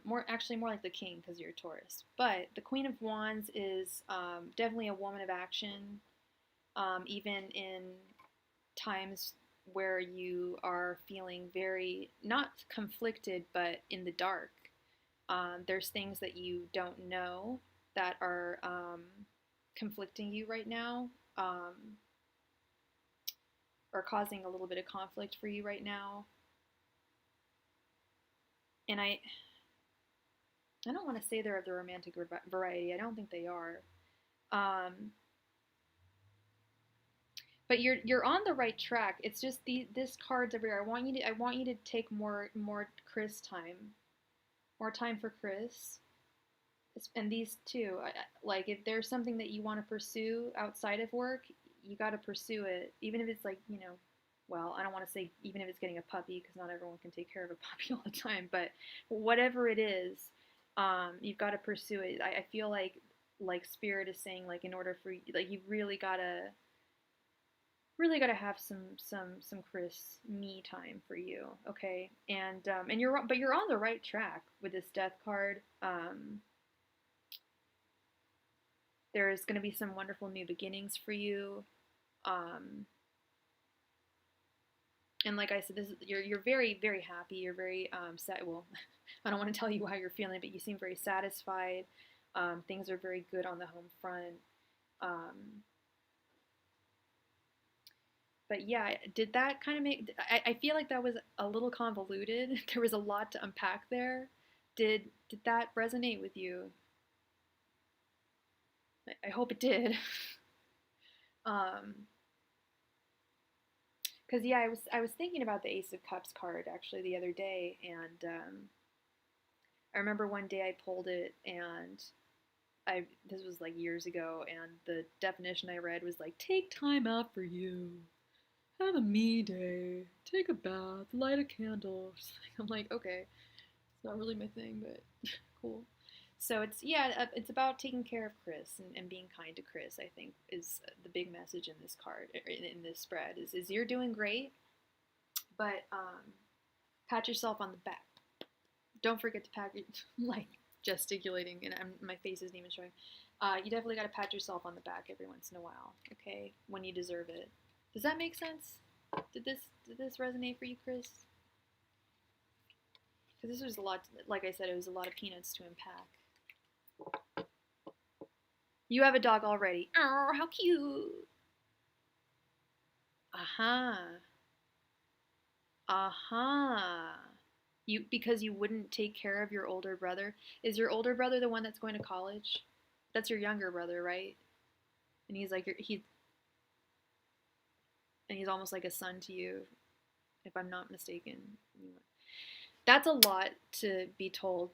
More like the King because you're a Taurus. But the Queen of Wands is definitely a woman of action, even in times where you are feeling very, not conflicted, but in the dark. There's things that you don't know that are conflicting you right now, or causing a little bit of conflict for you right now. And I don't want to say they're of the romantic variety. I don't think they are. But you're on the right track. It's just this card's everywhere. I want you to take more Chris time, more time for Chris, and these two. Like if there's something that you want to pursue outside of work, you got to pursue it, even if it's like well, I don't want to say even if it's getting a puppy because not everyone can take care of a puppy all the time. But whatever it is, you've got to pursue it. I feel like Spirit is saying like in order for like you really gotta have some Chris me time for you, okay? And you're on the right track with this Death card. There's going to be some wonderful new beginnings for you. And like I said, you're very very happy. You're very sad. Well, I don't want to tell you how you're feeling, but you seem very satisfied. Things are very good on the home front. But yeah, did that kind of make? I feel like that was a little convoluted. There was a lot to unpack there. Did that resonate with you? I hope it did. Because yeah, I was thinking about the Ace of Cups card actually the other day, and I remember one day I pulled it, and this was like years ago, and the definition I read was like, take time out for you. Have a me day. Take a bath. Light a candle. I'm like, okay, it's not really my thing, but cool. So it's about taking care of Chris and being kind to Chris. I think is the big message in this card, in this spread. Is you're doing great, but pat yourself on the back. Don't forget to pat like gesticulating, and my face isn't even showing. You definitely got to pat yourself on the back every once in a while, okay? When you deserve it. Does that make sense? Did this resonate for you, Chris? Because this was a lot. Like I said, it was a lot of peanuts to unpack. You have a dog already. Oh, how cute! Aha. Aha. Because you wouldn't take care of your older brother. Is your older brother the one that's going to college? That's your younger brother, right? And he's like he's almost like a son to you, if I'm not mistaken. That's a lot to be told.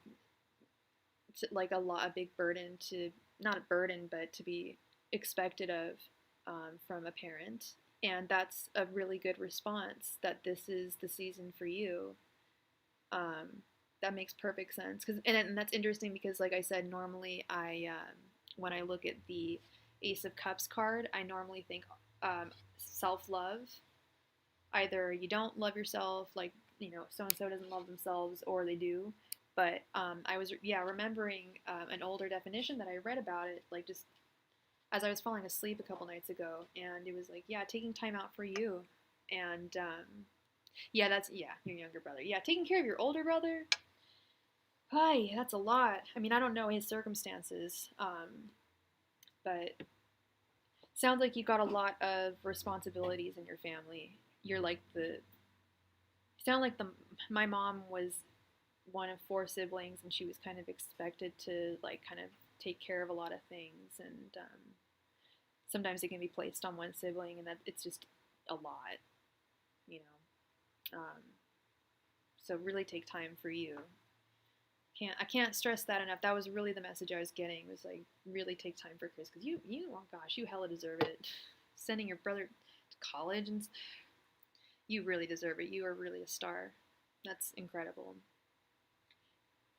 Like a big burden to, not a burden, but to be expected of from a parent. And that's a really good response, that this is the season for you. That makes perfect sense. And that's interesting because, like I said, normally when I look at the Ace of Cups card, I normally think self-love. Either you don't love yourself, like, so-and-so doesn't love themselves, or they do. But I was, remembering an older definition that I read about it, like, just as I was falling asleep a couple nights ago, and it was like, taking time out for you. And that's your younger brother. Yeah, taking care of your older brother. Hi, that's a lot. I mean, I don't know his circumstances, but sounds like you got a lot of responsibilities in your family. You're like my mom was one of 4 siblings, and she was kind of expected to, like, kind of take care of a lot of things, and sometimes it can be placed on one sibling, and that it's just a lot, so really take time for you. I can't stress that enough. That was really the message I was getting, was like, really take time for Chris, because oh gosh, you hella deserve it. Sending your brother to college, and you really deserve it. You are really a star. That's incredible.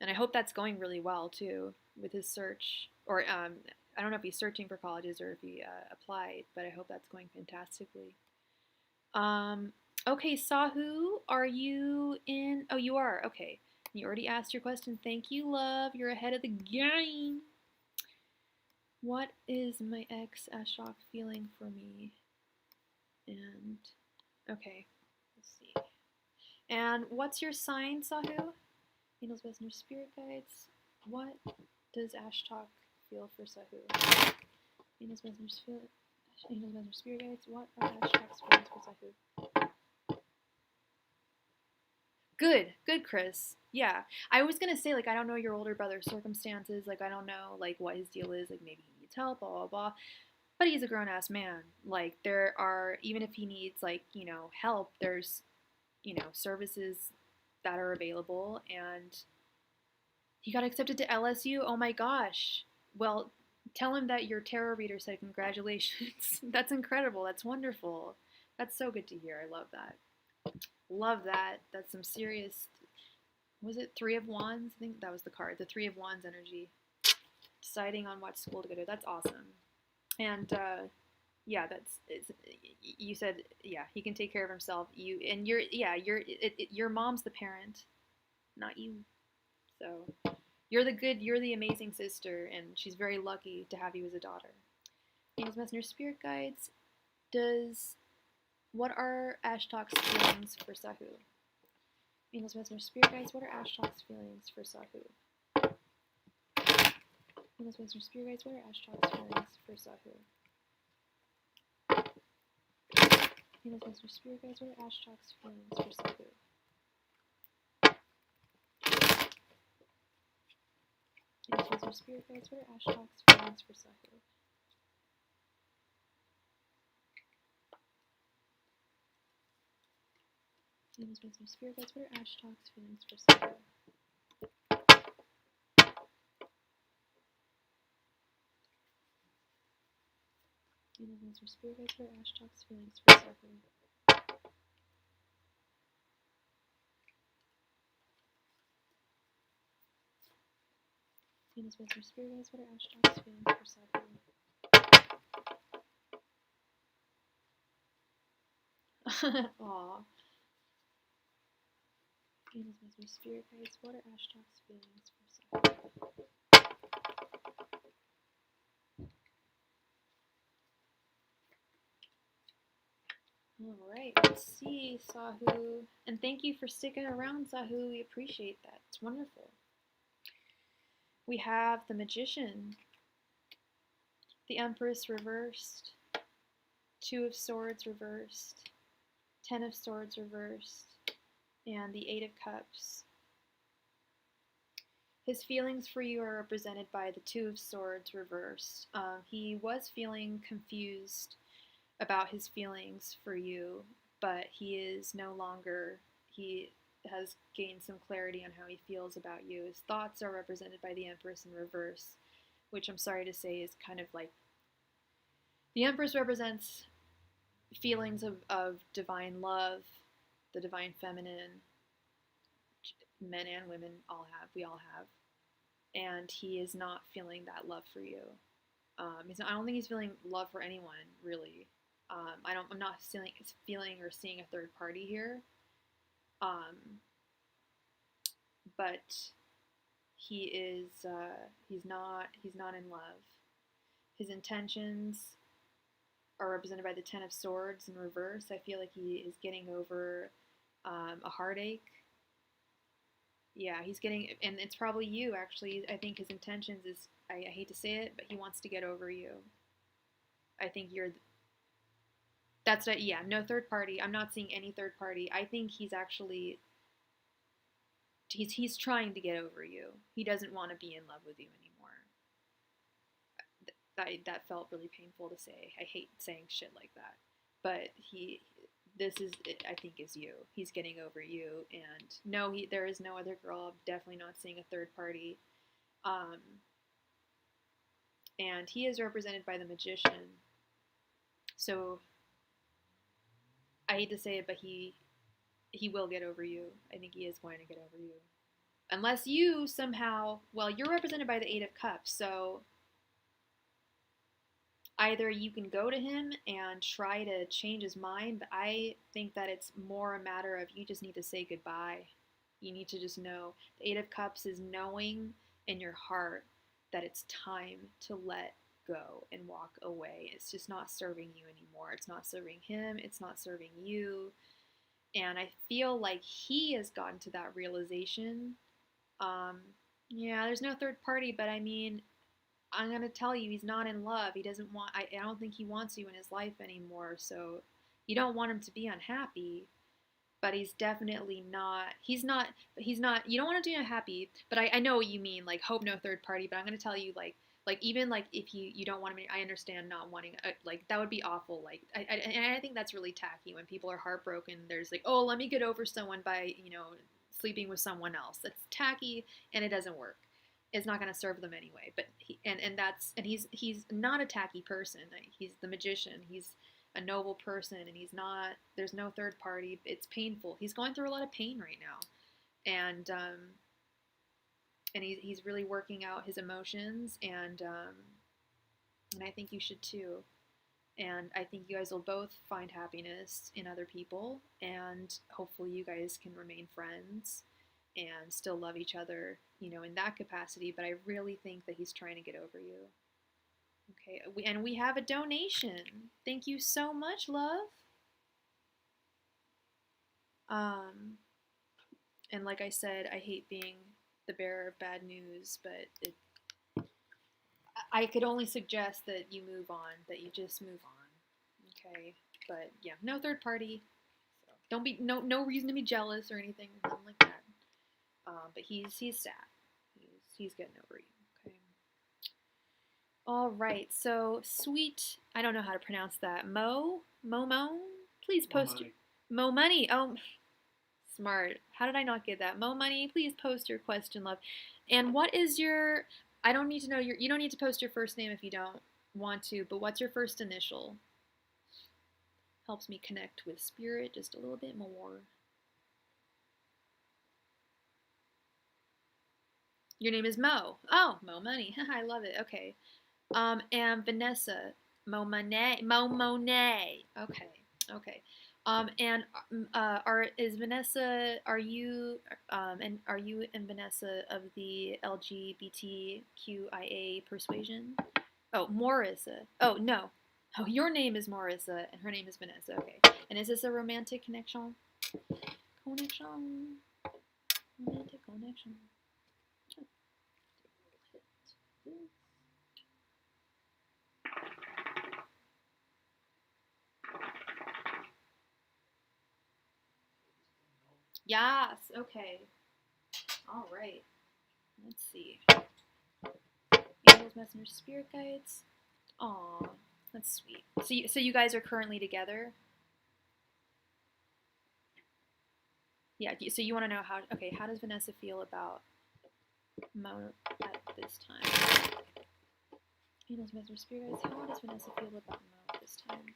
And I hope that's going really well too with his search. Or I don't know if he's searching for colleges or if he applied, but I hope that's going fantastically. Okay, Sahu, are you in? Oh, you are. Okay. You already asked your question. Thank you, love. You're ahead of the game. What is my ex Ashok feeling for me? And, okay, let's see. And what's your sign, Sahu? Angels, Messenger, Spirit Guides. What does Ashtok feel for Sahu? Angels, Messenger, Spirit Guides. What are Ashtok's feelings for Sahu? Good, Chris. Yeah, I was gonna say, like, I don't know your older brother's circumstances. Like, I don't know, like, what his deal is. Like, maybe he needs help, blah blah blah. But he's a grown ass man. Like, there are, even if he needs, like, help, there's, services that are available, and he got accepted to LSU. Oh my gosh. Well, tell him that your tarot reader said congratulations. That's incredible. That's wonderful. That's so good to hear. I love that. Love that. That's some serious. Was it 3 of Wands? I think that was the card. The 3 of Wands energy. Deciding on what school to go to. That's awesome. And you said, he can take care of himself. Your mom's the parent, not you. So you're the amazing sister, and she's very lucky to have you as a daughter. Angels, Messenger, Spirit Guides. What are Ashtok's feelings for Sahu? Angels, Messenger, Spirit Guides. What are Ashtok's feelings for Sahu? Angels, Messenger, Spirit Guides. What are Ashtok's feelings for Sahu? Angels, Messenger, Spirit Guides. What are Ashtok's feelings for Sahu? Angels, Messenger, Spirit Guides. What are Ashtok's feelings for Sahu? Angels, Messenger, Spirit Guides. What are Ashtok's feelings for Sahu? Angels, Messenger, Spirit Guides. What are Ashtok's feelings for Sahu? Angels, Messenger, Spirit Guides. What are Ashtok's feelings for Sahu? Aww. Angels, Messenger, Spirit Guides. What are Ashtok's feelings for Sahu? Alright, let's see, Sahu. And thank you for sticking around, Sahu. We appreciate that. It's wonderful. We have the Magician, the Empress reversed, 2 of Swords reversed, 10 of Swords reversed, and the 8 of Cups. His feelings for you are represented by the 2 of Swords reversed. He was feeling confused about his feelings for you, but he is no longer. He has gained some clarity on how he feels about you. His thoughts are represented by the Empress in reverse, which I'm sorry to say is kind of like The Empress represents feelings of divine love, the divine feminine. Men and women all have, we all have. And he is not feeling that love for you. I don't think he's feeling love for anyone, really. I'm not feeling or seeing a third party here. But he's not in love. His intentions are represented by the Ten of Swords in reverse. I feel like he is getting over a heartache. Yeah, he's getting, and it's probably you, actually. I think his intentions is, I hate to say it, but he wants to get over you. I think that's not, yeah, no third party. I'm not seeing any third party. I think he's actually, he's trying to get over you. He doesn't want to be in love with you anymore. That felt really painful to say. I hate saying shit like that. But this is, I think, is you. He's getting over you, and no, there is no other girl. I'm definitely not seeing a third party. And he is represented by the Magician. So I hate to say it, but he will get over you. I think he is going to get over you. Unless you somehow, well, you're represented by the Eight of Cups, so either you can go to him and try to change his mind, but I think that it's more a matter of you just need to say goodbye. You need to just know. The Eight of Cups is knowing in your heart that it's time to let go and walk away. It's just not serving you anymore. It's not serving him. It's not serving you. And I feel like he has gotten to that realization. Yeah, there's no third party, but I mean, I'm going to tell you, he's not in love. He doesn't want, I don't think he wants you in his life anymore. So you don't want him to be unhappy, but he's definitely not, you don't want to be unhappy, but I know what you mean, like, hope no third party, but I'm going to tell you, like, even, like, if you don't want to, I understand not wanting, like, that would be awful, like, and I think that's really tacky when people are heartbroken, there's, like, oh, let me get over someone by, sleeping with someone else. That's tacky, and it doesn't work. It's not going to serve them anyway, but he's not a tacky person. He's the Magician. He's a noble person, and there's no third party. It's painful. He's going through a lot of pain right now, and he's really working out his emotions, and I think you should too. And I think you guys will both find happiness in other people, and hopefully you guys can remain friends and still love each other, in that capacity. But I really think that he's trying to get over you. Okay, and we have a donation. Thank you so much, love. And like I said, I hate being the bearer of bad news, but I could only suggest that you move on, that you just move on. Okay, but yeah, no third party. So don't be no reason to be jealous or anything like that. But he's sad. He's getting over you. Okay. All right. So sweet. I don't know how to pronounce that. Mo. Please post Mo Money. Oh, smart. How did I not get that? Mo Money. Please post your question, love. And what is your? I don't need to know your. You don't need to post your first name if you don't want to. But what's your first initial? Helps me connect with spirit just a little bit more. Your name is Mo. Oh, Mo Money. I love it. Okay. And Vanessa. Mo Monet. Okay. Is Vanessa, are you and Vanessa of the LGBTQIA persuasion? Oh, Marissa. Oh, no. Oh, your name is Marissa and her name is Vanessa. Okay. And is this a romantic connection? Romantic connection. Yes, okay. All right. Let's see. Angels, messengers, spirit guides. Aw, that's sweet. So you guys are currently together? Yeah, so you want to know how does Vanessa feel about Mo at this time? Angels, messengers, spirit guides. How does Vanessa feel about Mo? this time?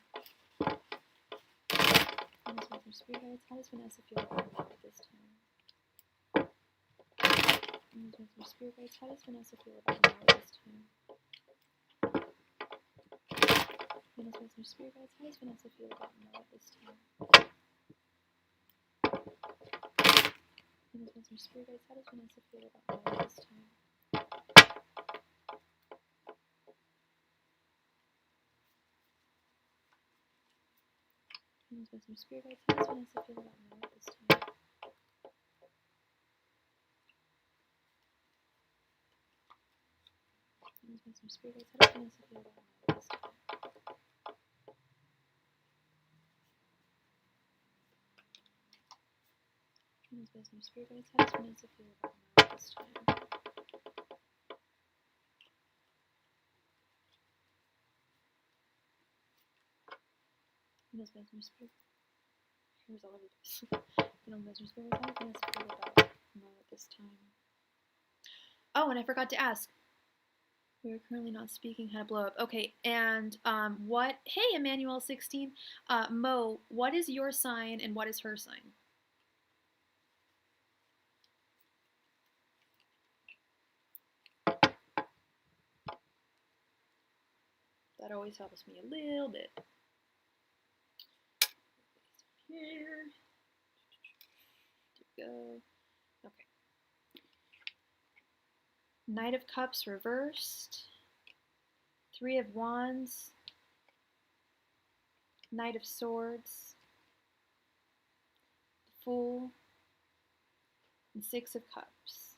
Venus, Mars, Spirit Guides. How does Vanessa feel about Mo at this time? Venus, Mars, Spirit Guides. How does Vanessa feel about Mo at this time? Venus, Mars, Spirit Guides. How does Vanessa feel about Mo at this time? Venus, Mars, Spirit Guides. How does Vanessa feel about Mo at this time? Venus, Mars, Spirit Guides. How does Vanessa feel about Mo at this time? Venus, Mars, Spirit Guides. How does Vanessa feel about Mo at this time? Venus, Mars, Spirit Guides. How does Vanessa feel about Mo at this time? Venus, Mars, Spirit. Here's all of this. Venus, Mars, Spirit Guides. How does Vanessa feel about Mo at this time? Oh, and I forgot to ask. We are currently not speaking how to blow up. Okay, and what? Hey, Emmanuel 16. Mo, what is your sign and what is her sign? That always helps me a little bit. Here. There we go. Okay. Knight of Cups reversed. Three of Wands. Knight of Swords. The Fool. And Six of Cups.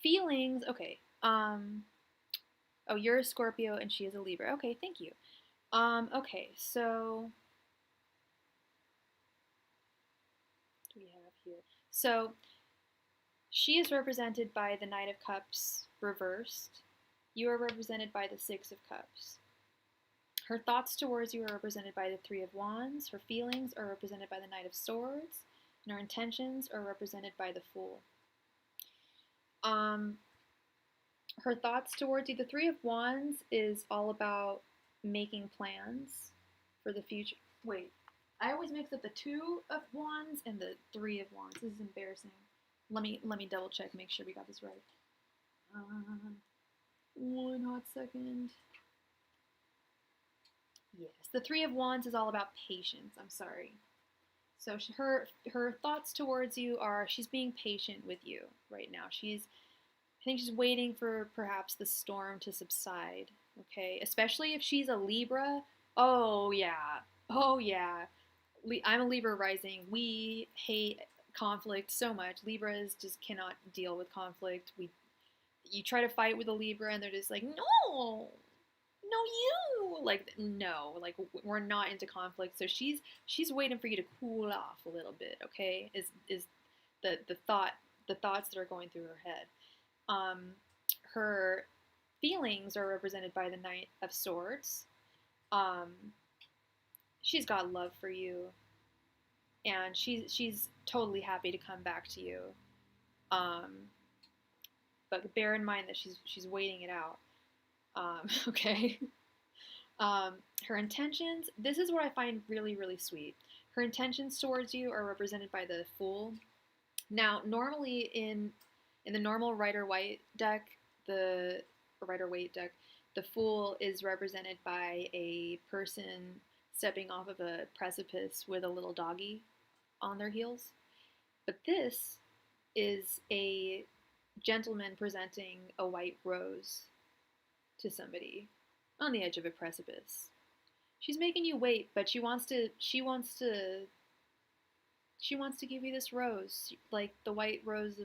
Feelings, okay. Oh, you're a Scorpio and she is a Libra. Okay, thank you. Okay, so what do we have here? So she is represented by the Knight of Cups reversed. You are represented by the Six of Cups. Her thoughts towards you are represented by the Three of Wands. Her feelings are represented by the Knight of Swords. And her intentions are represented by the Fool. Her thoughts towards you, the Three of Wands is all about making plans for the future. Wait, I always mix up the Two of Wands and the Three of Wands. This is embarrassing. Let me double check, make sure we got this right. One hot second. Yes, the Three of Wands is all about patience. I'm sorry. So her thoughts towards you are she's being patient with you right now. I think she's waiting for perhaps the storm to subside, okay? Especially if she's a Libra. Oh, yeah. Oh, yeah. I'm a Libra rising. We hate conflict so much. Libras just cannot deal with conflict. You try to fight with a Libra and they're just like, no, you. Like, no, like we're not into conflict. So she's waiting for you to cool off a little bit, okay? Is the thoughts that are going through her head. Her feelings are represented by the Knight of Swords. She's got love for you, and she's totally happy to come back to you. But bear in mind that she's waiting it out. Okay. Her intentions. This is what I find really, really sweet. Her intentions towards you are represented by the Fool. Now, normally in the normal Rider-Waite deck, the Fool is represented by a person stepping off of a precipice with a little doggy on their heels. But this is a gentleman presenting a white rose to somebody on the edge of a precipice. She's making you wait, but she wants to give you this rose, like the white rose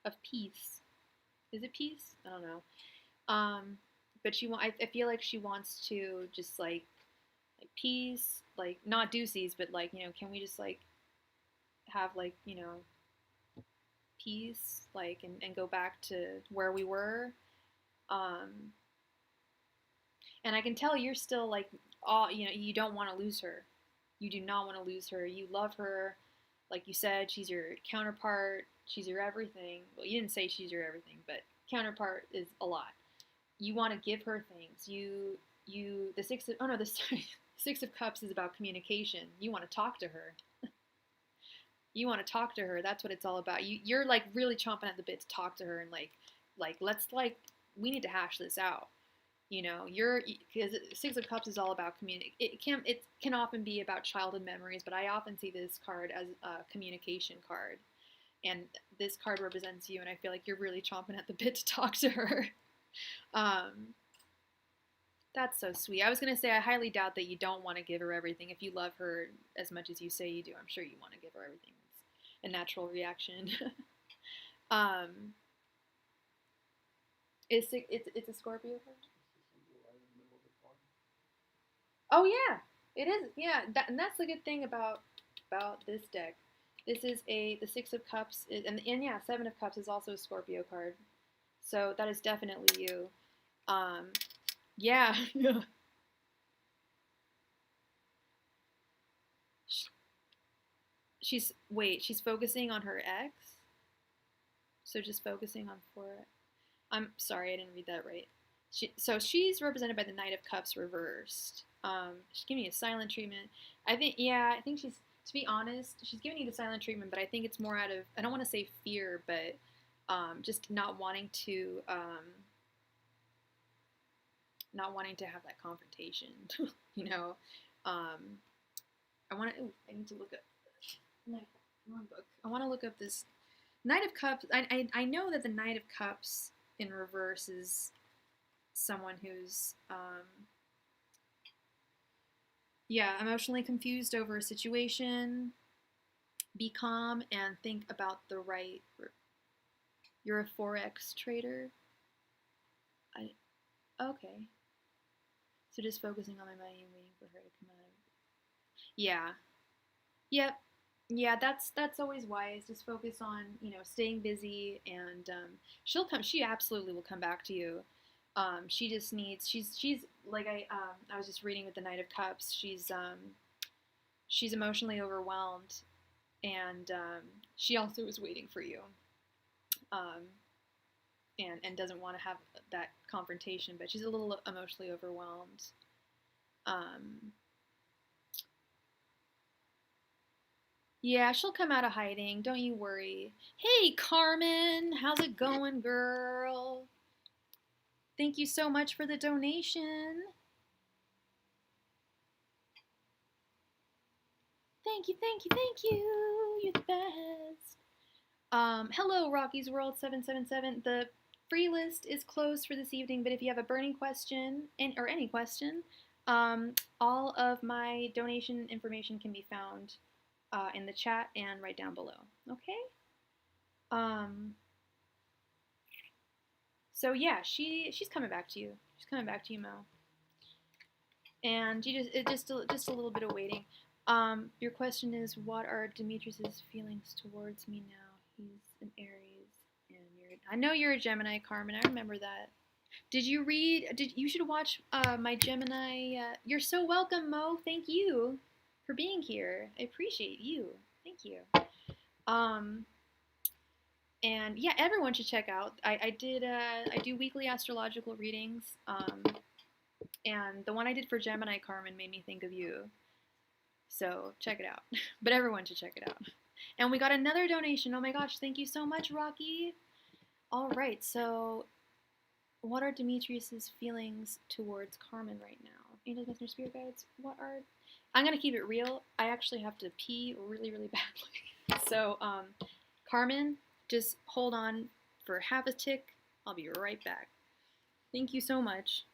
of peace. Is it peace? I don't know. But I feel like she wants to just like peace, like not deuces, but like, can we just like have like, peace, like, and go back to where we were. And I can tell you're still like, you don't want to lose her. You do not want to lose her. You love her. Like you said, she's your counterpart. She's your everything. Well, you didn't say she's your everything, but counterpart is a lot. You want to give her things. The six of, oh no, the sorry, Six of Cups is about communication. You want to talk to her. You want to talk to her. That's what it's all about. You're like really chomping at the bit to talk to her and let's we need to hash this out. You know, because Six of Cups is all about community. It can often be about childhood memories, but I often see this card as a communication card, and this card represents you. And I feel like you're really chomping at the bit to talk to her. That's so sweet. I was gonna say I highly doubt that you don't want to give her everything. If you love her as much as you say you do, I'm sure you want to give her everything. It's a natural reaction. um, it's a Scorpio card. Oh yeah, it is. Yeah, and that's the good thing about this deck. This is the Six of Cups, and yeah, Seven of Cups is also a Scorpio card. So that is definitely you. Yeah. She's focusing on her ex. So just focusing on four. I'm sorry, I didn't read that right. So she's represented by the Knight of Cups reversed. She's giving you a silent treatment. I think she's, to be honest, she's giving you the silent treatment, but I think it's more out of, I don't want to say fear, but just not wanting to have that confrontation. You know, I need to look up wrong book. I want to look up this Knight of Cups. I know that the Knight of Cups in reverse is someone who's emotionally confused over a situation. Be calm and think about the right. You're a forex trader. Okay. So just focusing on my money and waiting for her to come out. Yeah. Yep. Yeah, that's always wise. Just focus on, staying busy, and she'll come. She absolutely will come back to you. She just needs. She's like I was just reading with the Knight of Cups. She's emotionally overwhelmed, and she also is waiting for you. And doesn't want to have that confrontation, but she's a little emotionally overwhelmed. Yeah, she'll come out of hiding. Don't you worry. Hey, Carmen, how's it going, girl? Thank you so much for the donation. Thank you, thank you, thank you. You're the best. Hello, Rocky's World 777. The free list is closed for this evening, but if you have a burning question or any question, all of my donation information can be found in the chat and right down below. Okay. So yeah, she's coming back to you. She's coming back to you, Mo. And just a little bit of waiting. Your question is, what are Demetrius's feelings towards me now? He's an Aries, and I know you're a Gemini, Carmen. I remember that. Did you read? You should watch my Gemini. You're so welcome, Mo. Thank you for being here. I appreciate you. Thank you. And yeah, everyone should check out. I do weekly astrological readings. And the one I did for Gemini, Carmen, made me think of you. So check it out. But everyone should check it out. And we got another donation. Oh my gosh, thank you so much, Rocky. All right, so what are Demetrius's feelings towards Carmen right now? Angels, Messengers, Spirit Guides, I'm going to keep it real. I actually have to pee really, really badly. So, Carmen, just hold on for half a tick. I'll be right back. Thank you so much.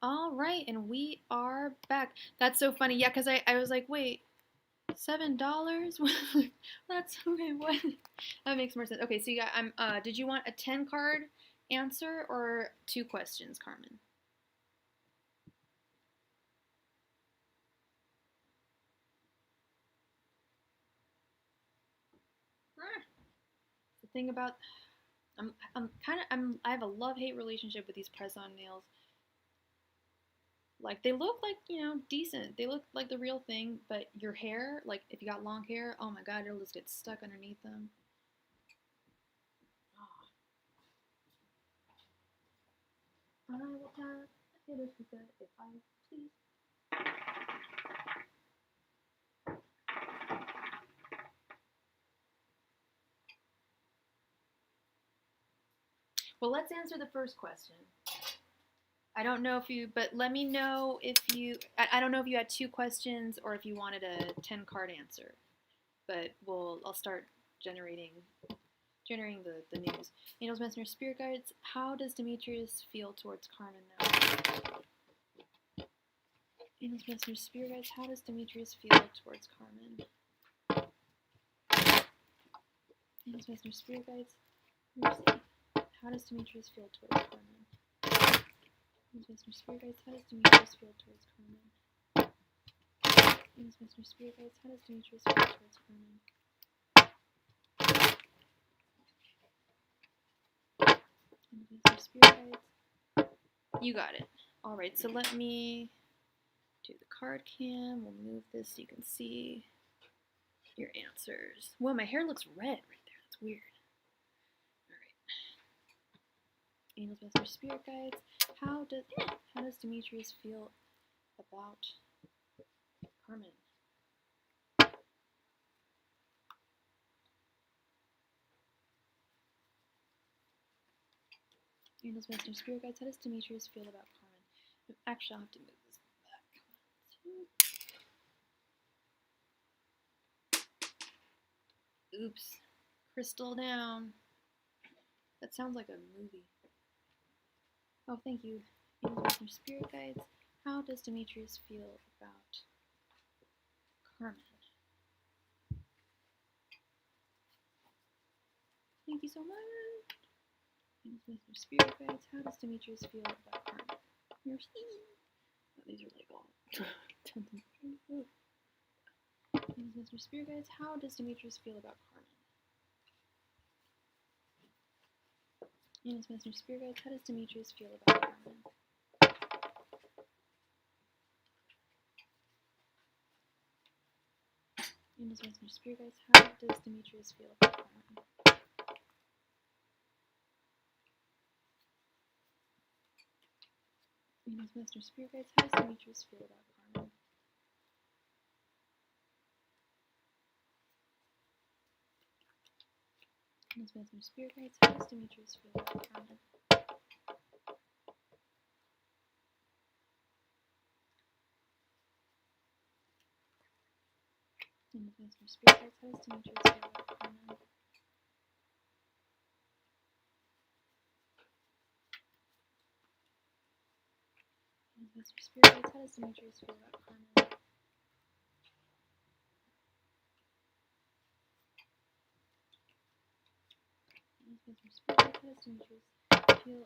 All right, and we are back. That's so funny. Yeah, because I was like, wait, $7? That's okay. What? That makes more sense. Okay, so you got. Did you want a 10 card answer or 2 questions, Carmen? The thing about I have a love-hate relationship with these press-on nails. Like they look like, decent. They look like the real thing, but your hair, like if you got long hair, oh my god, it'll just get stuck underneath them. I will tap if I please. Well, let's answer the first question. I don't know if you, but let me know if you, I don't know if you had 2 questions or if you wanted a 10 card answer, but I'll start generating the news. Angels, Messenger, Spirit Guides, how does Demetrius feel towards Carmen now? Angels, Messenger, Spirit Guides, how does Demetrius feel towards Carmen? Angels, Messenger, Spirit Guides, how does Demetrius feel towards Carmen? Angels, Messenger, Spirit Guides, how does Demetrius feel towards Carmen? Angels, Messenger, Spirit Guides, how does Demetrius feel towards Carmen? Spirit Guides. You got it. All right, so let me do the card cam. We'll move this so you can see your answers. Whoa, my hair looks red right there. That's weird. All right. Angels, Masters, Spirit Guides. How does Demetrius feel about Carmen? Angels, Masters, Spirit Guides. How does Demetrius feel about Carmen? Actually, I'll have to move this back. Oops. Crystal down. That sounds like a movie. Oh, thank you. Angels, Masters, Spirit Guides. How does Demetrius feel about Carmen? Thank you so much. Angels, Masters, Spirit Guides. How does Demetrius feel about Carmen? Merci. Oh, these are like all. Angels, Masters, Spirit Guides. How does Demetrius feel about Carmen? Angels, Masters, Spirit Guides. How does Demetrius feel about Carmen? Angels, Masters, Spirit Guides. How does Demetrius feel about Carmen? Angels, Masters, Spirit Guides. How does Demetrius feel about Carmen? Angels, Masters, Spirit Guides. How does Demetrius feel about Carmen? Angels, Masters, Spirit Guides. How does Demetrius feel about Carmen? Angels, Masters, Spirit Guides. How does Demetrius feel about Carmen? Angels, Masters, Spirit Guides. How does Demetrius feel about Carmen?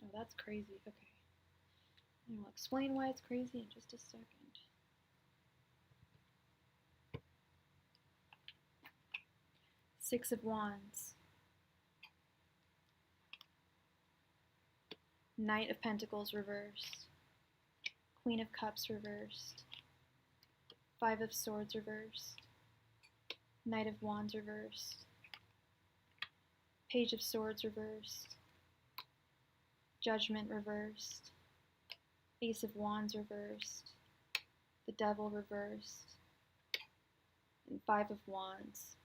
Oh, that's crazy. Okay. And I'll explain why it's crazy in just a second. Six of Wands. Knight of Pentacles reversed. Queen of Cups reversed. Five of Swords reversed. Knight of Wands reversed. Page of Swords reversed. Judgment reversed. Ace of Wands reversed. The Devil reversed. And Five of Wands.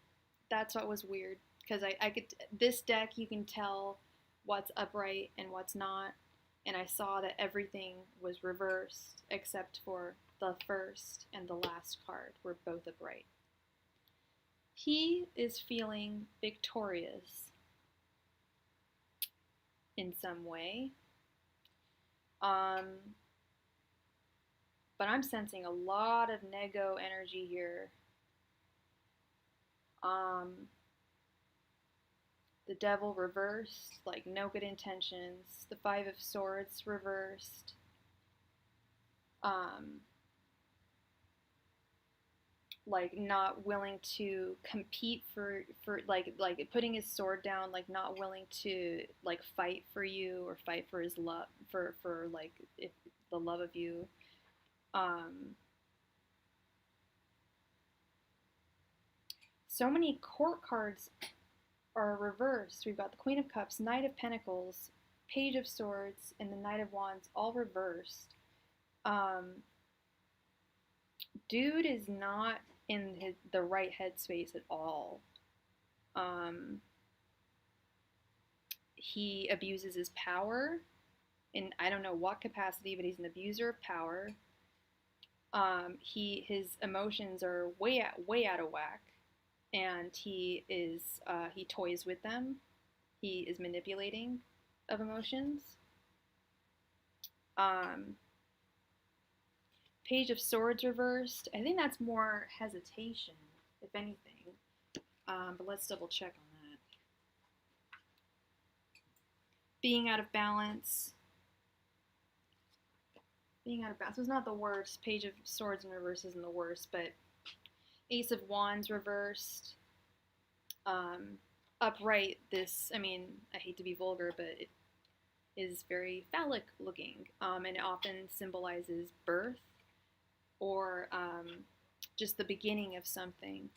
That's what was weird, because I could, this deck you can tell what's upright and what's not, and I saw that everything was reversed except for the first and the last card were both upright. he is feeling victorious in some way. But I'm sensing a lot of nego energy here. The devil reversed, like no good intentions. The Five of Swords reversed. Like not willing to compete for like putting his sword down, like not willing to like fight for you or fight for his love for like if the love of you. So many court cards are reversed. We've got the Queen of Cups, Knight of Pentacles, Page of Swords, and the Knight of Wands all reversed. Dude is not in the right headspace at all. He abuses his power in I don't know what capacity, but he's an abuser of power. His emotions are way out of whack, and he toys with them. He is manipulating of emotions. Page of Swords reversed. I think that's more hesitation, if anything. But let's double check on that. Being out of balance. Being out of balance was not the worst. Page of Swords in reverse isn't the worst, but Ace of Wands reversed. Upright, this, I mean, I hate to be vulgar, but it is very phallic looking, and it often symbolizes birth or just the beginning of something.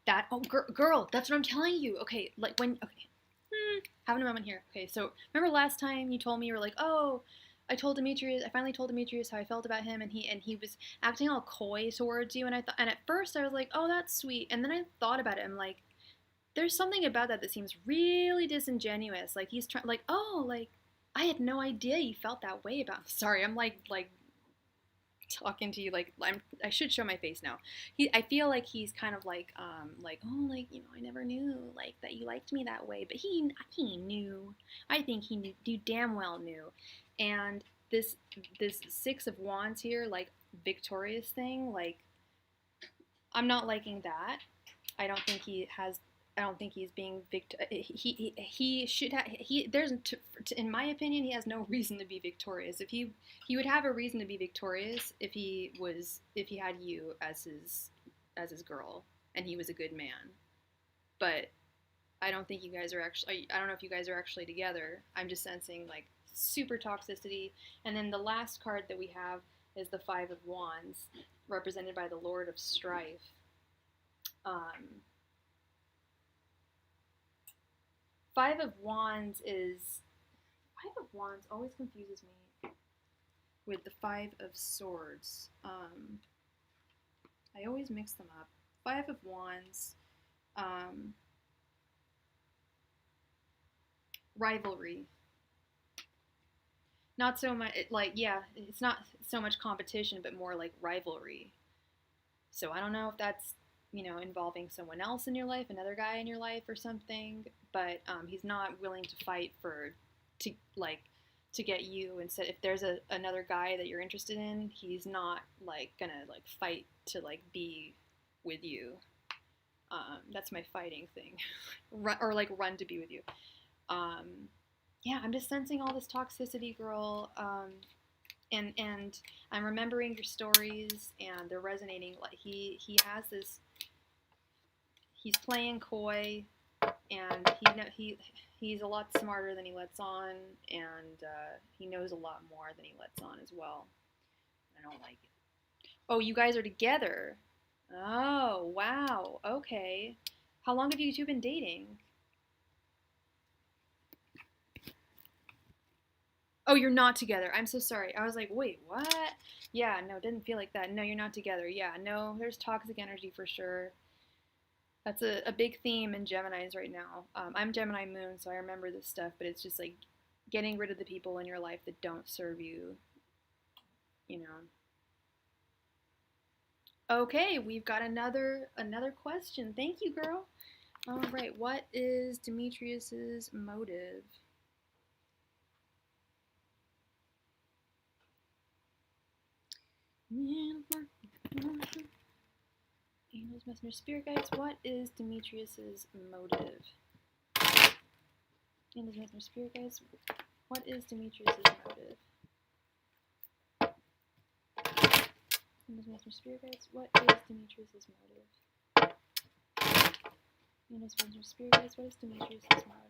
That, oh, girl, that's what I'm telling you. Okay, like when, okay, having a moment here. Okay, so remember last time you told me, you were like, oh, I finally told Demetrius how I felt about him, and he was acting all coy towards you, and at first I was like, oh, that's sweet, and then I thought about it, I'm like, there's something about that seems really disingenuous, like he's trying, like, oh, like, I had no idea you felt that way about me. Sorry, I'm like talking to you like I should show my face now. I feel like he's kind of like oh, like, you know, I never knew like that you liked me that way, but he knew. I think he knew, you damn well knew. And this Six of Wands here, like victorious thing, like I'm not liking that. I don't think he's being he should have there's in my opinion he has no reason to be victorious. If he would have a reason to be victorious if he had you as his girl and he was a good man. But I don't think you guys are actually, I don't know if you guys are actually together. I'm just sensing like super toxicity. And then the last card that we have is the Five of Wands, represented by the Lord of Strife. Five of Wands always confuses me with the Five of Swords. I always mix them up. Five of Wands, rivalry. Not so much, like, yeah, it's not so much competition, but more like rivalry. So I don't know if that's, you know, involving someone else in your life, another guy in your life or something, but he's not willing to fight to get you. Instead, if there's another guy that you're interested in, he's not like gonna like fight to like be with you. That's my fighting thing. Run to be with you. Yeah, I'm just sensing all this toxicity, girl. And I'm remembering your stories, and they're resonating. Like he has this. He's playing coy, and he's a lot smarter than he lets on, and he knows a lot more than he lets on as well. I don't like it. Oh, you guys are together. Oh, wow. Okay. How long have you two been dating? Oh, you're not together. I'm so sorry. I was like, wait, what? Yeah, no, didn't feel like that. No, you're not together. Yeah, no, there's toxic energy for sure. That's a big theme in Geminis right now. I'm Gemini moon, so I remember this stuff, but it's just like getting rid of the people in your life that don't serve you, you know. Okay, we've got another question. Thank you, girl. All right, what is Demetrius's motive? Angels, messenger, spirit guides. What is Demetrius's motive? Angels, messenger, spirit guides. What is Demetrius's motive? Angels, messenger, spirit guides. What is Demetrius's motive? Angels, messenger, spirit guides. What is Demetrius's motive?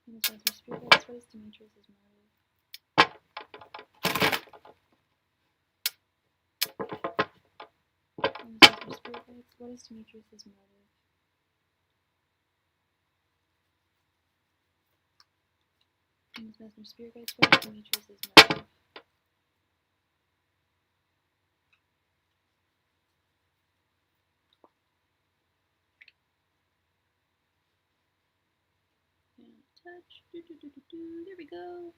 Angels, messenger, spirit guides. What is Demetrius's motive? Angels, messenger, spirit guides. What is Demetrius's motive? Angels, messenger, spirit guides. What is Demetrius's motive? Touch. There we go.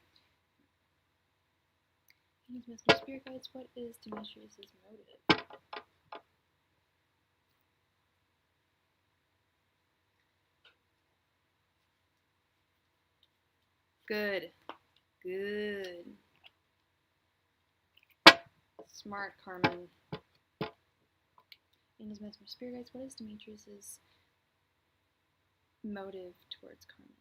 Angels, messenger, spirit guides. What is Demetrius's motive? Good. Good. Smart, Carmen. Angels, messenger, spirit guides. What is Demetrius's motive towards Carmen?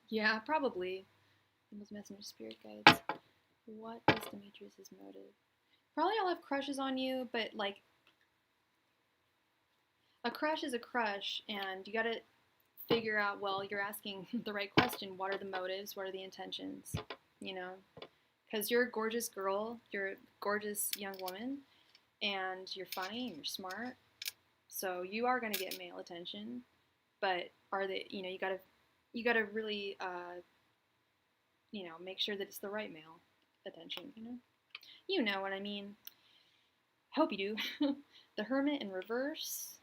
Yeah, probably. Angels, messenger, spirit guides. What is Demetrius's motive? Probably I'll have crushes on you, but like a crush is a crush, and you gotta figure out, well, you're asking the right question. What are the motives? What are the intentions? You know? Because you're a gorgeous girl, you're a gorgeous young woman, and you're funny and you're smart. So you are gonna get male attention, but are they, you know, you gotta really, make sure that it's the right male attention, you know? You know what I mean. Hope you do. The Hermit in reverse.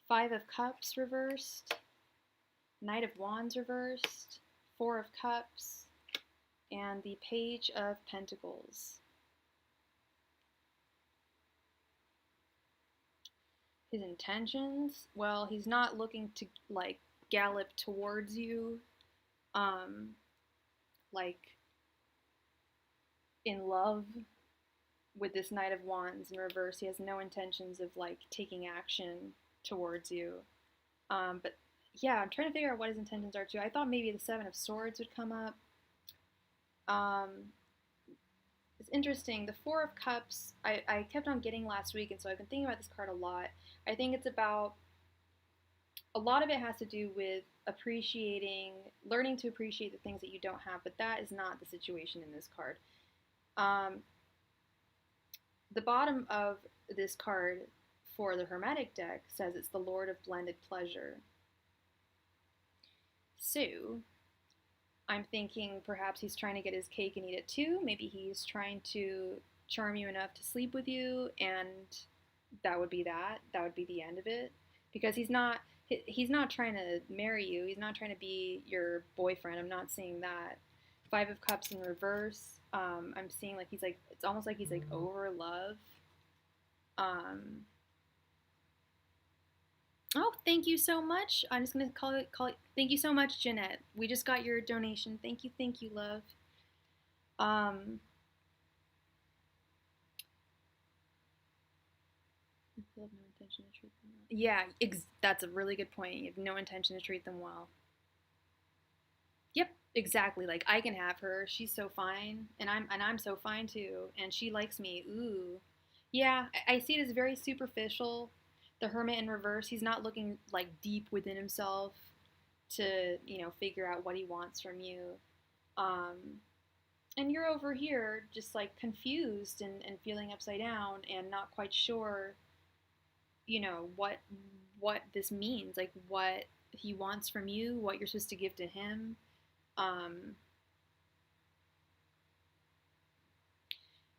Five of Cups reversed. Knight of Wands reversed. Four of Cups. And the Page of Pentacles. His intentions? Well, he's not looking to, like, gallop towards you, like, in love with this Knight of Wands in reverse. He has no intentions of, like, taking action towards you. But yeah, I'm trying to figure out what his intentions are too. I thought maybe the Seven of Swords would come up. It's interesting. The Four of Cups, I kept on getting last week, and so I've been thinking about this card a lot. I think it's about, a lot of it has to do with learning to appreciate the things that you don't have, but that is not the situation in this card. The bottom of this card for the Hermetic deck says it's the Lord of Blended Pleasure. So, I'm thinking perhaps he's trying to get his cake and eat it too. Maybe he's trying to charm you enough to sleep with you, and that would be that. That would be the end of it. Because he's not trying to marry you. He's not trying to be your boyfriend. I'm not seeing that. Five of Cups in reverse. I'm seeing like he's like, it's almost like he's like over love. Oh, thank you so much. I'm just gonna call it. Thank you so much, Jeanette. We just got your donation. Thank you, love. You have no intention to treat them well. Yeah, that's a really good point. You have no intention to treat them well. Yep, exactly. Like, I can have her. She's so fine, and I'm so fine too, and she likes me. Ooh, yeah. I see it as very superficial. The Hermit in reverse. He's not looking like deep within himself to figure out what he wants from you. And you're over here just like confused and feeling upside down and not quite sure, what this means, like what he wants from you, what you're supposed to give to him.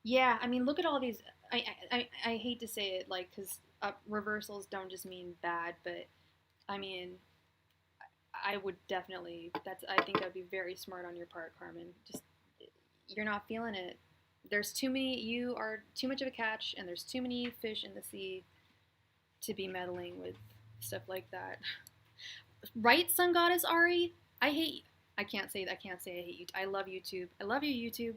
Yeah, I mean, look at all these. I hate to say it, like, because reversals don't just mean bad, but I mean, I would definitely. I think that'd be very smart on your part, Carmen. Just you're not feeling it. There's too many. You are too much of a catch, and there's too many fish in the sea to be meddling with stuff like that. Right, Sun Goddess Ari? I hate. I can't say. I can't say I hate you. I love YouTube. I love you, YouTube.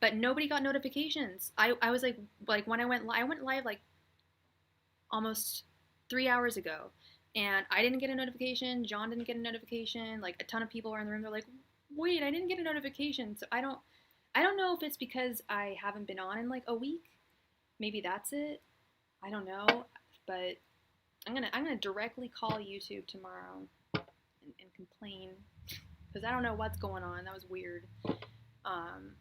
But nobody got notifications. I was like when I went live like almost 3 hours ago, and I didn't get a notification. John didn't get a notification. Like a ton of people are in the room. They're like, wait, I didn't get a notification. So I don't know if it's because I haven't been on in like a week. Maybe that's it. I don't know, but I'm gonna directly call YouTube tomorrow and complain because I don't know what's going on. That was weird. Um,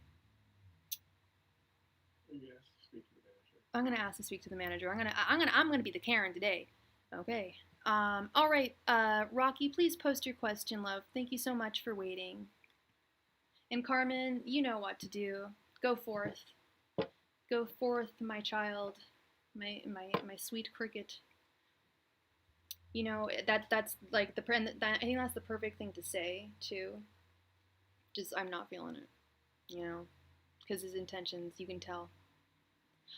I'm gonna ask to speak to the manager. I'm gonna be the Karen today. Okay. All right. Rocky, please post your question, love. Thank you so much for waiting. And Carmen, you know what to do. Go forth. Go forth, my child. My sweet cricket. You know that's like I think that's the perfect thing to say too. Just I'm not feeling it. You know, because his intentions you can tell.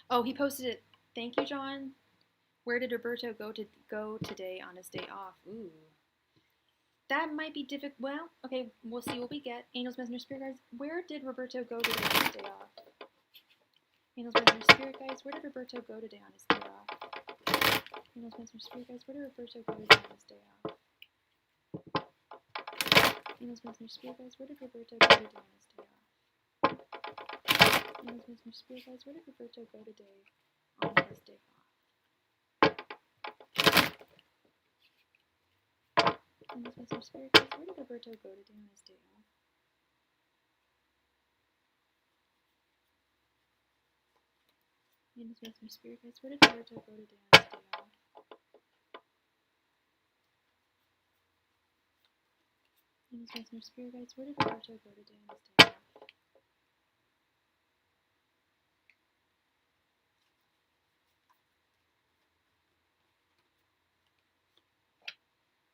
Oh, he posted it. Thank you, John. Where did Roberto go today on his day off? Ooh, that might be difficult. Well, okay, we'll see what we get. Angels, Messenger, Spirit Guides. Where did Roberto go today on his day off? Angels, Messenger, Spirit Guides. Where did Roberto go today on his day off? Angels, Messenger, Spirit Guides. Where did Roberto go today on his day off? Angels, Messenger, Spirit Guides. Where did Roberto go today on his day off? Angels, Messenger, Spirit Guides. Where did Roberto go today on his day off? Angels, Messenger, Spirit Guides. Where did Roberto go today on his day off? Angels, Messenger, Spirit Guides. Where did Roberto go today on his day off? Angels, Messenger, Spirit Guides. Where did Roberto go today on his day off?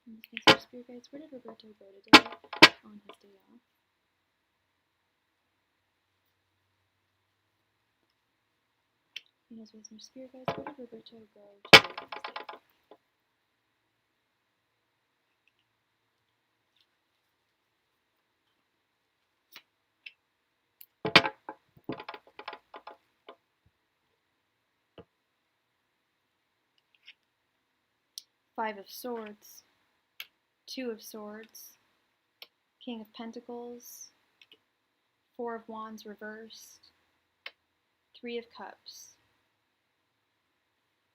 Angels, Messenger, Spirit Guides. Where did Roberto go today on his day off? Angels, Messenger, Spirit Guides. Where did Roberto go today on his day off? 5 of Swords, 2 of Swords, King of Pentacles, 4 of Wands reversed, 3 of Cups.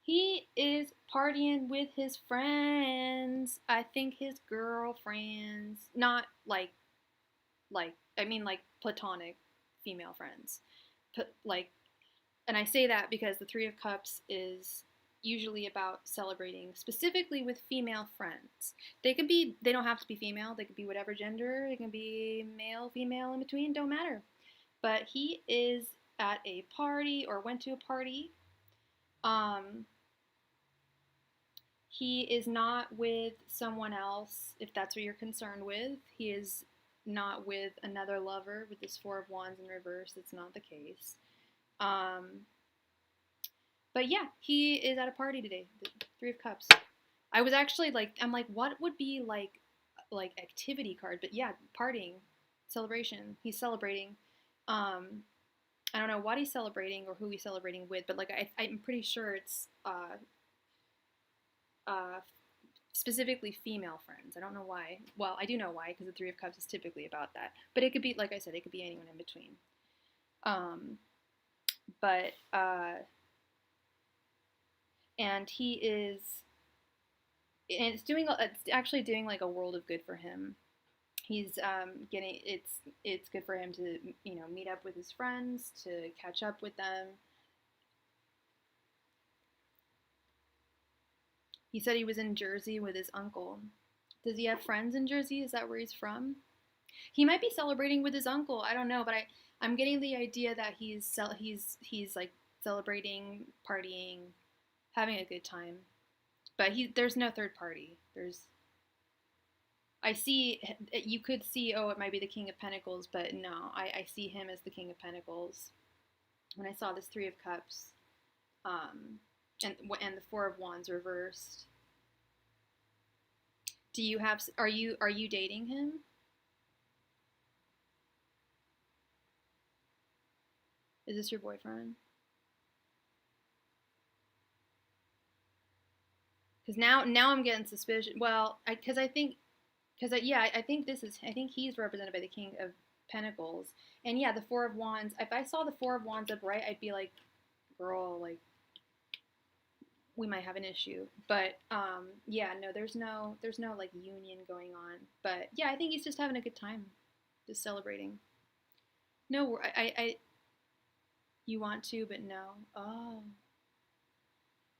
He is partying with his friends. I think his girlfriends. Not I mean like platonic female friends. And I say that because the 3 of Cups is usually about celebrating specifically with female friends. They don't have to be female, they could be whatever gender, they can be male, female, in between, don't matter. But he is at a party or went to a party. He is not with someone else, if that's what you're concerned with. He is not with another lover with this 4 of Wands in reverse. That's not the case. But yeah, he is at a party today. The 3 of Cups. I was actually like, I'm like, what would be like activity card? But yeah, partying, celebration. He's celebrating. I don't know what he's celebrating or who he's celebrating with, but like I'm pretty sure it's specifically female friends. I don't know why. Well, I do know why, because the 3 of Cups is typically about that. But it could be, like I said, it could be anyone in between. And he is, and it's actually doing like a world of good for him. He's it's good for him to meet up with his friends, to catch up with them. He said he was in Jersey with his uncle. Does he have friends in Jersey? Is that where he's from? He might be celebrating with his uncle. I don't know, but I'm getting the idea that he's like celebrating, partying, having a good time. But there's no third party. I see, you could see, oh, it might be the King of Pentacles, but no, I see him as the King of Pentacles. When I saw this Three of Cups, and the Four of Wands reversed. Are you dating him? Is this your boyfriend? Because now I'm getting suspicious. Well, I think he's represented by the King of Pentacles, and yeah, the Four of Wands. If I saw the Four of Wands upright, I'd be like, girl, like, we might have an issue. But yeah, no, there's no like union going on. But yeah, I think he's just having a good time, just celebrating. No, I you want to, but no. Oh,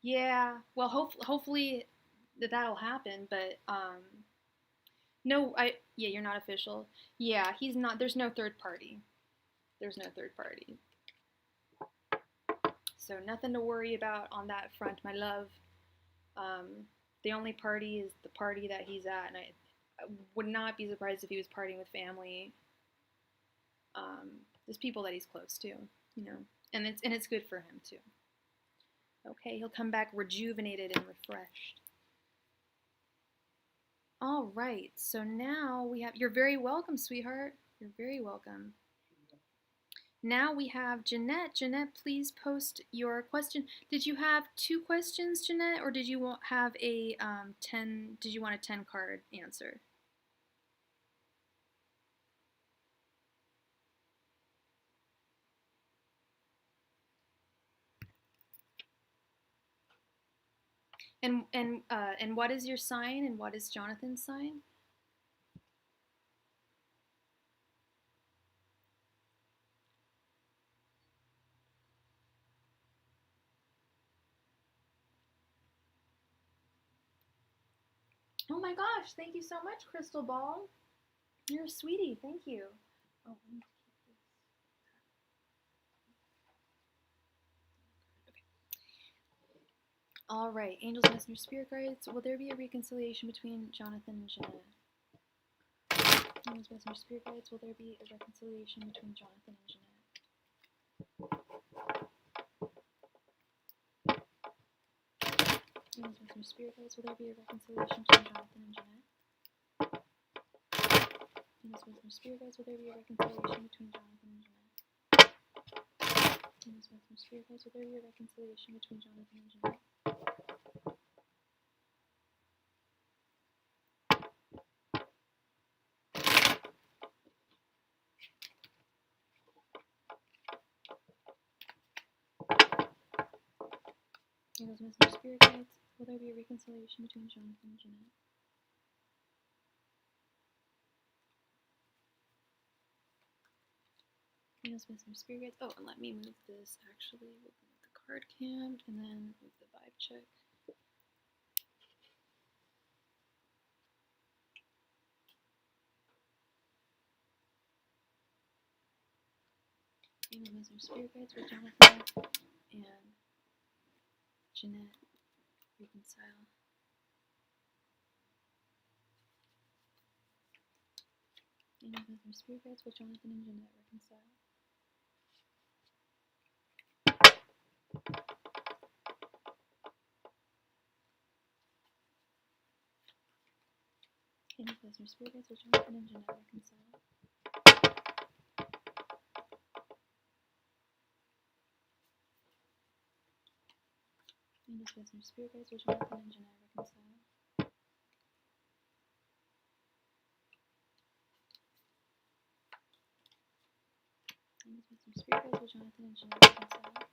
yeah. Well, hopefully that'll happen. But no, yeah, you're not official. Yeah, he's not. There's no third party. There's no third party. So nothing to worry about on that front, my love. The only party is the party that he's at, and I would not be surprised if he was partying with family. There's people that he's close to, you know, and it's good for him too. Okay, he'll come back rejuvenated and refreshed. All right, so now we have. You're very welcome, sweetheart. You're very welcome. Now we have Jeanette. Jeanette, please post your question. Did you have 2 questions, Jeanette, or did you have a 10? Did you want a 10 card answer? And what is your sign, and what is Jonathan's sign? Oh my gosh, thank you so much, Crystal Ball. You're a sweetie, thank you. Oh, let me keep this. Okay. All right, angels, messengers, spirit guides. Will there be a reconciliation between Jonathan and Jeanette? Angels, messengers, spirit guides. Will there be a reconciliation between Jonathan and Jeanette? Angels, messengers, spirit guides. Will there be a reconciliation between Jonathan and Jeanette? Angels, messengers, spirit guides. Will there be a reconciliation between Jonathan and Jeanette? Angels, messengers, spirit guides. Will there be a reconciliation between Jonathan and Jeanette? Angels, messengers, spirit guides. Will there be a reconciliation between Jonathan and Jeanette? Angels, messengers, spirit guides. Oh, and let me move this. Actually, we'll move the card cam and then move the vibe check. Angels, messengers, spirit guides. Will Jonathan and Jeanette reconcile? Angels, messengers, spirit guides. Will Jonathan and Jeanette reconcile? Angels, messengers, spirit guides. Will Jonathan and Jeanette reconcile? Angels, messengers, spirit guides. Will Jonathan and Jeanette reconcile? Angels, messengers, spirit guides. Will Jonathan and Jeanette reconcile?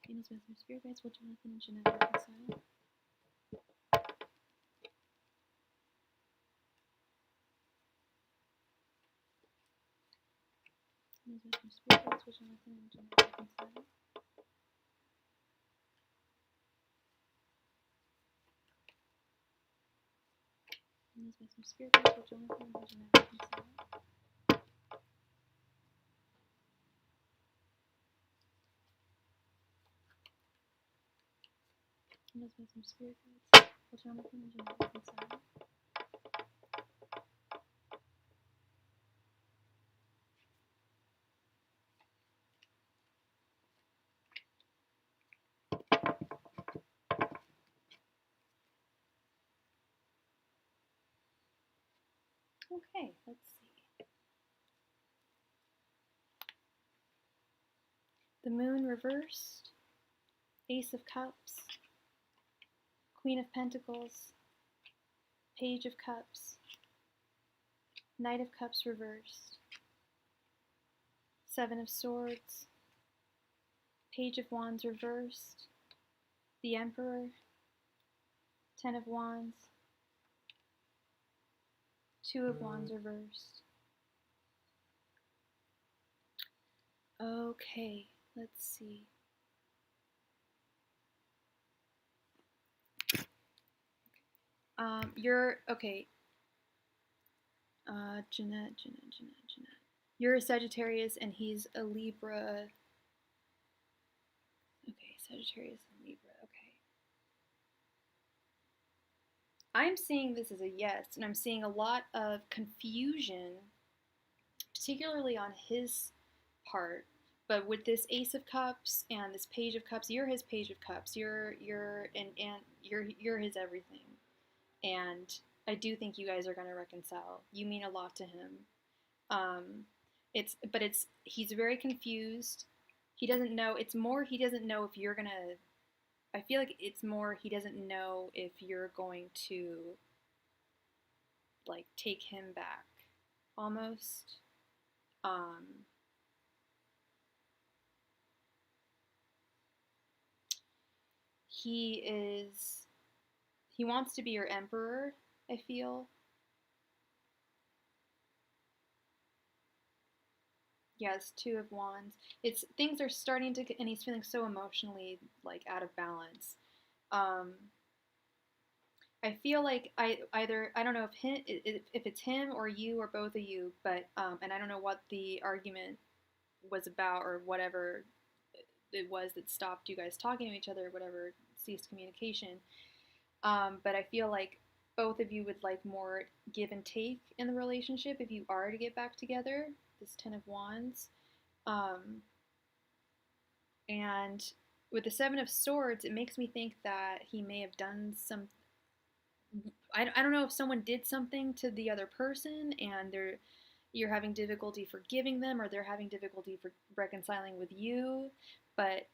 Angels, messengers, spirit guides. Will Jonathan and Jeanette reconcile? Angels, messengers, spirit guides. Will Jonathan and Jeanette reconcile? Must be some spirit guides or Jonathan and Jeanette reconcile. Must be some spirit guides or Jonathan and Jeanette reconcile. Okay, let's see. The Moon reversed, Ace of Cups, Queen of Pentacles, Page of Cups, Knight of Cups reversed, Seven of Swords, Page of Wands reversed, the Emperor, Ten of Wands, Two of Wands reversed. Okay, let's see. You're, okay. Jeanette. You're a Sagittarius and he's a Libra. Okay, Sagittarius and Libra, okay. I'm seeing this as a yes, and I'm seeing a lot of confusion, particularly on his part. But with this Ace of Cups and this Page of Cups, you're his Page of Cups. You're his everything. And I do think you guys are gonna reconcile. You mean a lot to him. He's very confused. He doesn't know. It's more he doesn't know if you're gonna. I feel like it's more he doesn't know if you're going to like take him back, almost. He wants to be your emperor, I feel. Yes, Two of Wands. It's things are starting to, and he's feeling so emotionally like out of balance. I feel like I don't know if it's him or you or both of you, but and I don't know what the argument was about or whatever it was that stopped you guys talking to each other, whatever ceased communication. But I feel like both of you would like more give and take in the relationship if you are to get back together. This Ten of Wands. And with the Seven of Swords, it makes me think that he may have done some. I don't know if someone did something to the other person and you're having difficulty forgiving them, or they're having difficulty for reconciling with you. But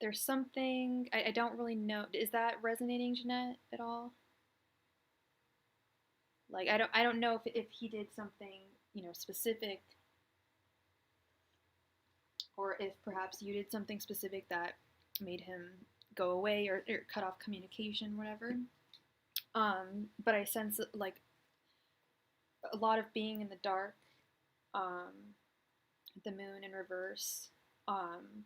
there's something I don't really know. Is that resonating, Jeanette, at all? Like I don't know if he did something, specific, or if perhaps you did something specific that made him go away or cut off communication, whatever. But I sense like a lot of being in the dark, the moon in reverse, and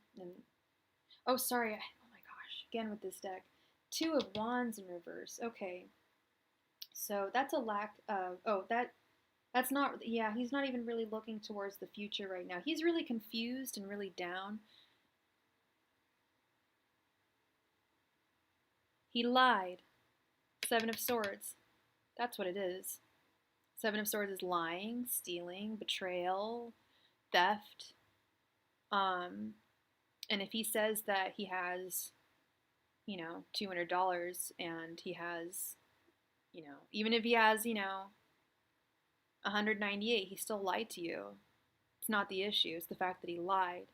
oh sorry, oh my gosh, again with this deck, Two of Wands in reverse. Okay, so that's a lack of, that's not, yeah, he's not even really looking towards the future right now. He's really confused and really down. He lied. Seven of Swords. That's what it is. Seven of Swords is lying, stealing, betrayal, theft. And if he says that he has, $200 and he has, even if he has, 198, he still lied to you. It's not the issue. It's the fact that he lied.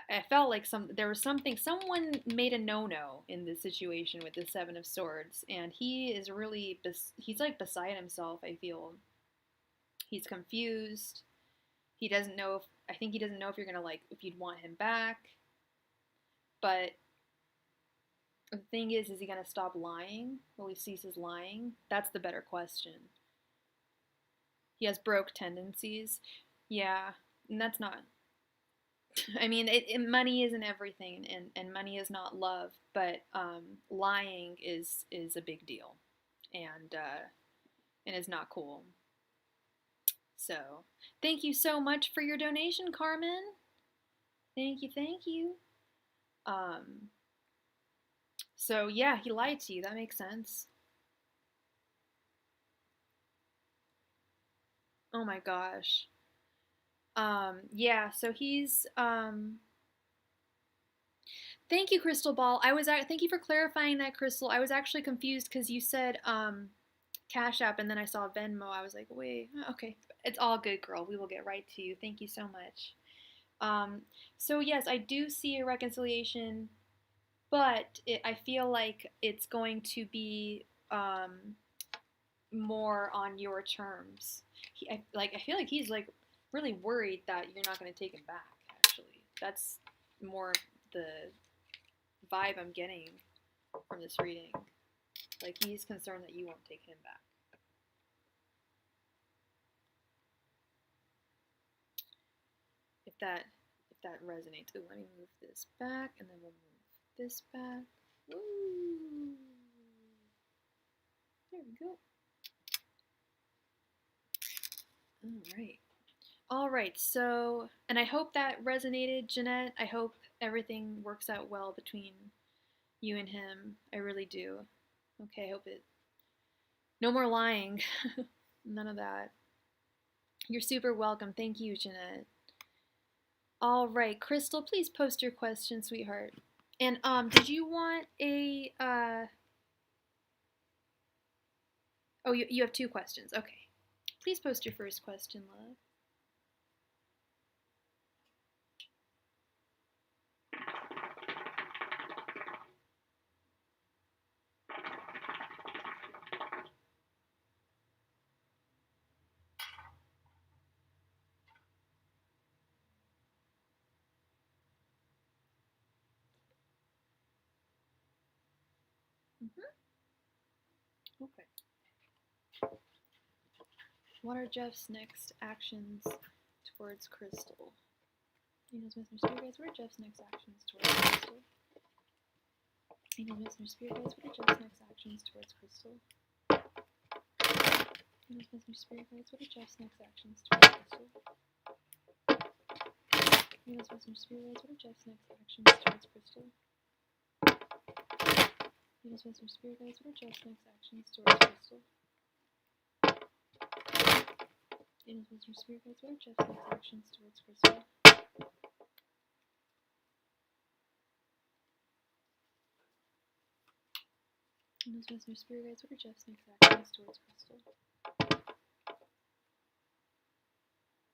I felt like someone made a no-no in this situation with the Seven of Swords, and he is really, he's like beside himself, I feel. He's confused. He doesn't know I think he doesn't know if you're gonna if you'd want him back. But the thing is he gonna stop lying? Will he ceases lying? That's the better question. He has broke tendencies. Yeah, and that's not, I mean, money isn't everything, and money is not love, but lying is a big deal, and is not cool. So, thank you so much for your donation, Carmen. Thank you, thank you. So yeah, he lied to you. That makes sense. Oh my gosh. Yeah, so he's thank you, Crystal Ball. Thank you for clarifying that, Crystal. I was actually confused because you said Cash App and then I saw Venmo. I was like, wait, okay. It's all good, girl. We will get right to you. Thank you so much. So yes, I do see a reconciliation, but I feel like it's going to be more on your terms. I feel like he's like really worried that you're not going to take him back. Actually, that's more the vibe I'm getting from this reading. Like he's concerned that you won't take him back. If that resonates. Ooh, let me move this back, and then we'll move this back. Woo! There we go. All right, so, and I hope that resonated, Jeanette. I hope everything works out well between you and him. I really do. Okay, I hope it. No more lying. None of that. You're super welcome. Thank you, Jeanette. All right, Crystal, please post your question, sweetheart. And did you want a Oh, you have two questions. Okay. Please post your first question, love. Okay. What are Jeff's next actions towards Crystal? Angels, Messengers, Spirit Guides, what are Jeff's next actions towards Crystal? Angels, Messengers, Spirit Guides, what are Jeff's next actions towards Crystal? Angels, Messengers, Spirit Guides, what are Jeff's next actions towards Crystal? Angels, Messengers, Spirit Guides, what are Jeff's next actions towards Crystal? Angels, Messengers, Spirit Guides, what are Jeff's next actions towards Crystal? Angels, Messengers, Spirit Guides, what are Jeff's next actions towards Crystal? Angels, Messengers, Spirit Guides, what are Jeff's next actions towards Crystal?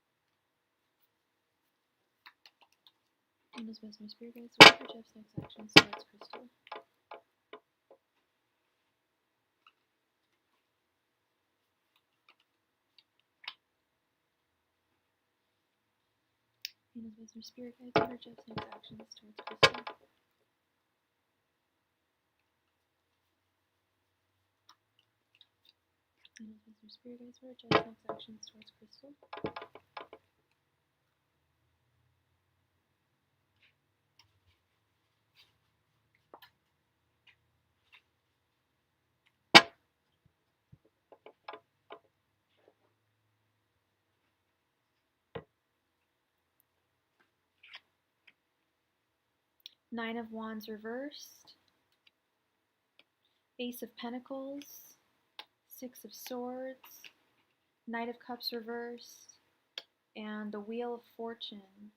Angels, Messengers, Spirit Guides, what are Jeff's next actions towards Crystal? Angels, Messengers, Spirit Guides, what are Jeff's next actions towards Crystal? Angels, Messengers, Spirit Guides, what are Jeff's next actions towards Crystal? Nine of Wands reversed, Ace of Pentacles, Six of Swords, Knight of Cups reversed, and the Wheel of Fortune.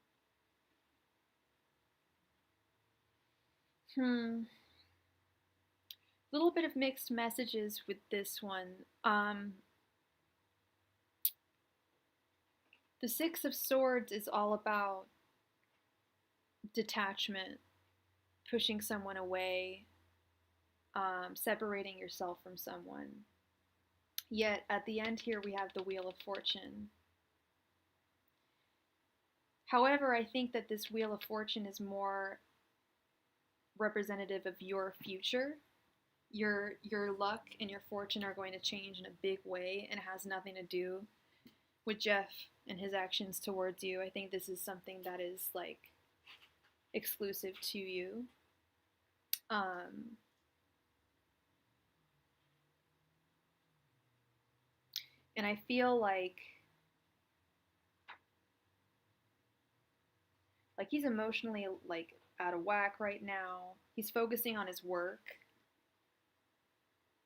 Little bit of mixed messages with this one. The Six of Swords is all about detachment, pushing someone away, separating yourself from someone. Yet at the end here we have the Wheel of Fortune. However, I think that this Wheel of Fortune is more representative of your future. Your luck and your fortune are going to change in a big way, and it has nothing to do with Jeff and his actions towards you. I think this is something that is like exclusive to you. And I feel like he's emotionally like out of whack right now. He's focusing on his work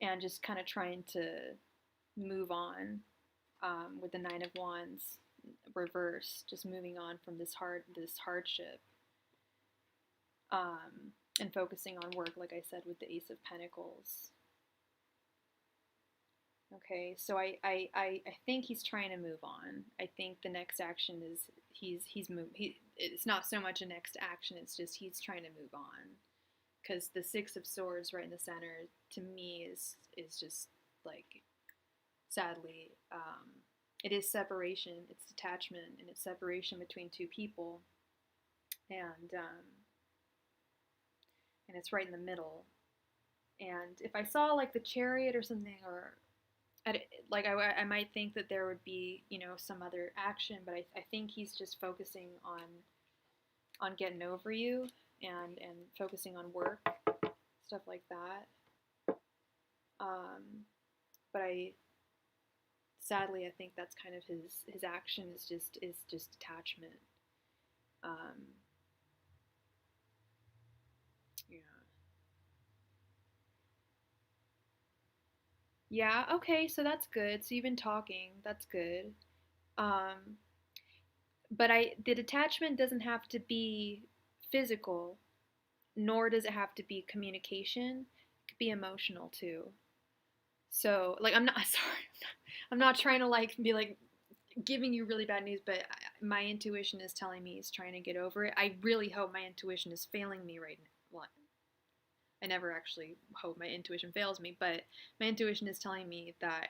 and just kind of trying to move on, with the Nine of Wands reverse, just moving on from this hardship, and focusing on work, like I said, with the Ace of Pentacles. Okay, so I think he's trying to move on. I think the next action is it's not so much a next action, it's just he's trying to move on. Because the Six of Swords right in the center, to me, is just like, sadly, it is separation, it's detachment, and it's separation between two people, and it's right in the middle. And if I saw like the Chariot or something, or I might think that there would be, some other action, but I think he's just focusing on getting over you, and focusing on work, stuff like that. But sadly, I think that's kind of his action is just detachment. Yeah. Yeah, okay, so that's good. So you've been talking. That's good. Um, but the detachment doesn't have to be physical, nor does it have to be communication. It could be emotional too. So, like, I'm not sorry. I'm not trying to like be like giving you really bad news, but my intuition is telling me he's trying to get over it. I really hope my intuition is failing me right now. Well, I never actually hope my intuition fails me, but my intuition is telling me that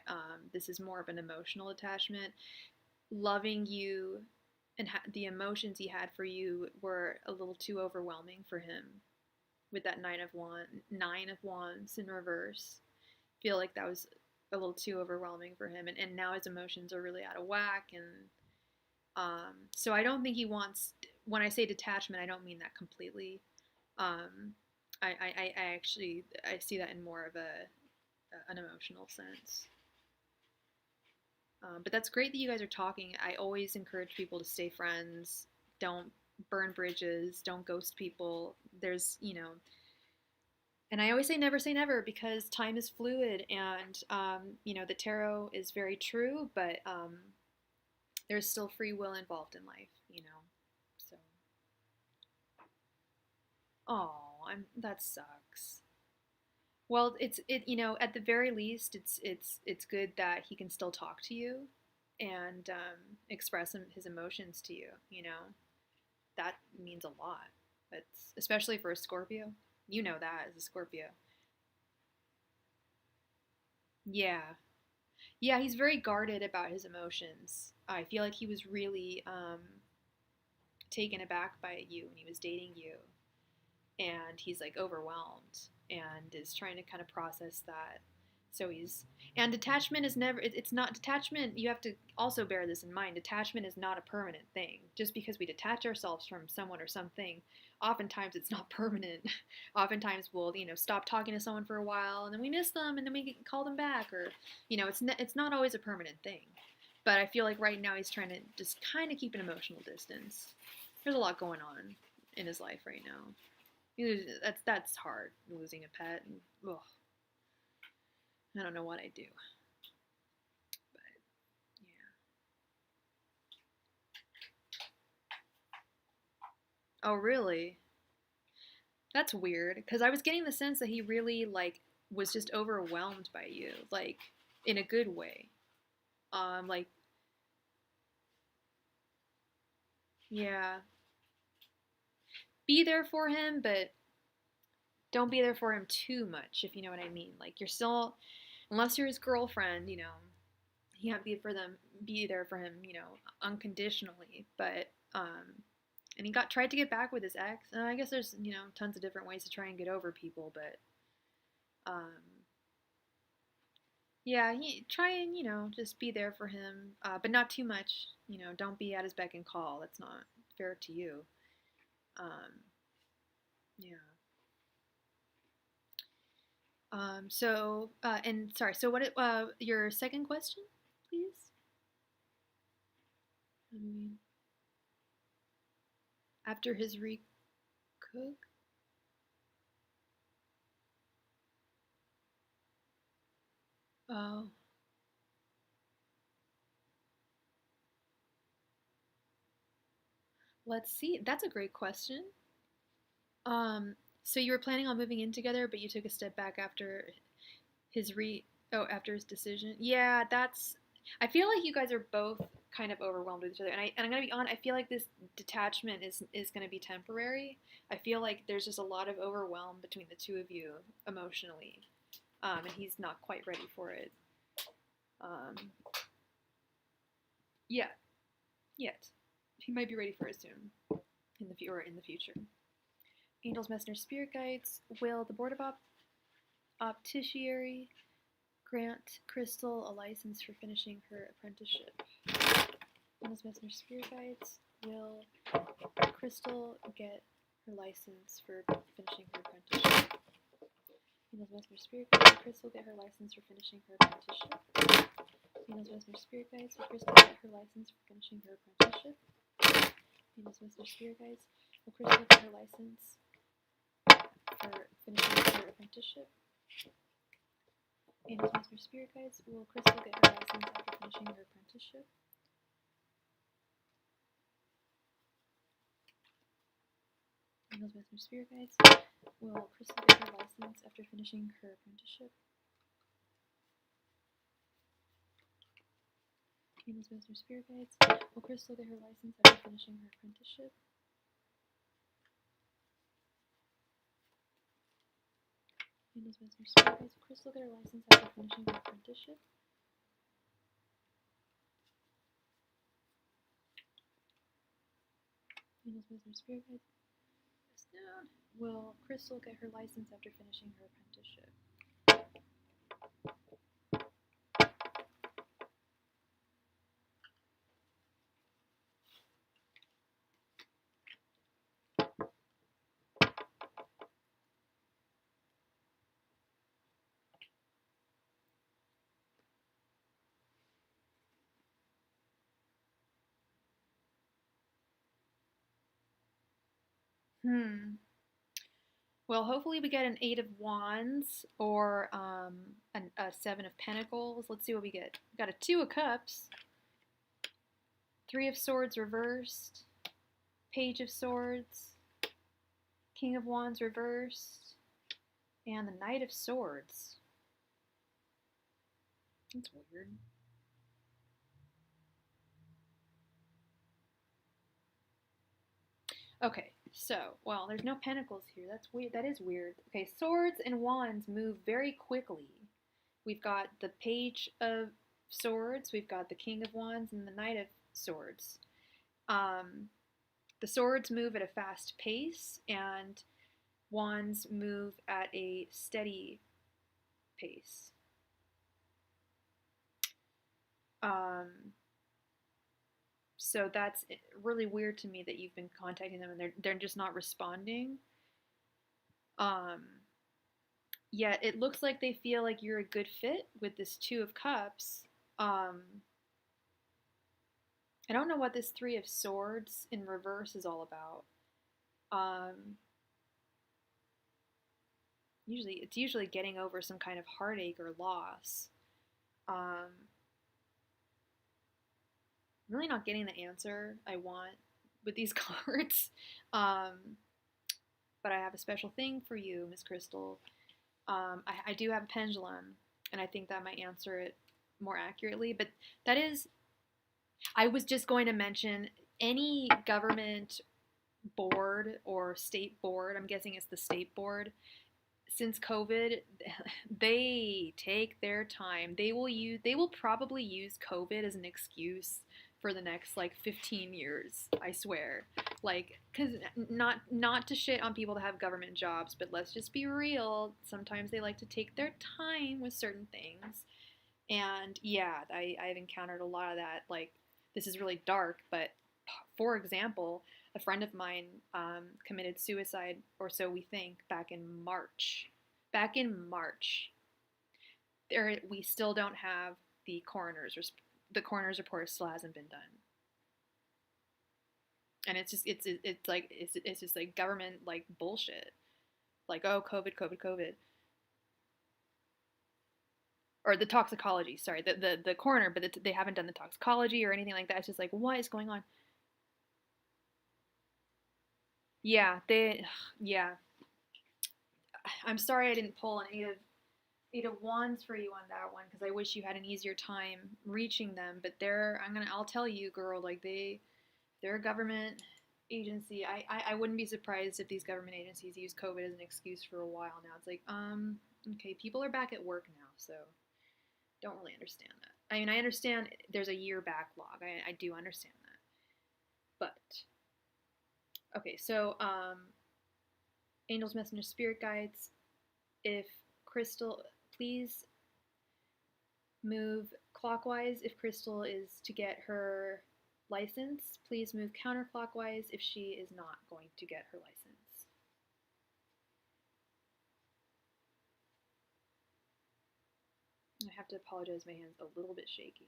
this is more of an emotional attachment. Loving you and the emotions he had for you were a little too overwhelming for him with that Nine of Wands in reverse. I feel like that was a little too overwhelming for him, and now his emotions are really out of whack, and so I don't think he wants, when I say detachment, I don't mean that completely. I actually see that in more of an emotional sense. But that's great that you guys are talking. I always encourage people to stay friends. Don't burn bridges. Don't ghost people. There's, and I always say never, because time is fluid, and the tarot is very true, but there's still free will involved in life, So, oh, that sucks. Well, at the very least, it's good that he can still talk to you, and express his emotions to you. That means a lot. But especially for a Scorpio, that as a Scorpio. Yeah, yeah, he's very guarded about his emotions. I feel like he was really taken aback by you when he was dating you, and he's like overwhelmed and is trying to kind of process that. So and detachment is never, it's not detachment. You have to also bear this in mind. Detachment is not a permanent thing. Just because we detach ourselves from someone or something, oftentimes it's not permanent. Oftentimes we'll, stop talking to someone for a while, and then we miss them, and then we call them back, or, it's not always a permanent thing. But I feel like right now he's trying to just kind of keep an emotional distance. There's a lot going on in his life right now. That's hard, losing a pet, and ugh, I don't know what I do, but yeah. Oh, really? That's weird, because I was getting the sense that he really was just overwhelmed by you, like in a good way. Like, yeah, be there for him, but don't be there for him too much, if you know what I mean. Like, you're still, unless you're his girlfriend, you can't be there for him, unconditionally. But and he tried to get back with his ex. And I guess there's tons of different ways to try and get over people, but yeah, try and just be there for him, but not too much. Don't be at his beck and call. That's not fair to you. Um, Yeah. And sorry, so your second question, please? I mean, after his recook? Oh. Let's see. That's a great question. Um, so you were planning on moving in together, but you took a step back after after his decision. Yeah, that's. I feel like you guys are both kind of overwhelmed with each other, and I'm gonna be honest. I feel like this detachment is gonna be temporary. I feel like there's just a lot of overwhelm between the two of you emotionally, and he's not quite ready for it. Um, yeah, yet he might be ready for it soon in the future. Angels, messengers, spirit guides. Will the board of opticiary grant Crystal a license for finishing her apprenticeship? Angels, messengers, spirit guides. Will Crystal get her license for finishing her apprenticeship? Angels, messengers, spirit guides. Will Crystal get her license for finishing her apprenticeship? Angels, messengers, spirit guides. Will Crystal get her license for finishing her apprenticeship? Angels, messengers, spirit guides. Will Crystal get her license for finishing her apprenticeship? Angels, messengers, spirit guides. Will Crystal get her license after finishing her apprenticeship? Angels, messengers, spirit guides. Will Crystal get her license after finishing her apprenticeship? Angels, messengers, spirit guides. Will Crystal get her license after finishing her apprenticeship? Angels, messengers, spirit guides. Will Crystal get her license after finishing her apprenticeship? Angels, messengers, spirit guides. Press down. Will Crystal get her license after finishing her apprenticeship? Well, hopefully we get an Eight of Wands or a Seven of Pentacles. Let's see what we get. We got a Two of Cups, Three of Swords reversed, Page of Swords, King of Wands reversed, and the Knight of Swords. That's weird. Okay, so, well, there's no pentacles here. That's weird. That is weird. Okay, swords and wands move very quickly. We've got the Page of Swords, we've got the King of Wands, and the Knight of Swords. The swords move at a fast pace, and wands move at a steady pace. So that's really weird to me that you've been contacting them and they're just not responding. Yet it looks like they feel like you're a good fit with this Two of Cups. I don't know what this Three of Swords in reverse is all about. It's usually getting over some kind of heartache or loss. I'm really not getting the answer I want with these cards. But I have a special thing for you, Miss Crystal. I do have a pendulum, and I think that might answer it more accurately. But that is, I was just going to mention any government board or state board, I'm guessing it's the state board, since COVID, they take their time. They will probably use COVID as an excuse for the next like 15 years, I swear. Like, cuz not to shit on people that have government jobs, but let's just be real, sometimes they like to take their time with certain things. And yeah, I've encountered a lot of that. Like, this is really dark, but for example, a friend of mine committed suicide, or so we think, back in March. Back in March. We still don't have the coroner's report still hasn't been done. And it's just like government like bullshit. Like, oh, COVID. Or the toxicology, sorry, the coroner, but they haven't done the toxicology or anything like that. It's just like, what is going on? Yeah, yeah. I'm sorry I didn't pull an eight of wands for you on that one, because I wish you had an easier time reaching them. But I'll tell you, girl, like they're a government agency. I wouldn't be surprised if these government agencies use COVID as an excuse for a while now. It's like, okay, people are back at work now, so don't really understand that. I mean, I understand there's a year backlog. I do understand that. But okay, so angels, messengers, spirit guides, if Crystal, please move clockwise if Crystal is to get her license. Please move counterclockwise if she is not going to get her license. I have to apologize, my hand's a little bit shaky.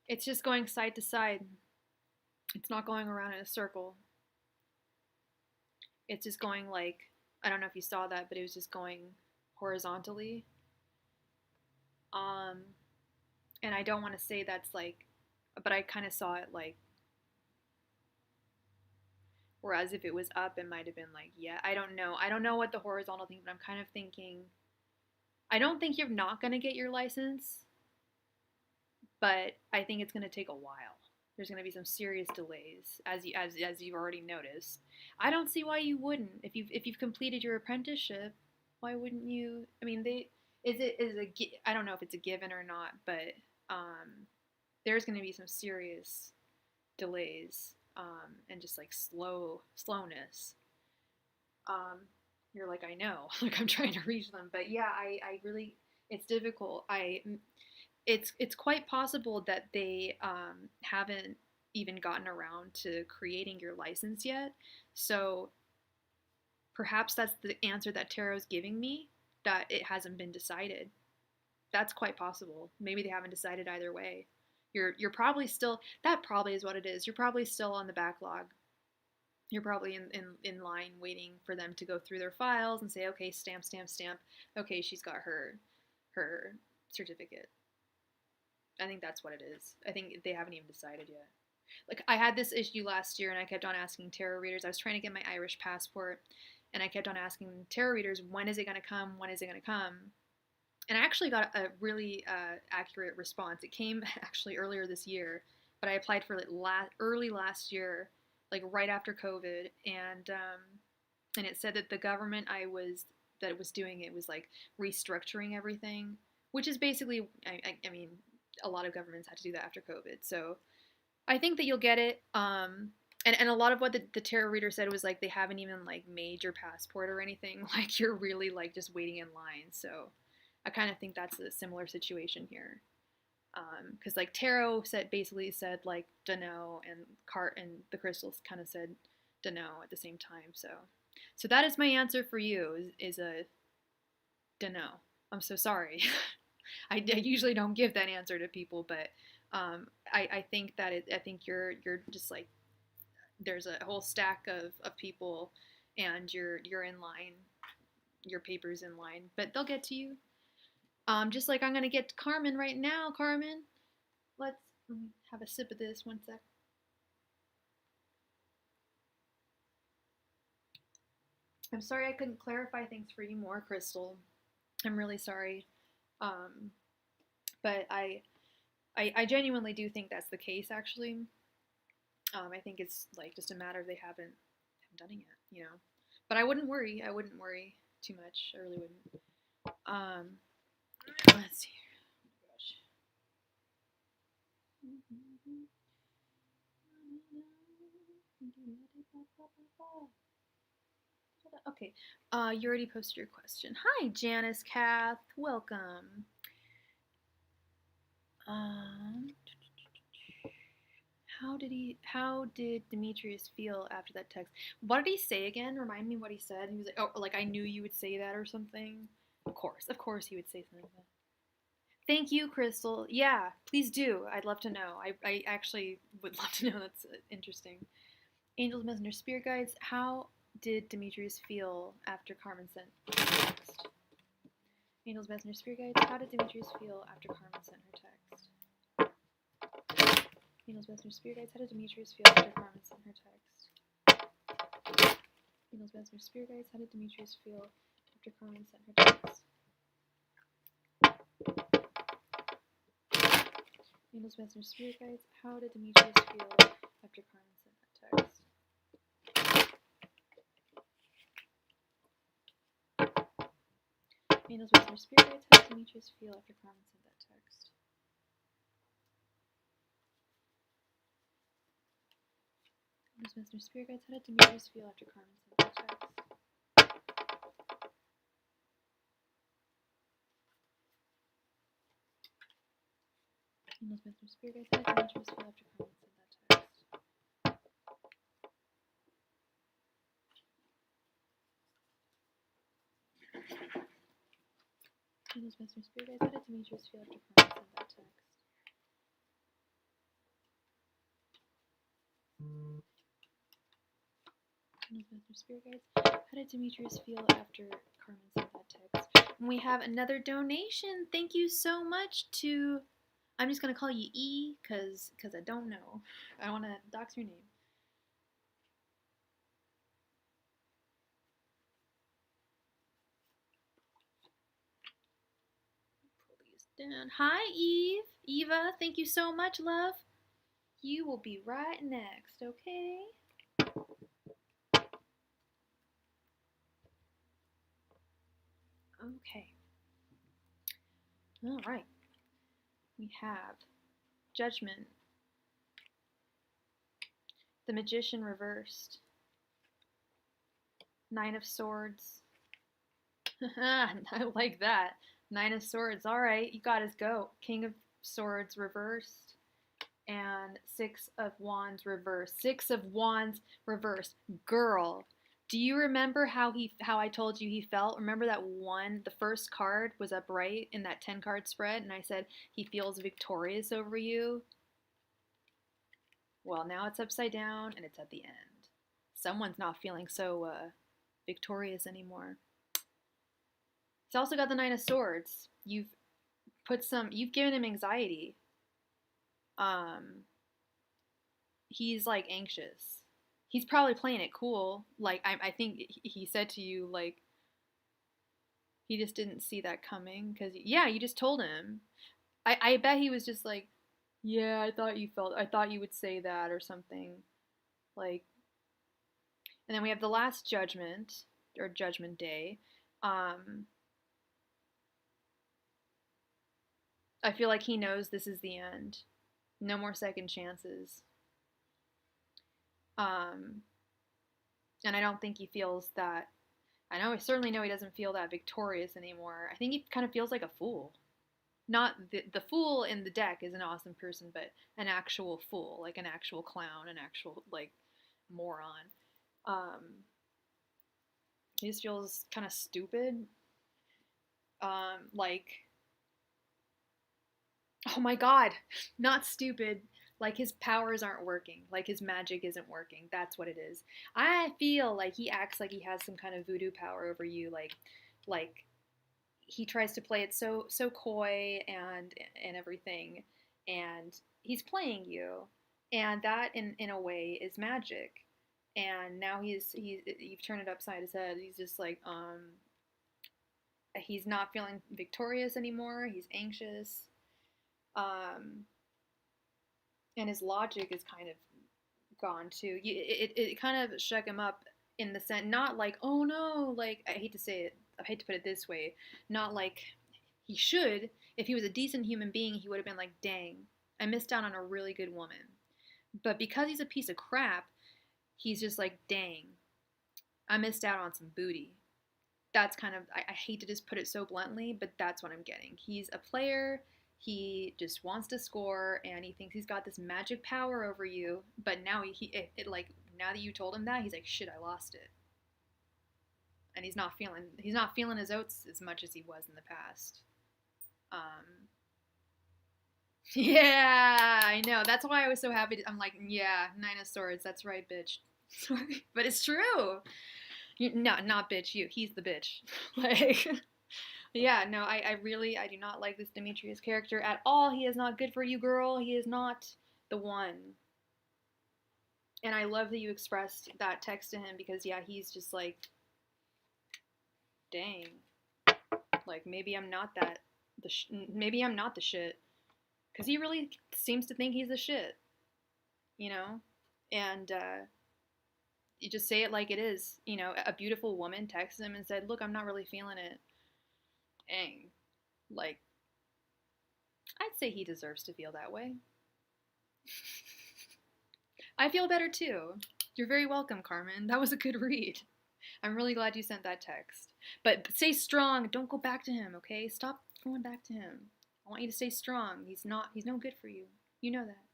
It's just going side to side. It's not going around in a circle. It's just going like, I don't know if you saw that, but it was just going horizontally. And I don't want to say that's like, but I kind of saw it like, whereas if it was up, it might have been like, yeah, I don't know. I don't know what the horizontal thing, but I'm kind of thinking, I don't think you're not going to get your license, but I think it's going to take a while. There's going to be some serious delays, as you've already noticed. I don't see why you wouldn't. If you've completed your apprenticeship, why wouldn't you? I mean, I don't know if it's a given or not, but there's going to be some serious delays and just like slowness. You're like, I know, like I'm trying to reach them, but yeah, I really, it's difficult. It's quite possible that they haven't even gotten around to creating your license yet. So perhaps that's the answer that tarot's giving me, that it hasn't been decided. That's quite possible. Maybe they haven't decided either way. You're probably still, that probably is what it is. You're probably still on the backlog. You're probably in line waiting for them to go through their files and say, okay, stamp. Okay, she's got her certificate. I think that's what it is. I think they haven't even decided yet. Like, I had this issue last year and I kept on asking tarot readers. I was trying to get my Irish passport and I kept on asking tarot readers, when is it going to come? When is it going to come? And I actually got a really accurate response. It came actually earlier this year, but I applied for it early last year, like right after COVID, and it said that the government that was doing it was like restructuring everything, which is basically, I mean, a lot of governments had to do that after COVID. So I think that you'll get it. And a lot of what the tarot reader said was like they haven't even like made your passport or anything. Like you're really like just waiting in line. So I kind of think that's a similar situation here. Because like tarot basically said like dunno, and the crystals kind of said dunno at the same time. So that is my answer for you is a dunno. I'm so sorry. I usually don't give that answer to people, but I think that I think you're just like, there's a whole stack of people, and you're in line, your paper's in line, but they'll get to you. Just like I'm gonna get to Carmen right now. Carmen, let me have a sip of this. One sec. I'm sorry I couldn't clarify things for you more, Crystal. I'm really sorry. But I genuinely do think that's the case, actually. I think it's like just a matter of they haven't done it yet, you know. But I wouldn't worry. I wouldn't worry too much. I really wouldn't. Let's see. Oh gosh. Okay. You already posted your question. Hi, Janice Kath. Welcome. How did Demetrius feel after that text? What did he say again? Remind me what he said. He was like, oh, like I knew you would say that or something. Of course he would say something like that. Thank you, Crystal. Yeah, please do. I'd love to know. I actually would love to know. That's interesting. Angels, Messenger, Spirit Guides. How did Demetrius feel after Carmen sent her text? Angels, Messenger, Spirit Guides. How did Demetrius feel after Carmen sent her text? Angels, Messenger, Spirit Guides. How did Demetrius feel after Carmen sent her text? Angels, Messenger, Spirit Guides. How did Demetrius feel after Carmen sent her text? Angels, Messenger, Spirit Guides. How did Demetrius feel after Carmen sent that text? Angels, Messenger, Spirit Guides. How did Demetrius feel after Carmen sent that text? Angels, Messenger, Spirit Guides. How did Demetrius feel after Carmen sent that text? Angels, Messenger, Spirit Guides. How did Demetrius feel after Carmen sent that text? Angels, Messenger, Spirit Guides. How did Demetrius feel after Carmen sent that text? Angels, Messenger, Spirit Guides. How did Demetrius feel after Carmen sent that text? And we have another donation. Thank you so much to. I'm just gonna call you E, cause I don't know. I don't want to dox your name. Pull these down. Hi, Eve. Eva, thank you so much, love. You will be right next, okay? Okay. All right. We have Judgment, the Magician reversed, Nine of Swords. I like that. Nine of Swords. All right, you got his go. King of Swords reversed, and Six of Wands reversed. Six of Wands reversed. Girl, do you remember how I told you he felt? Remember that one, the first card was upright in that 10 card spread, and I said he feels victorious over you? Well, now it's upside down and it's at the end. Someone's not feeling so victorious anymore. He's also got the Nine of Swords. You've given him anxiety. He's like anxious. He's probably playing it cool. Like I think he said to you like he just didn't see that coming because yeah, you just told him. I bet he was just like, yeah, I thought you would say that or something. Like, and then we have the last judgment or judgment day. I feel like he knows this is the end. No more second chances. And I don't think he feels that. I certainly know he doesn't feel that victorious anymore. I think he kind of feels like a fool. Not the fool in the deck is an awesome person, but an actual fool, like an actual clown, an actual like moron. He just feels kind of stupid. Like, oh my god, not stupid. Like his powers aren't working. Like his magic isn't working. That's what it is. I feel like he acts like he has some kind of voodoo power over you. Like he tries to play it so coy and everything, and he's playing you, and that in a way is magic. And now you've turned it upside his head. He's just like he's not feeling victorious anymore. He's anxious. And his logic is kind of gone too. It kind of shook him up in the sense, not like, oh no, like, I hate to say it, I hate to put it this way, not like he should. If he was a decent human being, he would have been like, dang, I missed out on a really good woman. But because he's a piece of crap, he's just like, dang, I missed out on some booty. That's kind of, I hate to just put it so bluntly, but that's what I'm getting. He's a player. He just wants to score, and he thinks he's got this magic power over you. But now like, now that you told him that, he's like, shit, I lost it. And he's not feeling his oats as much as he was in the past. Yeah, I know. That's why I was so happy. I'm like, yeah, Nine of Swords. That's right, bitch. Sorry, but it's true. Not bitch. You. He's the bitch. Like, yeah. No, I do not like this Demetrius character at all. He is not good for you, girl. He is not the one. And I love that you expressed that text to him because yeah, he's just like, dang. Like maybe I'm not that. Maybe I'm not the shit. Because he really seems to think he's the shit, you know? And you just say it like it is. You know, a beautiful woman texted him and said, look, I'm not really feeling it. Dang. Like, I'd say he deserves to feel that way. I feel better too. You're very welcome, Carmen. That was a good read. I'm really glad you sent that text. But stay strong. Don't go back to him, okay? Stop going back to him. I want you to stay strong. He's no good for you. You know that.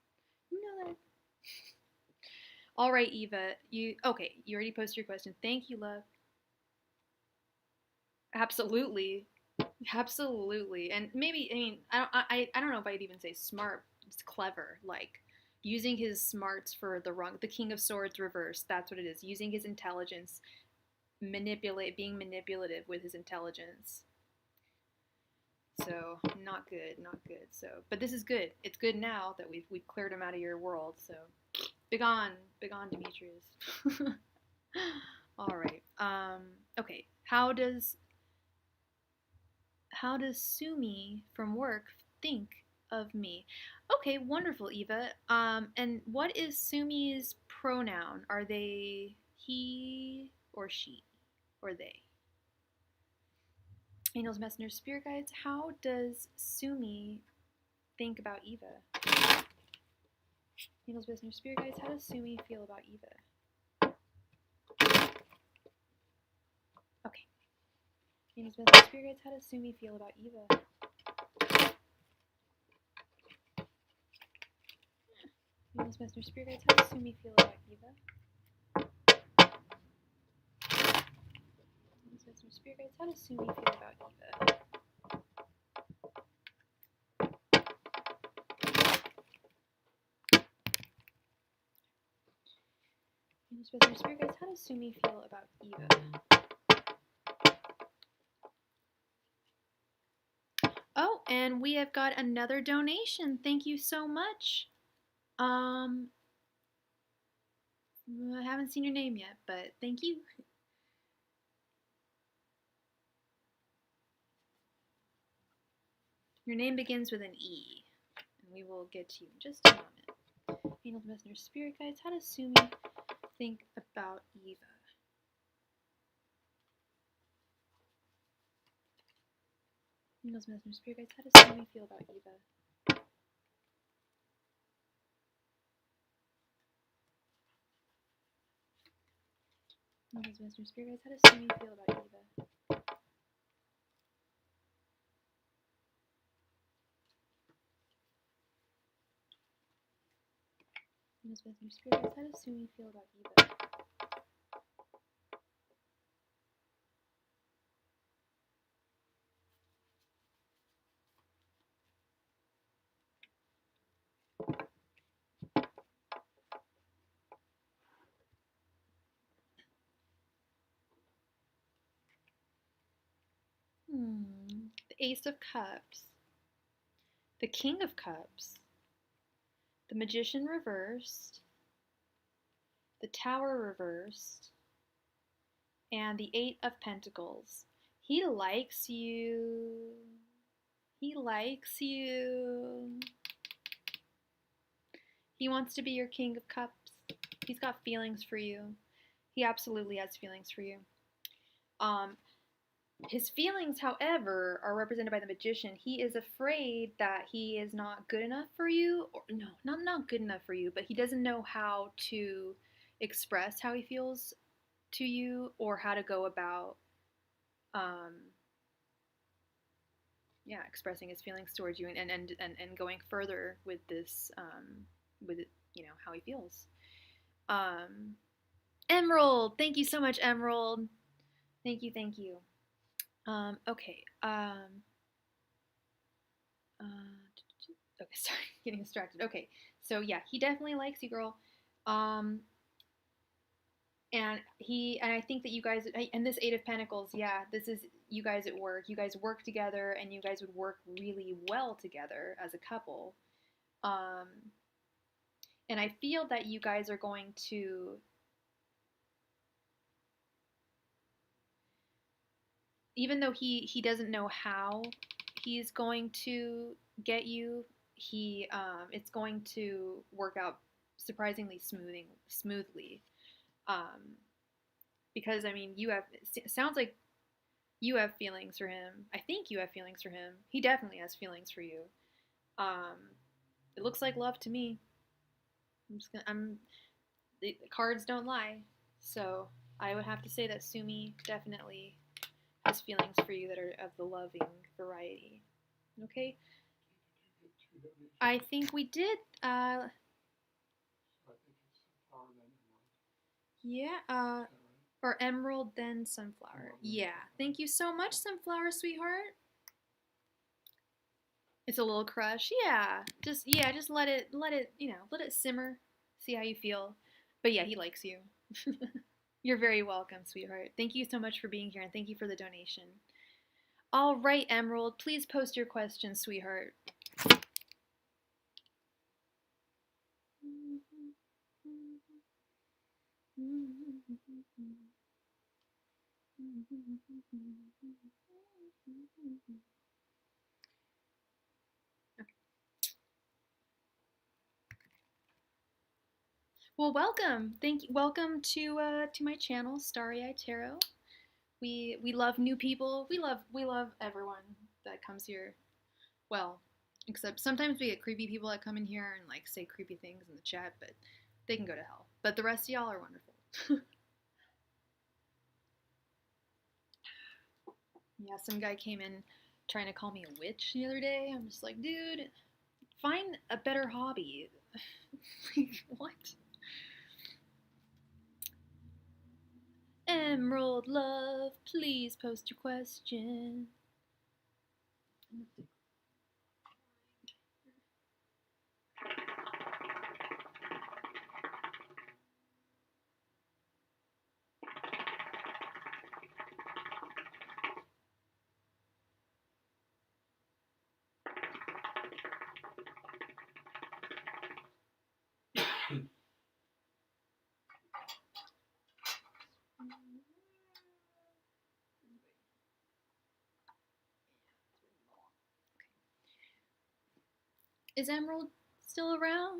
You know that. All right, Eva. You already posted your question. Thank you, love. Absolutely. Absolutely. And maybe, I mean, I don't know if I'd even say smart. It's clever. Like using his smarts for the King of Swords reverse. That's what it is. Using his intelligence, being manipulative with his intelligence. So not good. So, but this is good. It's good now that we've cleared him out of your world. So, big on, Demetrius. All right. Okay. How does Sumi from work think of me? Okay, wonderful, Eva. And what is Sumi's pronoun? Are they he or she or they? Angels, messengers, spirit guides. How does Sumi think about Eva? Angels, messengers, spirit guides. How does Sumi feel about Eva? Okay. Angels, messengers, spirit guides. How does Sumi feel about Eva? Angels, messengers, spirit guides. How does Sumi feel about Eva? Angels, messengers, spirit guides. How does Sumi feel about Eva? Angels, messengers, spirit guides. How does Sumi feel about Eva? Oh, and we have got another donation. Thank you so much. I haven't seen your name yet, but thank you. Your name begins with an E, and we will get to you in just a moment. Angels, messengers, spirit guides. How does Sumi think about Eva? Angels, messengers, spirit guides. How does Sumi feel about Eva? Angels, messengers, spirit guides. How does Sumi feel about Eva? Angels, messengers, spirit guides. How does Sumi feel about Eva? The Ace of Cups, the King of Cups, the Magician reversed, the Tower reversed, and the Eight of Pentacles. He likes you. He likes you. He wants to be your King of Cups. He's got feelings for you. He absolutely has feelings for you. His feelings, however, are represented by the Magician. He is afraid that he is not good enough for you. Or, no, not good enough for you, but he doesn't know how to express how he feels to you or how to go about expressing his feelings towards you and going further with this with how he feels. Emerald, thank you so much, Emerald. Thank you. Okay. Okay, sorry, getting distracted. Okay, so yeah, he definitely likes you, girl. And I think that you guys, and this Eight of Pentacles, yeah, this is you guys at work. You guys work together, and you guys would work really well together as a couple. And I feel that you guys are going to, even though he doesn't know how he's going to get you, it's going to work out surprisingly smoothly. Because I mean, it sounds like you have feelings for him. I think you have feelings for him. He definitely has feelings for you. It looks like love to me. The cards don't lie, so I would have to say that Sumi definitely has feelings for you that are of the loving variety. Okay. I think we did. I think it's sunflower then emerald. Yeah. Or emerald then sunflower. Yeah. Thank you so much, sunflower sweetheart. It's a little crush. Yeah. Just let it let it simmer. See how you feel. But yeah, he likes you. You're very welcome, sweetheart. Thank you so much for being here and thank you for the donation. All right, Emerald, please post your question, sweetheart. Well, welcome. Welcome to my channel, Starry Tarot. We love new people. We love everyone that comes here. Well, except sometimes we get creepy people that come in here and like say creepy things in the chat, but they can go to hell. But the rest of y'all are wonderful. Yeah, some guy came in trying to call me a witch the other day. I'm just like, dude, find a better hobby. Like, what? Emerald love, please post your question. Is Emerald still around?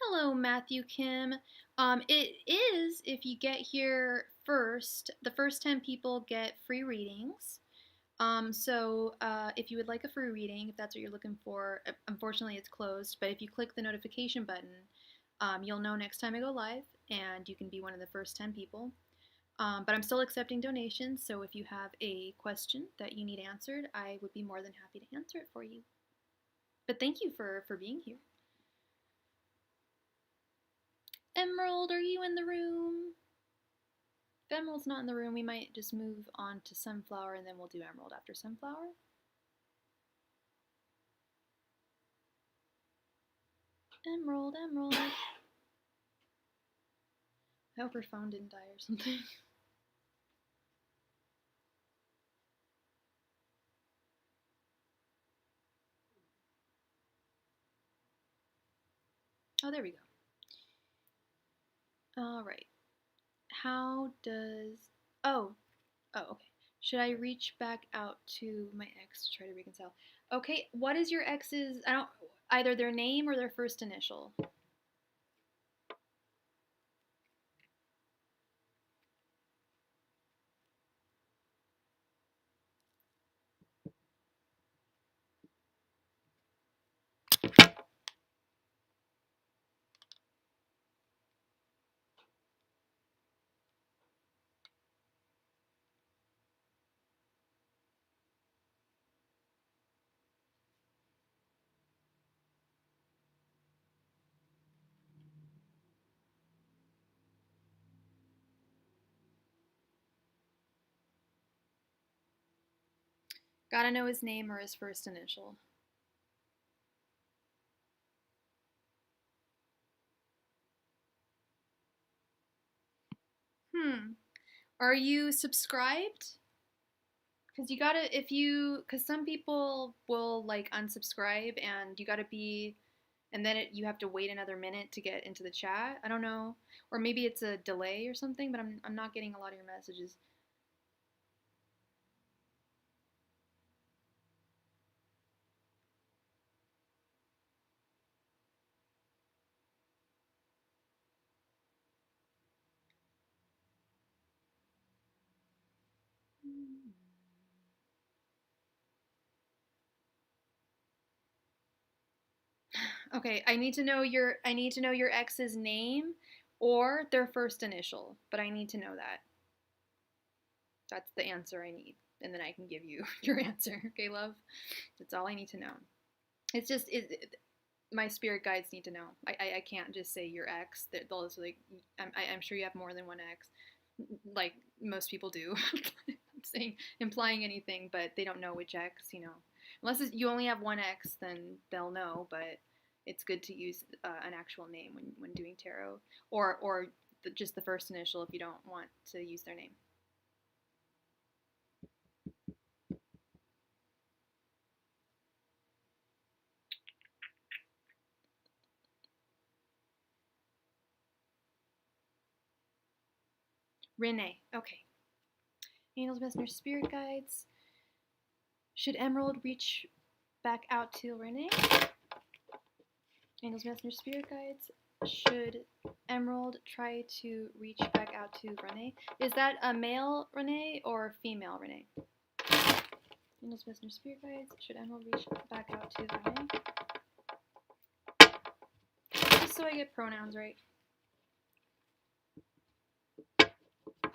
Hello, Matthew Kim. It is, if you get here first, the first 10 people get free readings. So if you would like a free reading, if that's what you're looking for, unfortunately it's closed, but if you click the notification button, you'll know next time I go live, and you can be one of the first 10 people. But I'm still accepting donations, so if you have a question that you need answered, I would be more than happy to answer it for you. But thank you for being here. Emerald, are you in the room? If Emerald's not in the room, we might just move on to Sunflower, and then we'll do Emerald after Sunflower. Emerald. I hope her phone didn't die or something. Oh, there we go. All right. How does... Oh, okay. Should I reach back out to my ex to try to reconcile? Okay, what is your ex's, I don't, either their name or their first initial? Gotta know his name or his first initial. Are you subscribed? Because you gotta, if you, because some people will like unsubscribe and you gotta be, and then you have to wait another minute to get into the chat. I don't know. Or maybe it's a delay or something, but I'm not getting a lot of your messages. Okay, I need to know your ex's name or their first initial, but I need to know that. That's the answer I need, and then I can give you your answer. Okay, love. That's all I need to know. It's just my spirit guides need to know. I can't just say your ex. They'll just like I'm sure you have more than one ex, like most people do. I'm saying implying anything, but they don't know which ex. You know, unless you only have one ex, then they'll know. But it's good to use an actual name when doing tarot, or just the first initial if you don't want to use their name. Renee. Okay. Angels, messengers, spirit guides. Should Emerald reach back out to Renee? Angels, messengers, spirit guides. Should Emerald try to reach back out to Renee? Is that a male Renee or female Renee? Angels, messengers, spirit guides. Should Emerald reach back out to Renee? Just so I get pronouns right.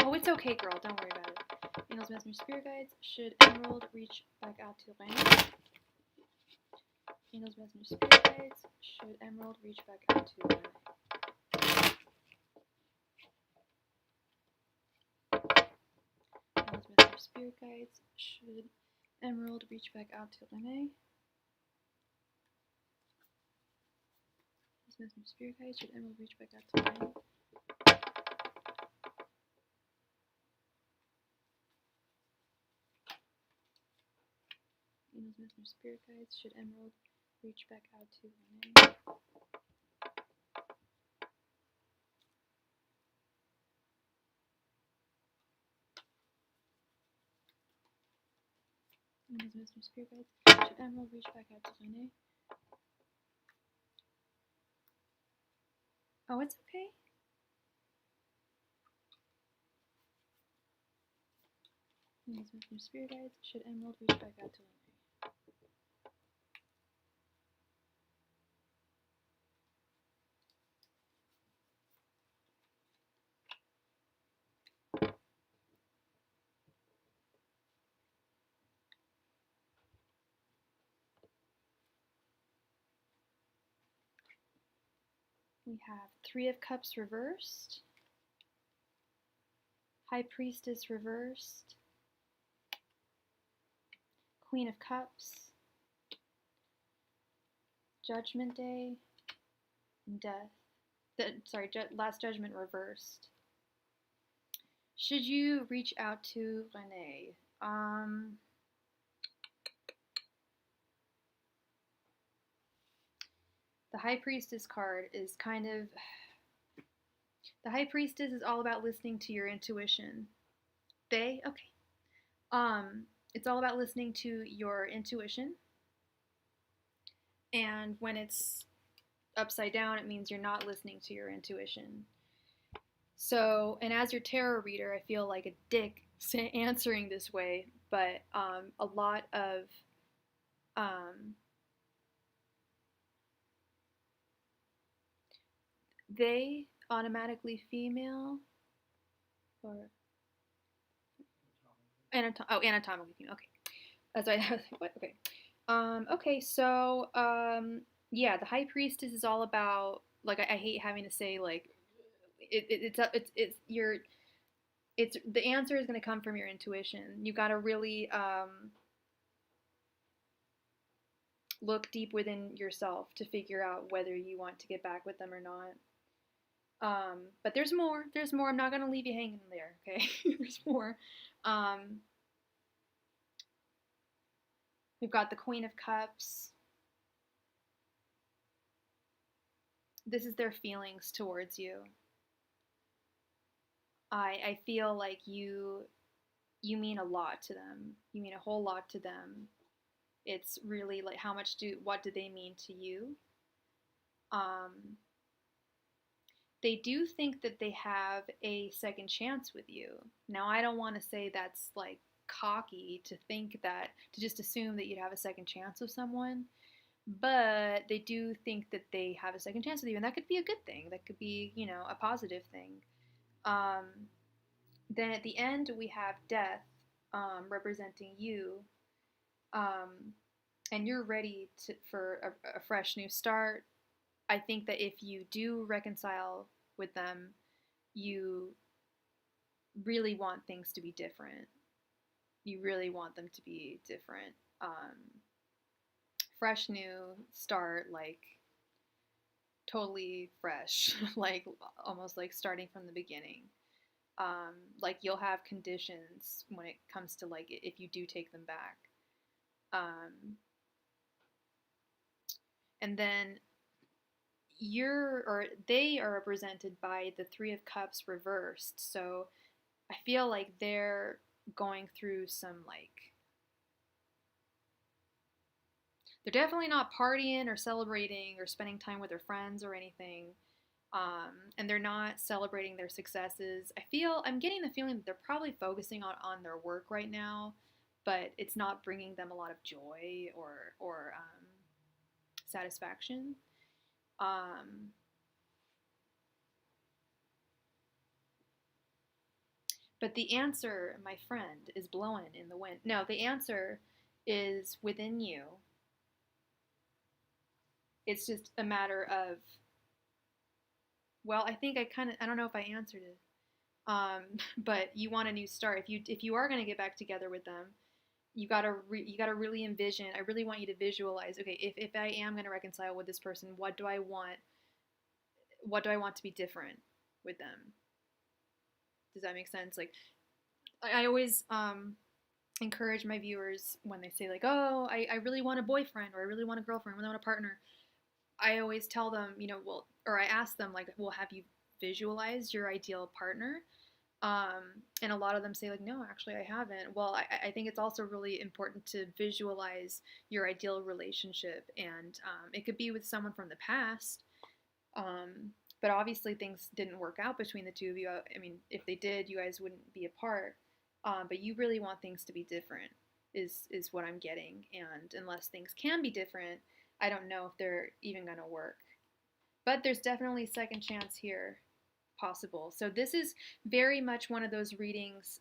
Oh, it's okay, girl. Don't worry about it. Angels, messengers, spirit guides. Should Emerald reach back out to Renee? Angels, messengers, spirit guides. Should Emerald reach back out to Renee? Angels, messengers, spirit guides. Should Emerald reach back out to Renee? Angels, messengers, spirit guides. Should Emerald reach back out to Renee? Angels, messengers, spirit guides. Should Emerald reach back out to Renee? Angels, messengers, spirit guides. Should Emerald reach back out to Renee? Oh, it's okay. Angels, messengers, spirit guides. Should Emerald reach back out to Renee? We have Three of Cups reversed, High Priestess reversed, Queen of Cups, Judgment Day, and Death. Last Judgment reversed. Should you reach out to Renee? The High Priestess card is kind of... The High Priestess is all about listening to your intuition. Okay. It's all about listening to your intuition. And when it's upside down, it means you're not listening to your intuition. So, and as your tarot reader, I feel like a dick answering this way, but a lot of they automatically female or anatomically female. Okay, that's why I was like, what? Okay, okay. So yeah, the High Priestess is all about like I hate having to say like it's your it's the answer is going to come from your intuition. You got to really look deep within yourself to figure out whether you want to get back with them or not. But there's more. There's more. I'm not going to leave you hanging there, okay? There's more. We've got the Queen of Cups. This is their feelings towards you. I feel like you mean a lot to them. You mean a whole lot to them. It's really like what do they mean to you? They do think that they have a second chance with you. Now, I don't want to say that's like cocky to think that, to just assume that you'd have a second chance with someone, but they do think that they have a second chance with you, and that could be a good thing. That could be, a positive thing. Then at the end, we have death representing you, and you're ready for a fresh new start. I think that if you do reconcile with them, you really want things to be different. You really want them to be different. Fresh new start, like totally fresh, like almost like starting from the beginning. Like you'll have conditions when it comes to like if you do take them back. And then they are represented by the Three of Cups reversed. So I feel like they're going through some like they're definitely not partying or celebrating or spending time with their friends or anything. And they're not celebrating their successes. I'm getting the feeling that they're probably focusing on their work right now, but it's not bringing them a lot of joy or satisfaction. But the answer, my friend, is blowing in the wind. No, the answer is within you. It's just a matter of, well, I think I don't know if I answered it. But you want a new start. If you are going to get back together with them, you gotta really envision. I really want you to visualize. Okay, if I am going to reconcile with this person, what do I want? What do I want to be different with them? Does that make sense? Like, I always encourage my viewers when they say like, oh, I really want a boyfriend or I really want a girlfriend, I really want a partner. I always tell them, or I ask them like, well, have you visualized your ideal partner? And a lot of them say like, no, actually I haven't. Well, I think it's also really important to visualize your ideal relationship, and it could be with someone from the past. But obviously things didn't work out between the two of you. I mean, if they did, you guys wouldn't be apart. But you really want things to be different, is what I'm getting. And unless things can be different, I don't know if they're even going to work. But there's definitely second chance here possible. So this is very much one of those readings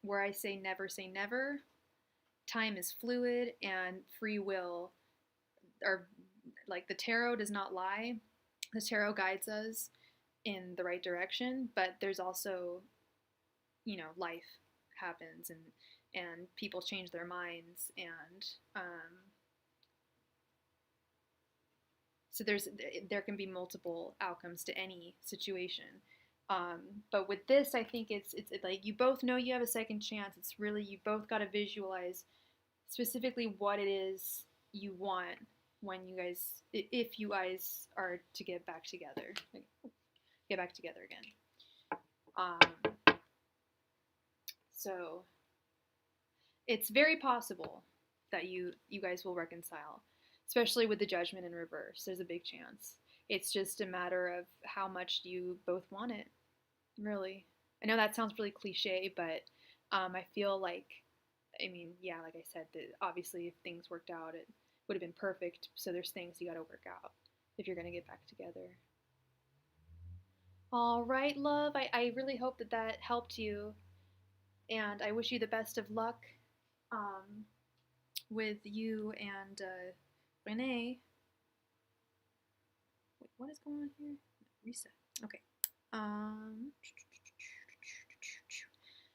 where I say never. Time is fluid, and free will, or like the tarot does not lie. The tarot guides us in the right direction, but there's also, life happens and people change their minds, and so there can be multiple outcomes to any situation. But with this, I think it's like you both know you have a second chance. It's really you both got to visualize specifically what it is you want when you guys, if you guys are to get back together, get back together again. So it's very possible that you guys will reconcile. especially with the Judgment in reverse. There's a big chance. It's just a matter of how much you both want it, really. I know that sounds really cliche, but I feel like, I mean, yeah, like I said, that obviously if things worked out, it would have been perfect. So there's things you got to work out if you're going to get back together. All right, love. I really hope that that helped you. And I wish you the best of luck with you and Renee. Wait, what is going on here? Reset. Okay.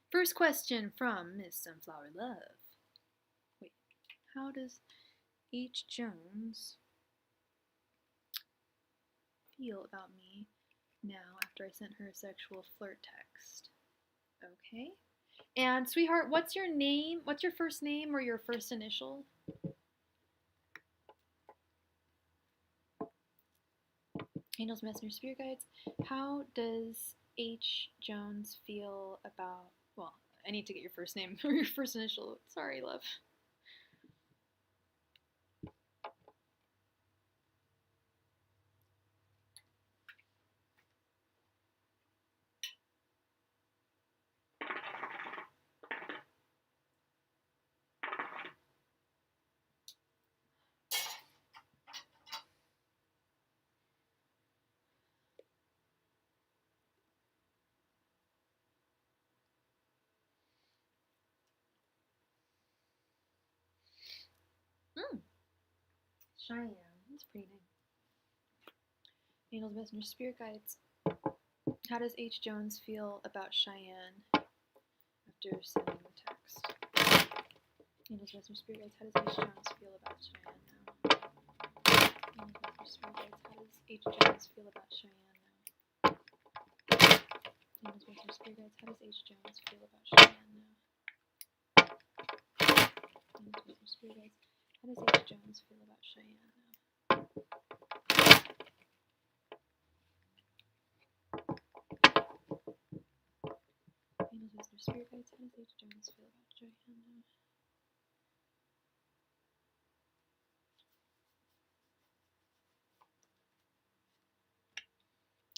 First question from Miss Sunflower Love. Wait, how does H. Jones feel about me now after I sent her a sexual flirt text? Okay. And sweetheart, what's your name? What's your first name or your first initial? Angels, Messenger, Spirit Guides. How does H. Jones feel about, well, I need to get your first name or your first initial. Sorry, love. Cheyenne. That's pretty name. Angels, Messenger, Spirit Guides. How does H. Jones feel about Cheyenne after sending the text? Angels, Messenger, Spirit Guides. How does H. Jones feel about Cheyenne now? Angels, Messenger, Spirit Guides. How does H. Jones feel about Cheyenne now? Angels, Messenger, Spirit Guides. How does H. Jones feel about Cheyenne now? Angels, Messenger, Spirit Guides. How does H. Jones feel about Cheyenne now? Angels, Messenger, Spirit Guides. How does H. Jones feel about Cheyenne now?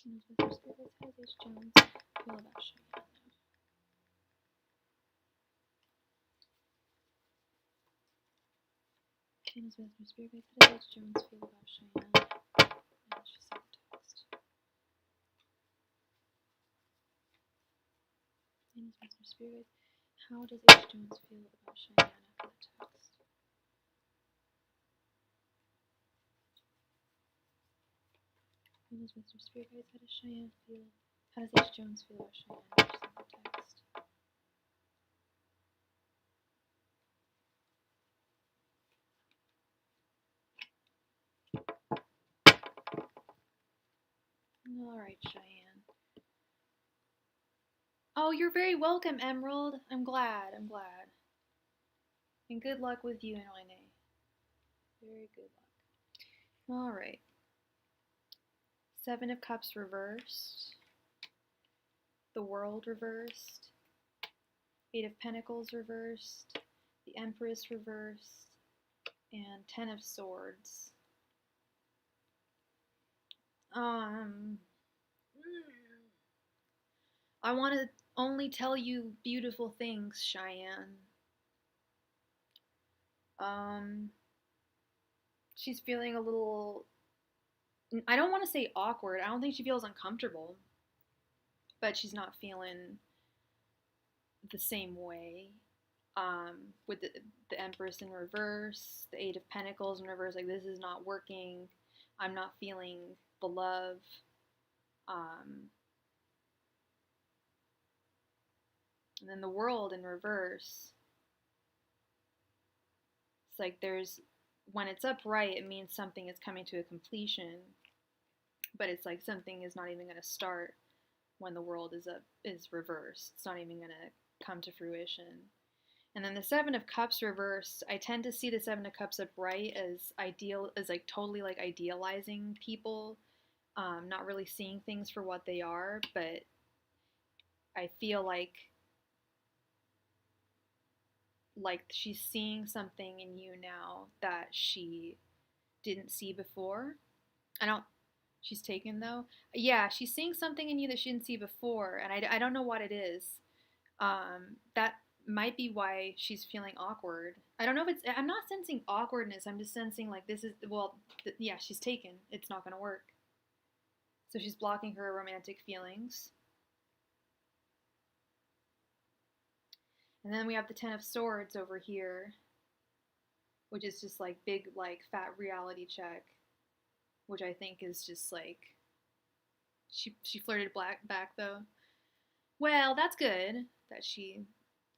Angels, Messenger, Spirit Guides. How does H. Jones feel about Cheyenne now? Angels, Messenger, Spirit Guides. How does H. Jones feel about Cheyenne? And she sent a text. Angels, Messenger, Spirit Guides. How does H. Jones feel about Cheyenne after the text? Angels, Messenger, Spirit Guides. How does Cheyenne feel? How does H. Jones feel about Cheyenne after she sent the text? All right, Cheyenne. Oh, you're very welcome, Emerald. I'm glad. I'm glad. And good luck with you and Renee. Very good luck. All right. Seven of Cups reversed. The World reversed. Eight of Pentacles reversed. The Empress reversed. And Ten of Swords. I want to only tell you beautiful things, Cheyenne. She's feeling a little, I don't want to say awkward. I don't think she feels uncomfortable, but she's not feeling the same way. With the Empress in reverse, the Eight of Pentacles in reverse, like this is not working. I'm not feeling the love. And then the World in reverse. It's like when it's upright, it means something is coming to a completion. But it's like something is not even going to start when the World is reversed. It's not even going to come to fruition. And then the Seven of Cups reversed, I tend to see the Seven of Cups upright as like totally like idealizing people, not really seeing things for what they are, but I feel like she's seeing something in you now that she didn't see before. I don't. She's taken though. Yeah, she's seeing something in you that she didn't see before, and I don't know what it is. That might be why she's feeling awkward. I don't know if it's. I'm not sensing awkwardness. I'm just sensing like this is yeah, she's taken. It's not gonna work. So she's blocking her romantic feelings. And then we have the Ten of Swords over here, which is just like big, like fat reality check, which I think is just like she flirted back though. Well, that's good that she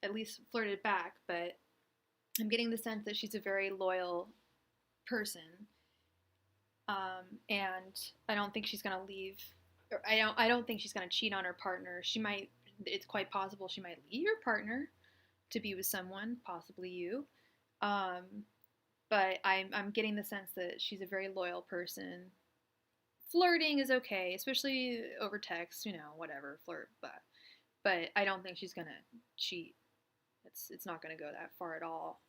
at least flirted back, but I'm getting the sense that she's a very loyal person, and I don't think she's gonna leave. I don't think she's gonna cheat on her partner. She might. It's quite possible she might leave her partner to be with someone, possibly you. Um, but I'm getting the sense that she's a very loyal person. Flirting is okay, especially over text, whatever, flirt, but I don't think she's gonna cheat. It's not gonna go that far at all.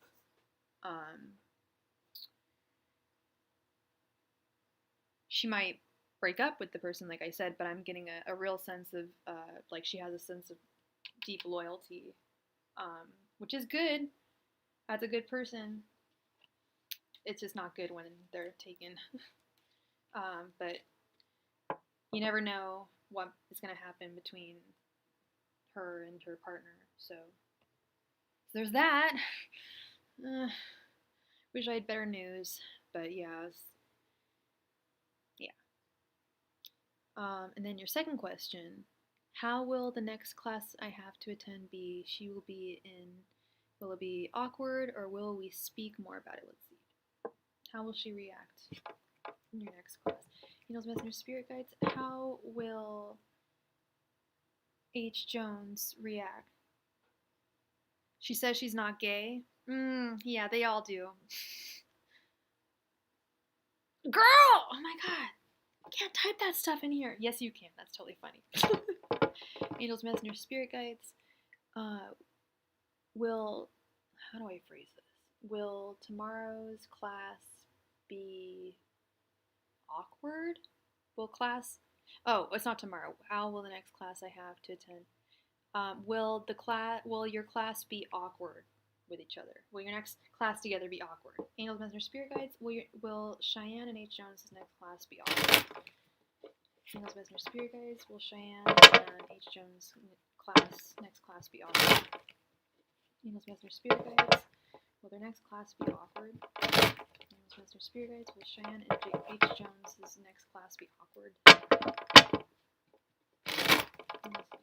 She might break up with the person, like I said, but I'm getting a real sense of like she has a sense of deep loyalty, which is good. That's a good person. It's just not good when they're taken. But you never know what is going to happen between her and her partner. So there's that. Wish I had better news, but yeah. And then your second question, how will the next class I have to attend be? She will be in, will it be awkward or will we speak more about it? Let's see. How will she react in your next class? Angels, Messengers, Spirit Guides, how will H. Jones react? She says she's not gay. Yeah, they all do. Girl! Oh my god. I can't type that stuff in here. Yes, you can. That's totally funny. Angels, Messengers, Spirit Guides. How do I phrase this? Will tomorrow's class be awkward? It's not tomorrow. How will the next class I have to attend? Will your class be awkward with each other? Will your next class together be awkward? Angels, Messengers, Spirit Guides. Will Cheyenne and H. Jones' next class be awkward? Angels, Messengers, Spirit Guides. Will Cheyenne and H. Jones' next class be awkward? Angels, Messengers, Spirit Guides. Will their next class be awkward? Angels, Messengers, Spirit Guides. Will Cheyenne and H. Jones' next class be awkward?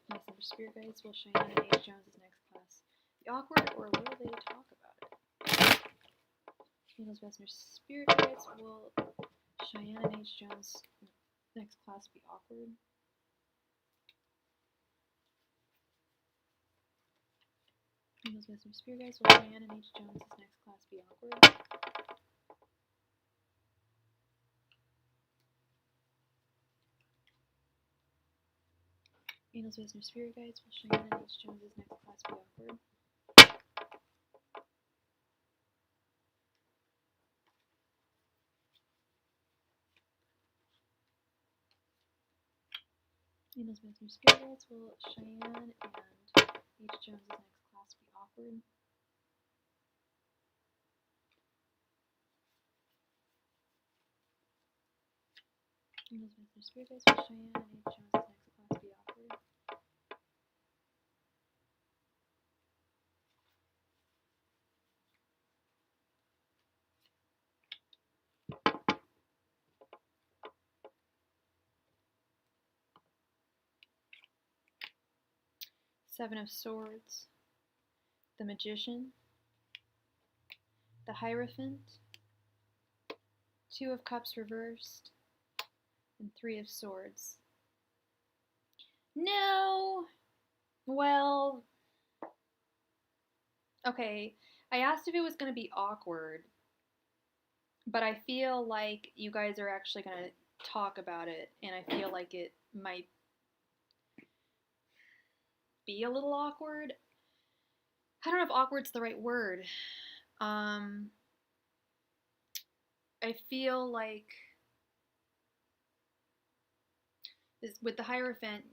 Messengers, Spirit Guides. Will Cheyenne and H. Jones' next class be awkward, or will they talk about it? Angels, Messengers, Spirit Guides. Will Cheyenne and H. Jones' next class be awkward? Angels, Messengers, Spirit Guides. Will Cheyenne and H. Jones' next class be awkward? Angels, Messengers, Spirit Guides. Will Cheyenne and H. Jones' next class be awkward? Angels, Messengers, Spirit Guides. Will Cheyenne and H. Jones' next class be awkward? Angels, Messengers, Spirit Guides. Will Cheyenne and H. Jones' next class be awkward? Seven of Swords, the Magician, the Hierophant, Two of Cups reversed, and Three of Swords. No! Well, okay, I asked if it was going to be awkward, but I feel like you guys are actually going to talk about it, and I feel like it might be a little awkward. I don't know if awkward's the right word. I feel like with the Hierophant,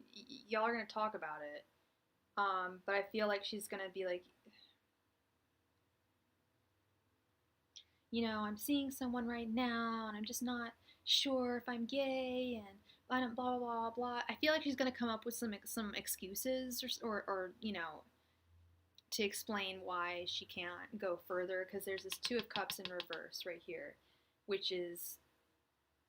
y'all are gonna talk about it. But I feel like she's gonna be like, I'm seeing someone right now, and I'm just not sure if I'm gay, and I don't blah blah blah. I feel like she's gonna come up with some excuses or to explain why she can't go further, because there's this Two of Cups in reverse right here, which is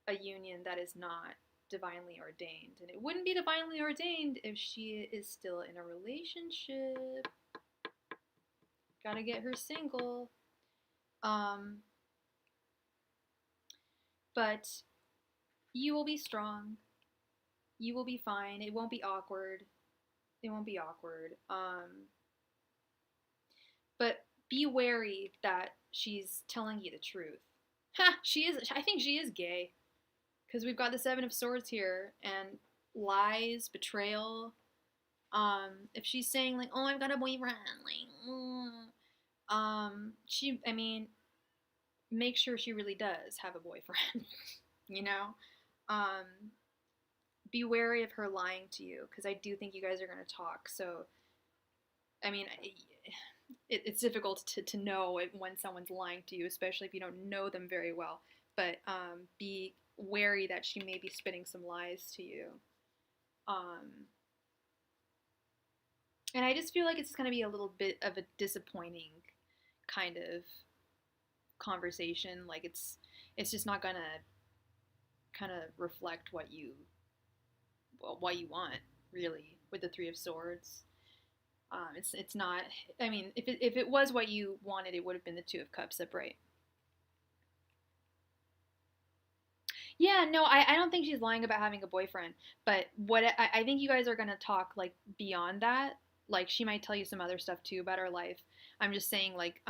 a union that is not divinely ordained, and it wouldn't be divinely ordained if she is still in a relationship. Gotta get her single. But you will be strong. You will be fine. It won't be awkward. It won't be awkward. But be wary that she's telling you the truth. Ha! She is. I think she is gay, because we've got the Seven of Swords here, and lies, betrayal. If she's saying like, "Oh, I've got a boyfriend," I mean, make sure she really does have a boyfriend. you know, um, be wary of her lying to you, because I do think you guys are gonna talk. So, I mean, it's difficult to know when someone's lying to you, especially if you don't know them very well. But be wary that she may be spitting some lies to you. And I just feel like it's going to be a little bit of a disappointing kind of conversation. Like it's just not going to kind of reflect what you want, really, with the Three of Swords. It's not. I mean, if it was what you wanted, it would have been the Two of Cups upright. Yeah, no, I don't think she's lying about having a boyfriend. But what I think you guys are gonna talk like beyond that. Like she might tell you some other stuff too about her life. I'm just saying like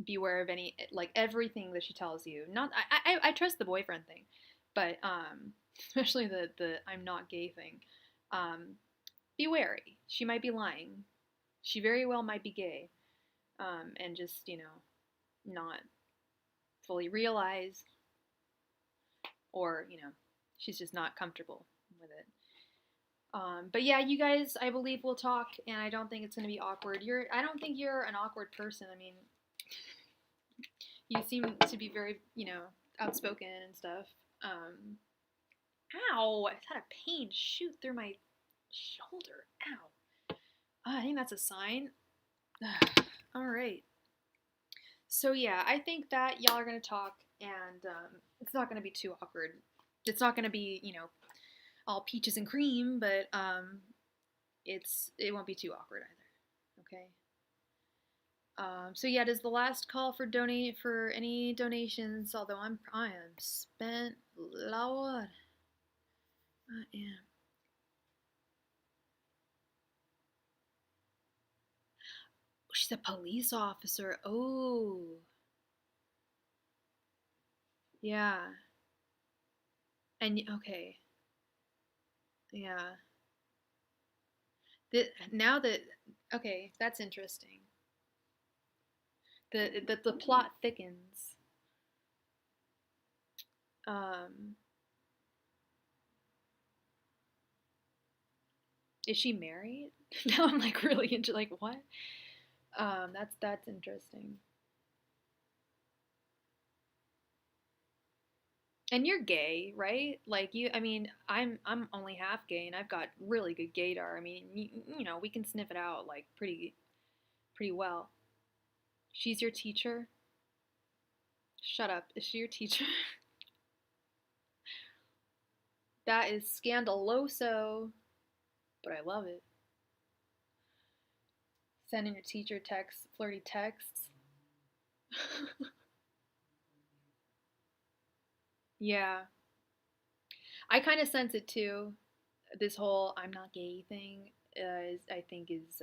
beware of any like everything that she tells you. Not I trust the boyfriend thing, but especially the I'm not gay thing. Be wary. She might be lying. She very well might be gay, and just not fully realize, or she's just not comfortable with it. But yeah, you guys, I believe will talk, and I don't think it's gonna be awkward. I don't think you're an awkward person. I mean, you seem to be very, outspoken and stuff. Ow! I had a pain shoot through my shoulder. Ow! I think that's a sign. All right. So yeah, I think that y'all are gonna talk, and it's not gonna be too awkward. It's not gonna be, all peaches and cream, but it won't be too awkward either. Okay. So yeah, it is the last call for any donations. Although I am spent, Lord, I am. She's a police officer. Oh, yeah. And okay, yeah. Now that okay, that's interesting. The plot thickens. Um, is she married? Now I'm like really into like what? That's interesting. And you're gay, right? Like I mean, I'm only half gay, and I've got really good gaydar. I mean, we can sniff it out like pretty well. She's your teacher? Shut up. Is she your teacher? That is scandaloso, but I love it. Sending your teacher flirty texts. Yeah. I kind of sense it too. This whole I'm not gay thing I think is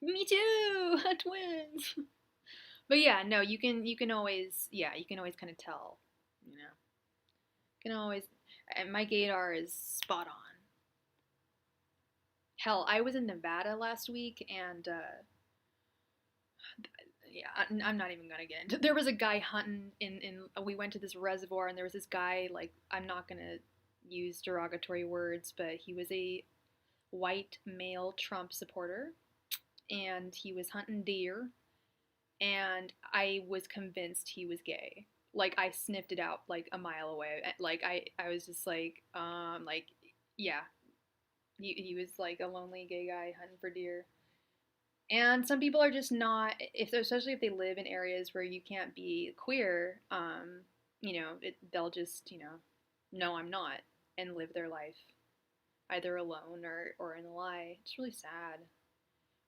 me too, twins. But yeah, no, you can always kind of tell, you know. You can always and my gaydar is spot on. Hell, I was in Nevada last week, and yeah, I'm not even gonna get into. There was a guy hunting in. We went to this reservoir, and there was this guy. Like, I'm not gonna use derogatory words, but he was a white male Trump supporter, and he was hunting deer, and I was convinced he was gay. Like, I sniffed it out like a mile away. Like, I was just like, yeah, he was like a lonely gay guy hunting for deer. And some people are just not, if especially if they live in areas where you can't be queer, they'll just, no, I'm not, and live their life either alone or in a lie. It's really sad.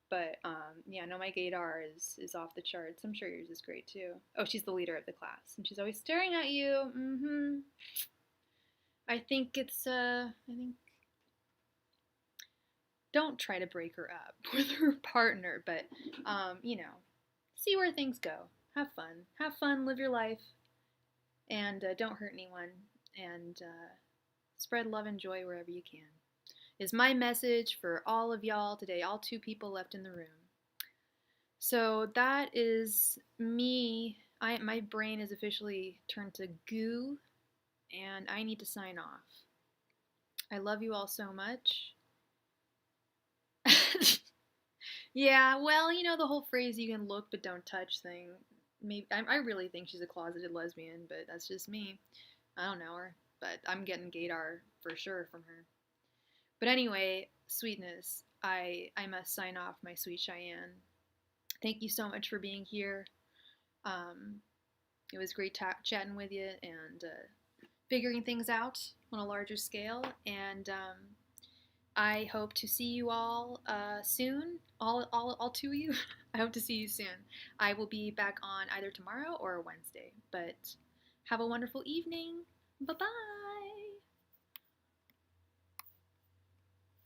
But yeah, no, my gaydar is off the charts. I'm sure yours is great too. Oh, she's the leader of the class, and she's always staring at you. I think don't try to break her up with her partner, but see where things go. Have fun, live your life, and don't hurt anyone, and spread love and joy wherever you can. Is my message for all of y'all today, all 2 people left in the room. So that is me. My brain is officially turned to goo, and I need to sign off. I love you all so much. Yeah, well, the whole phrase "you can look but don't touch" thing. Maybe I really think she's a closeted lesbian, but that's just me. I don't know her, but I'm getting gaydar for sure from her. But anyway, sweetness, I must sign off, my sweet Cheyenne. Thank you so much for being here. It was great chatting with you and figuring things out on a larger scale. And I hope to see you all soon. All 2 of you. I hope to see you soon. I will be back on either tomorrow or Wednesday. But have a wonderful evening. Bye-bye.